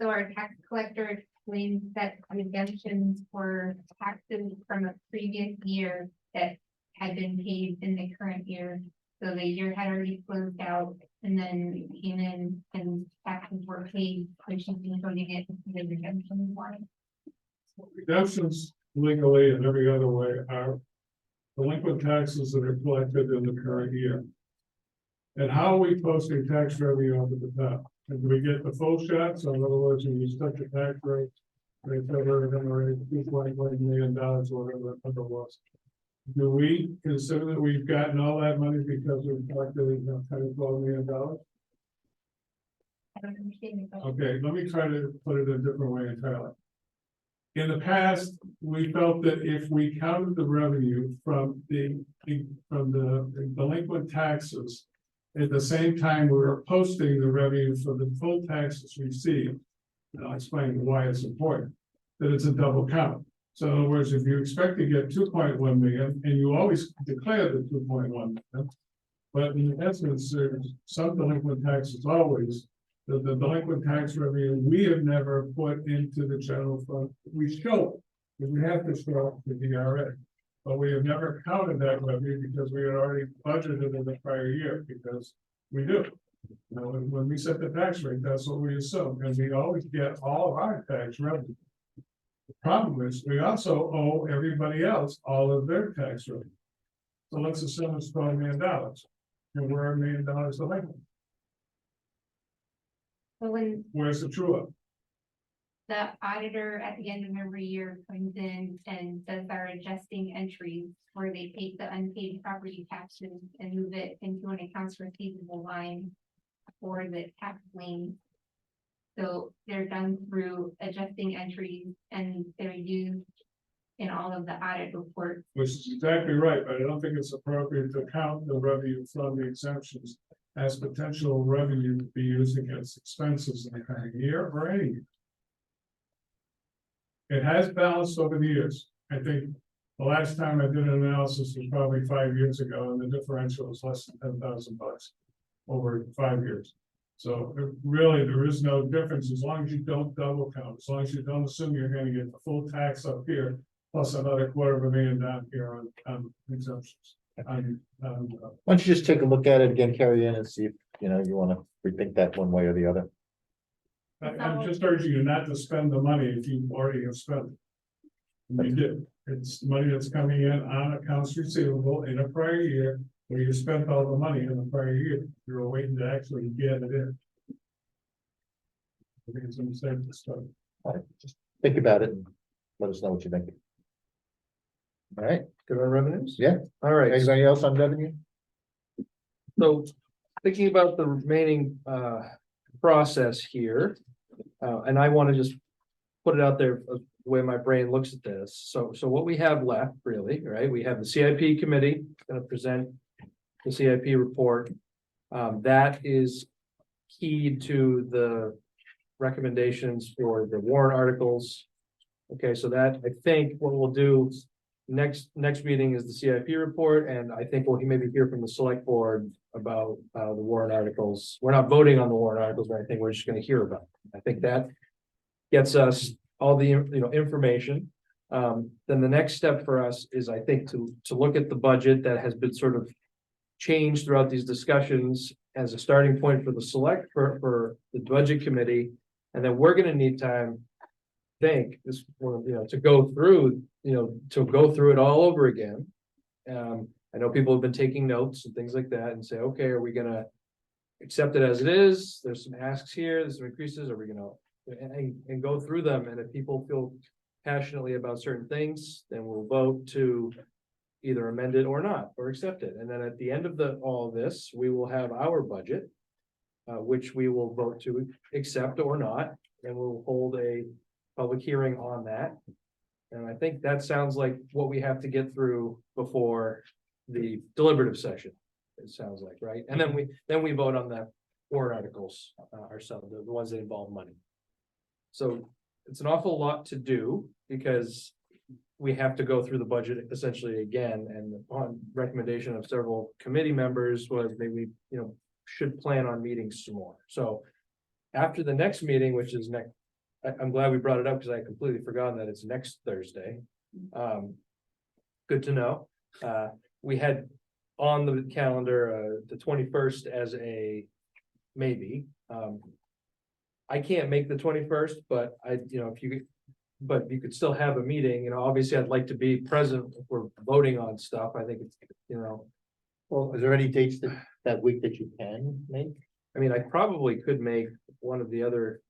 So our tax collector explained that redemptions were taxes from a previous year that had been paid in the current year. So the year had already closed out and then came in and taxes were paid, which is including it into the redemption line. Redemptions legally and every other way are delinquent taxes that are collected in the current year. And how are we posting tax revenue up at the top? And do we get the full shot? So in other words, when you start the tax rate, they cover $2.1 million or whatever that number was. Do we consider that we've gotten all that money because we've collected $10 to $12 million? I don't understand your question. Okay, let me try to put it a different way entirely. In the past, we felt that if we counted the revenue from the delinquent taxes. At the same time, we were posting the revenue for the full taxes received. And I'll explain why it's important, that it's a double count. So in other words, if you expect to get 2.1 million, and you always declare the 2.1 million. But in essence, there's some delinquent taxes always. The delinquent tax revenue, we have never put into the general fund. We show it, because we have to show the DRA. But we have never counted that revenue because we had already budgeted in the prior year, because we do. You know, when we set the tax rate, that's what we assume, and we always get all of our tax revenue. The problem is, we also owe everybody else all of their tax revenue. So let's assume it's $12 million, and we're $1 million delinquent. So when Where's the true up? the auditor at the end of every year comes in and does our adjusting entries where they take the unpaid property taxes and move it into an accounts receivable line for the tax lien. So they're done through adjusting entries and they're used in all of the audit reports. Which is exactly right, but I don't think it's appropriate to count the revenue from the exemptions as potential revenue to be used against expenses in the current year or any year. It has balanced over the years. I think the last time I did an analysis was probably 5 years ago, and the differential was less than $10,000 over 5 years. So really, there is no difference as long as you don't double count, as long as you don't assume you're gonna get the full tax up here, plus another $250,000 down here on exemptions. Why don't you just take a look at it again, Carrie, in and see if, you know, you wanna rethink that one way or the other. I'm just urging you not to spend the money if you already have spent it. And you did. It's money that's coming in on accounts receivable in a prior year where you spent all the money in the prior year. You're waiting to actually get it in. I think it's a mistake to start. All right, just think about it and let us know what you think. All right, Good on revenues? yeah, All right, anybody else on revenue? so thinking about the remaining process here. And I want to just put it out there the way my brain looks at this. So what we have left really, right? We have the CIP committee going to present the CIP report. That is key to the recommendations for the warrant articles. Okay, so that I think what we'll do next meeting is the CIP report, and I think we'll maybe hear from the select board about the warrant articles. We're not voting on the warrant articles or anything, we're just gonna hear about them. I think that gets us all the, information. Then the next step for us is, I think, to look at the budget that has been sort of changed throughout these discussions as a starting point for the select, for the budget committee. And then we're gonna need time, to go through, it all over again. I know people have been taking notes and things like that and say, okay, are we gonna accept it as it is? There's some asks here, there's some increases, are we gonna, and go through them, and if people feel passionately about certain things, then we'll vote to either amend it or not, or accept it. And then at the end of all of this, we will have our budget, which we will vote to accept or not, and we'll hold a public hearing on that. And I think that sounds like what we have to get through before the deliberative session. It sounds like, right? And then we vote on the warrant articles ourselves, the ones that involve money. So it's an awful lot to do because we have to go through the budget essentially again, and upon recommendation of several committee members was maybe, should plan on meeting some more. So after the next meeting, which is next, I'm glad we brought it up because I had completely forgotten that it's next Thursday. Good to know. We had on the calendar the 21st as a maybe. I can't make the 21st, but but you could still have a meeting, obviously I'd like to be present if we're voting on stuff. I think it's, Well, is there any dates that week that you can make? I mean, I probably could make one of the other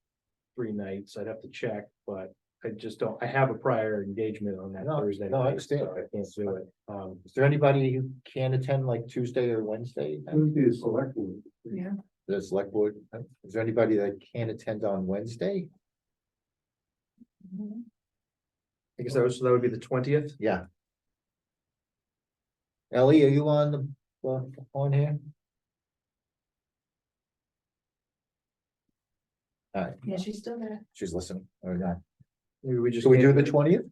3 nights. I'd have to check, but I just don't, I have a prior engagement on that Thursday. No, I night, understand. so I can't do it. Is there anybody who can attend like Tuesday or Wednesday? Tuesday is select board. Yeah. The select board, is there anybody that can attend on Wednesday? I guess that would be the 20th. Yeah. Ellie, are you on here? All right, Yeah, she's still there. she's listening, or not? Maybe we just. Should we do can't- the 20th?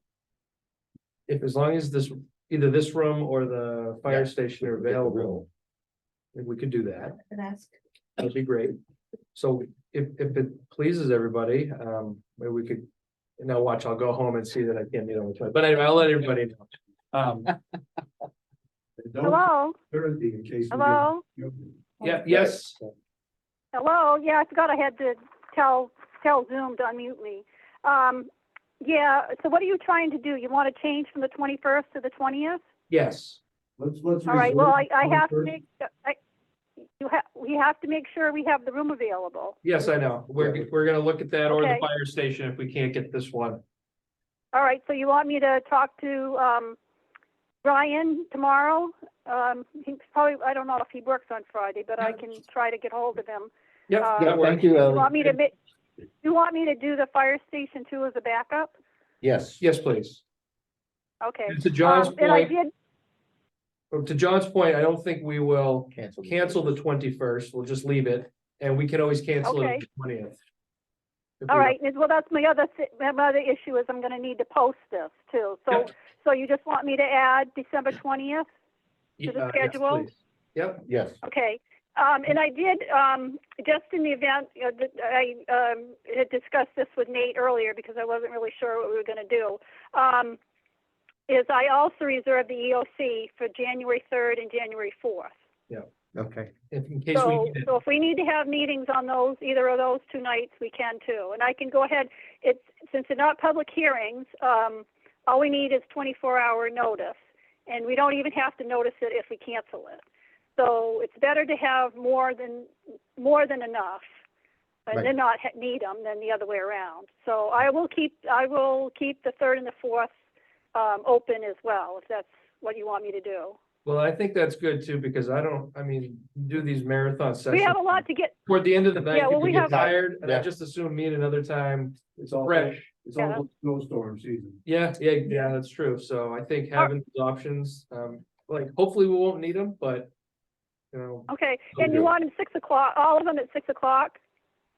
If, as long as either this room or the fire station are available, we could do that. And ask. That'd be great. So if it pleases everybody, maybe we could, now watch, I'll go home and see that I can't meet on the 20th, but anyway, I'll let everybody know. Hello? Thursday in case. Yes, Hello, yeah, I forgot I had to tell Zoom to unmute me. Yeah, so what are you trying to do? You want to change from the 21st to the 20th? Yes, Let's. All right, well, I have to 21st. make, we have to make sure we have the room available. yes, I know. We're gonna look at that or the Okay. fire station if we can't get this one. All right, so you want me to talk to, Brian tomorrow? He's probably, I don't know if he works on Friday, but I can try to get hold of him. Yep, Yeah, that works. Thank you, You Ellie. want me to you want me to do the fire station too as a backup? Yes. Yes, please. Okay. And to John's And I point, did, to John's point, I don't think we will Cancel. cancel the 21st. We'll just leave it, and we can always cancel it Okay. on the 20th. If all we- right, well, that's my other issue is I'm gonna need to post this too. So, Yep. so you just want me to add December 20th? to the Yes, schedule? please. Yep, Yes. Okay, and I did, just in the event, that I, had discussed this with Nate earlier because I wasn't really sure what we were gonna do. Is I also reserved the EOC for January 3rd and January 4th. Okay. in case we So, need it. so if we need to have meetings on those, either of those 2 nights, we can too. And I can go ahead, since they're not public hearings, all we need is 24-hour notice. And we don't even have to notice it if we cancel it. So it's better to have more than enough. And Right. then not need them than the other way around. So I will keep the 3rd and the 4th, open as well, if that's what you want me to do. Well, I think that's good too, because do these marathon sessions. We have a lot to get, Toward the end of the night, Yeah, well, people we get have- tired, and I Yeah. just assume meet another time. It's all Fresh. It's Yeah. all snowstorm season. Yeah, that's true. So I think having these options, hopefully we won't need them, but. okay, and you want them 6 o'clock, all of them at 6 o'clock?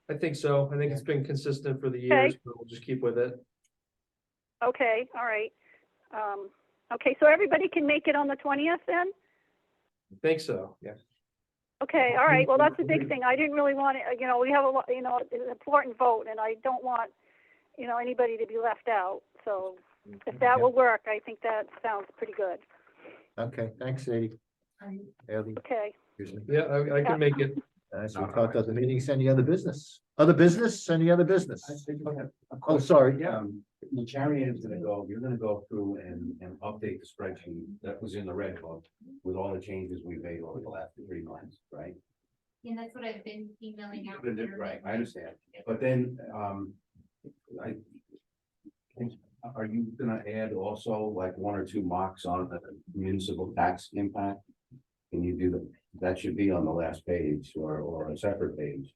I think so. I think it's been consistent for the Okay. years, but we'll just keep with it. Okay, all right. Okay, so everybody can make it on the 20th then? I think so, yeah. Okay, all right, well, that's a big thing. I didn't really want it, we have a lot, it's an important vote, and I don't want, anybody to be left out. So if that will work, I think that sounds pretty good. Okay, thanks, Sadie. Ellie, Okay. excuse me. Yeah, I can make it. So we talked about the meetings, any other business? Other business, any other business? Oh, sorry. The chariot is gonna go, you're gonna go through and update the spreadsheet that was in the red book with all the changes we've made over the last 3 months, right? And that's what I've been emailing out. Right, I understand, but then, are you gonna add also like 1 or 2 marks on the municipal tax impact? Can you do that should be on the last page or a separate page,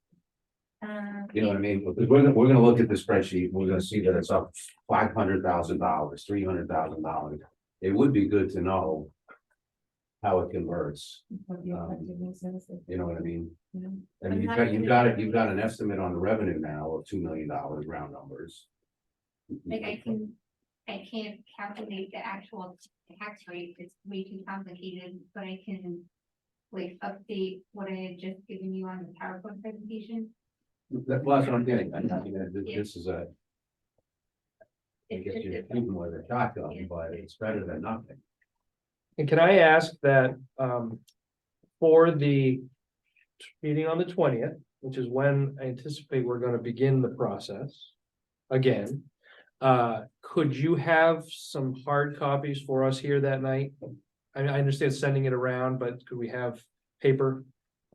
you know what I mean? Because we're gonna look at the spreadsheet, we're gonna see that it's up $500,000, $300,000. It would be good to know how it converts, you know what I mean? I mean, you've got an estimate on the revenue now of $2 million round numbers. Like I can't calculate the actual tax rate, it's way too complicated, but I can like update what I had just given you on the PowerPoint presentation. That's what I'm getting, this is I It's guess just you're a- shooting with a shotgun, but it's better than nothing. And can I ask that, for the meeting on the 20th, which is when I anticipate we're gonna begin the process again, could you have some hard copies for us here that night? I understand sending it around, but could we have paper?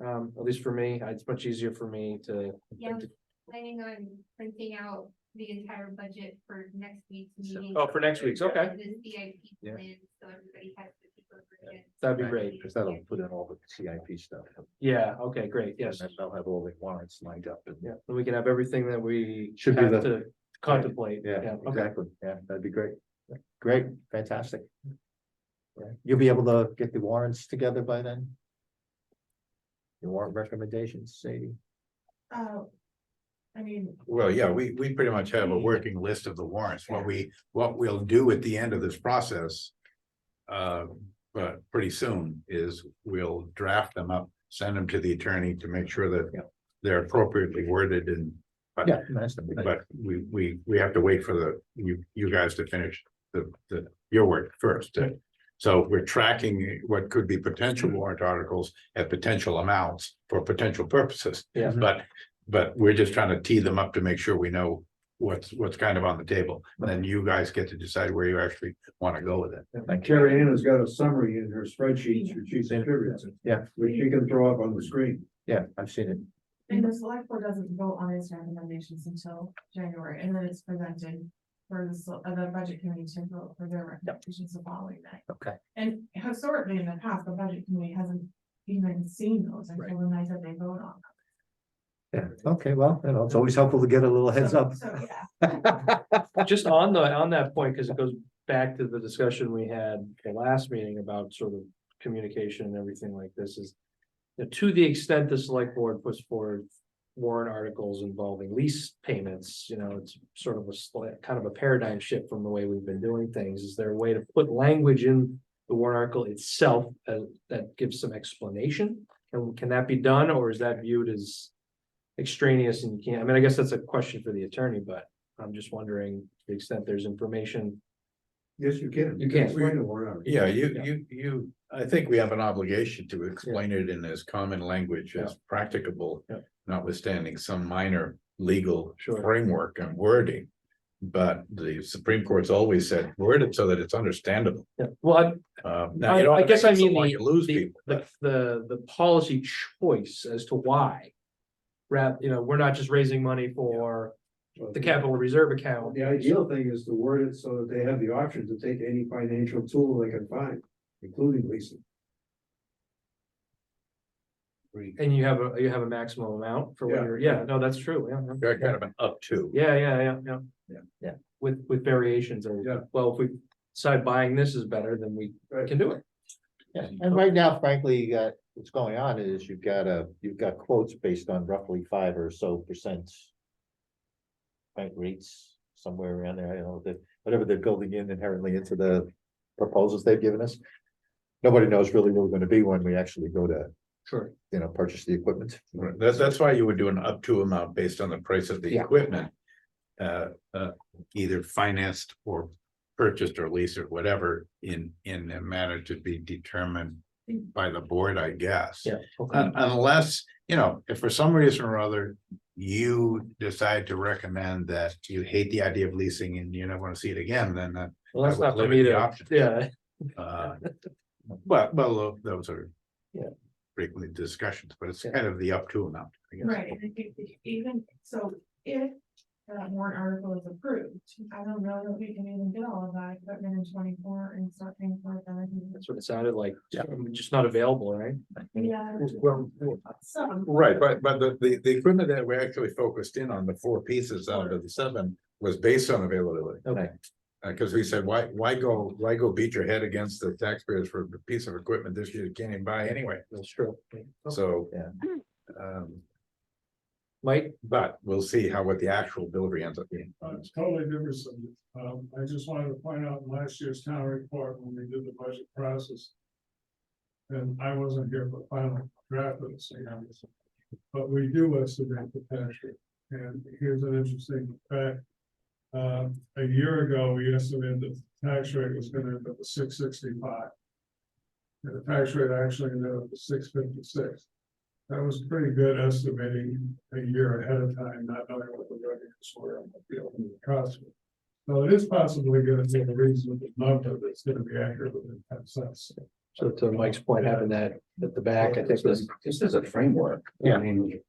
At least for me, it's much easier for me to. Yeah, I was planning on printing out the entire budget for next week's meeting. Oh, for next week's, okay. The CIP Yeah. plan, so everybody has the paper version. That'd be great. Because that'll put in all the CIP stuff. Yeah, okay, great, yes. And they'll have all the warrants lined up. And Yeah, then we can have everything that we Should be have the- to contemplate. Yeah, okay. exactly. Yeah, that'd be great. Great, fantastic. Yeah, you'll be able to get the warrants together by then? Your warrant recommendations, Sadie? I mean, Well, yeah, we pretty much have a working list of the warrants, what we'll do at the end of this process. But pretty soon is we'll draft them up, send them to the attorney to make sure that they're appropriately worded and. Yeah. nice to meet you. But we have to wait for you guys to finish your work first. So we're tracking what could be potential warrant articles at potential amounts for potential purposes. Yeah. But we're just trying to tee them up to make sure we know what's kind of on the table. And then you guys get to decide where you actually want to go with it. Like Carrie Ann has got a summary in her spreadsheets, which she's contributed. Yeah. Which she can throw up on the screen. Yeah, I've seen it. And the select board doesn't vote on its recommendations until January, and then it's presented for the budget committee to vote for their recommendations the following night. Okay. And historically, in the past, the budget committee hasn't even seen those until the night that they vote on Yeah, okay, well, you know, it's always helpful to get a little them. heads up. So, yeah. Just on that point, because it goes back to the discussion we had the last meeting about sort of communication and everything like this is. To the extent the select board puts forward warrant articles involving lease payments, you know, it's sort of kind of a paradigm shift from the way we've been doing things. Is there a way to put language in the warrant article itself that gives some explanation? And can that be done, or is that viewed as extraneous and you can't? I mean, I guess that's a question for the attorney, but I'm just wondering to the extent there's information. Yes, you can. You can. Explain the warrant article. Yeah, you, I think we have an obligation to explain it in as common language as practicable. Yeah. Notwithstanding some minor legal Sure. framework and wording. But the Supreme Court's always said, word it so that it's understandable. Yeah, well, Now, you don't I guess I make it so mean long you lose people. the policy choice as to why. You know, we're not just raising money for the capital reserve account. The ideal thing is to word it so that they have the option to take any financial tool they can find, including leasing. And you have a maximum amount for what Yeah. you're, no, that's true, yeah. They're kind of an up to. Yeah. Yeah. With variations or, Yeah. well, if we decide buying this is better, then we Right. can do it. Yeah, and right now, frankly, you got, what's going on is you've got quotes based on roughly 5 or so percent. Bank rates somewhere around there, I don't know, that whatever they're building in inherently into the proposals they've given us. Nobody knows really what we're gonna be when we actually go to, Sure. you know, purchase the equipment. Right. That's why you would do an up to amount based on the price of the Yeah. equipment. Either financed or purchased or leased or whatever in a manner to be determined by the board, I guess. Yeah. Okay. Unless, you know, if for some reason or other, you decide to recommend that you hate the idea of leasing and you never want to see it again, then Well, that's I would not for limit me the to, options. yeah. Well, those are. Yeah. Frequently discussions, but it's Yeah. kind of the up to amount, I guess. Right, and even, so if that warrant article is approved, I don't know that we can even get all of that equipment in 24 and start paying for it. Then I think That's what it sounded like. Just not available, right? Yeah. Well, Some. right, but the equipment that we actually focused in on, the 4 pieces out of the 7, was based on availability. Okay. Cause we said, why go beat your head against the taxpayers for a piece of equipment this year you can't even buy anyway, That's true. so. Yeah. Mike, But we'll see what the actual delivery ends up being. It's totally different subject. I just wanted to point out in last year's town report when we did the budget process. And I wasn't here for final draft of this, but we do estimate the tax rate. And here's an interesting fact. A year ago, we estimated that the tax rate was gonna end up at 665. And the tax rate actually ended up at 656. That was pretty good estimating a year ahead of time, not knowing what the revenues were on the field and the costs. So it is possibly gonna be a reasonable number that's gonna be accurate within 10 cents. so to Mike's point, having that at the back, I think was, Just as a framework. Yeah. I mean, you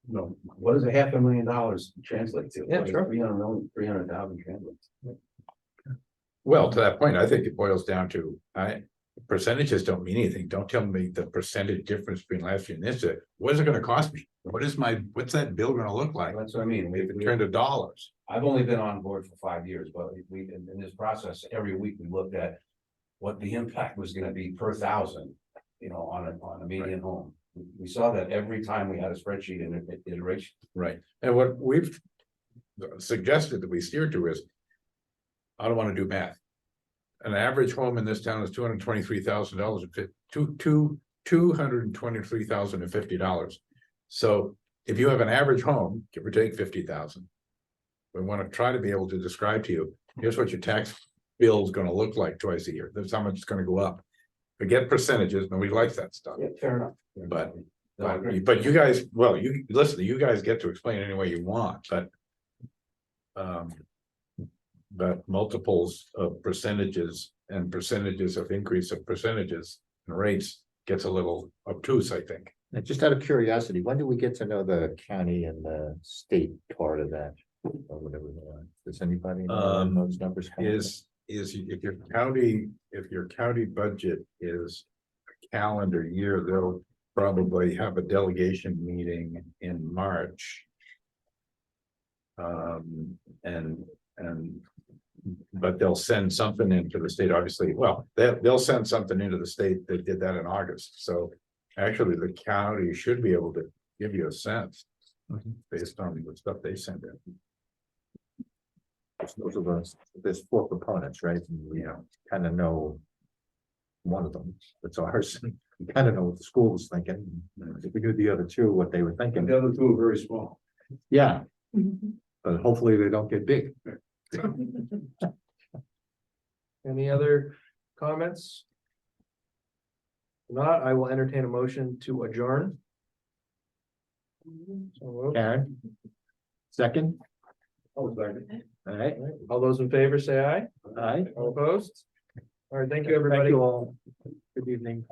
know, what does $500,000 translate to? Yeah, sure. 300,000 translates. Well, to that point, I think it boils down to, percentages don't mean anything. Don't tell me the percentage difference between last year and this year. What is it gonna cost me? What's that bill gonna look like? That's what I mean. If it turned to dollars? I've only been on board for 5 years, but in this process, every week we looked at what the impact was gonna be per thousand, you know, on a median home. We saw that every time we had a spreadsheet in an iteration. Right. And what we've suggested that we steer to is, I don't wanna do math. An average home in this town is $223,000 $223,050. So if you have an average home, give or take 50,000. We wanna try to be able to describe to you, here's what your tax bill's gonna look like twice a year, that's how much it's gonna go up. Forget percentages, nobody likes that stuff, Yeah, fair enough. but. I agree. But you guys, well, listen, you guys get to explain any way you want, but. But multiples of percentages and percentages of increase of percentages and rates gets a little obtuse, I think. And just out of curiosity, when do we get to know the county and the state part of that? Or whatever, does anybody know when those numbers? come in? Is if your county budget is a calendar year, they'll probably have a delegation meeting in March. But they'll send something into the state, obviously, well, they'll send something into the state, they did that in August, so. Actually, the county should be able to give you a sense. Based on the stuff they send in. Those are there's 4 components, right? And we kind of know. One of them, it's ours, we kind of know what the school was thinking, if we knew the other 2, what they were thinking, The other two are very small. yeah. But hopefully they don't get big. Any other comments? If not, I will entertain a motion to adjourn. So moved. Karen? Second, Oh, sorry. all right, All those in favor say aye. aye. All opposed? All right, thank you, Thank everybody. you all. Good evening.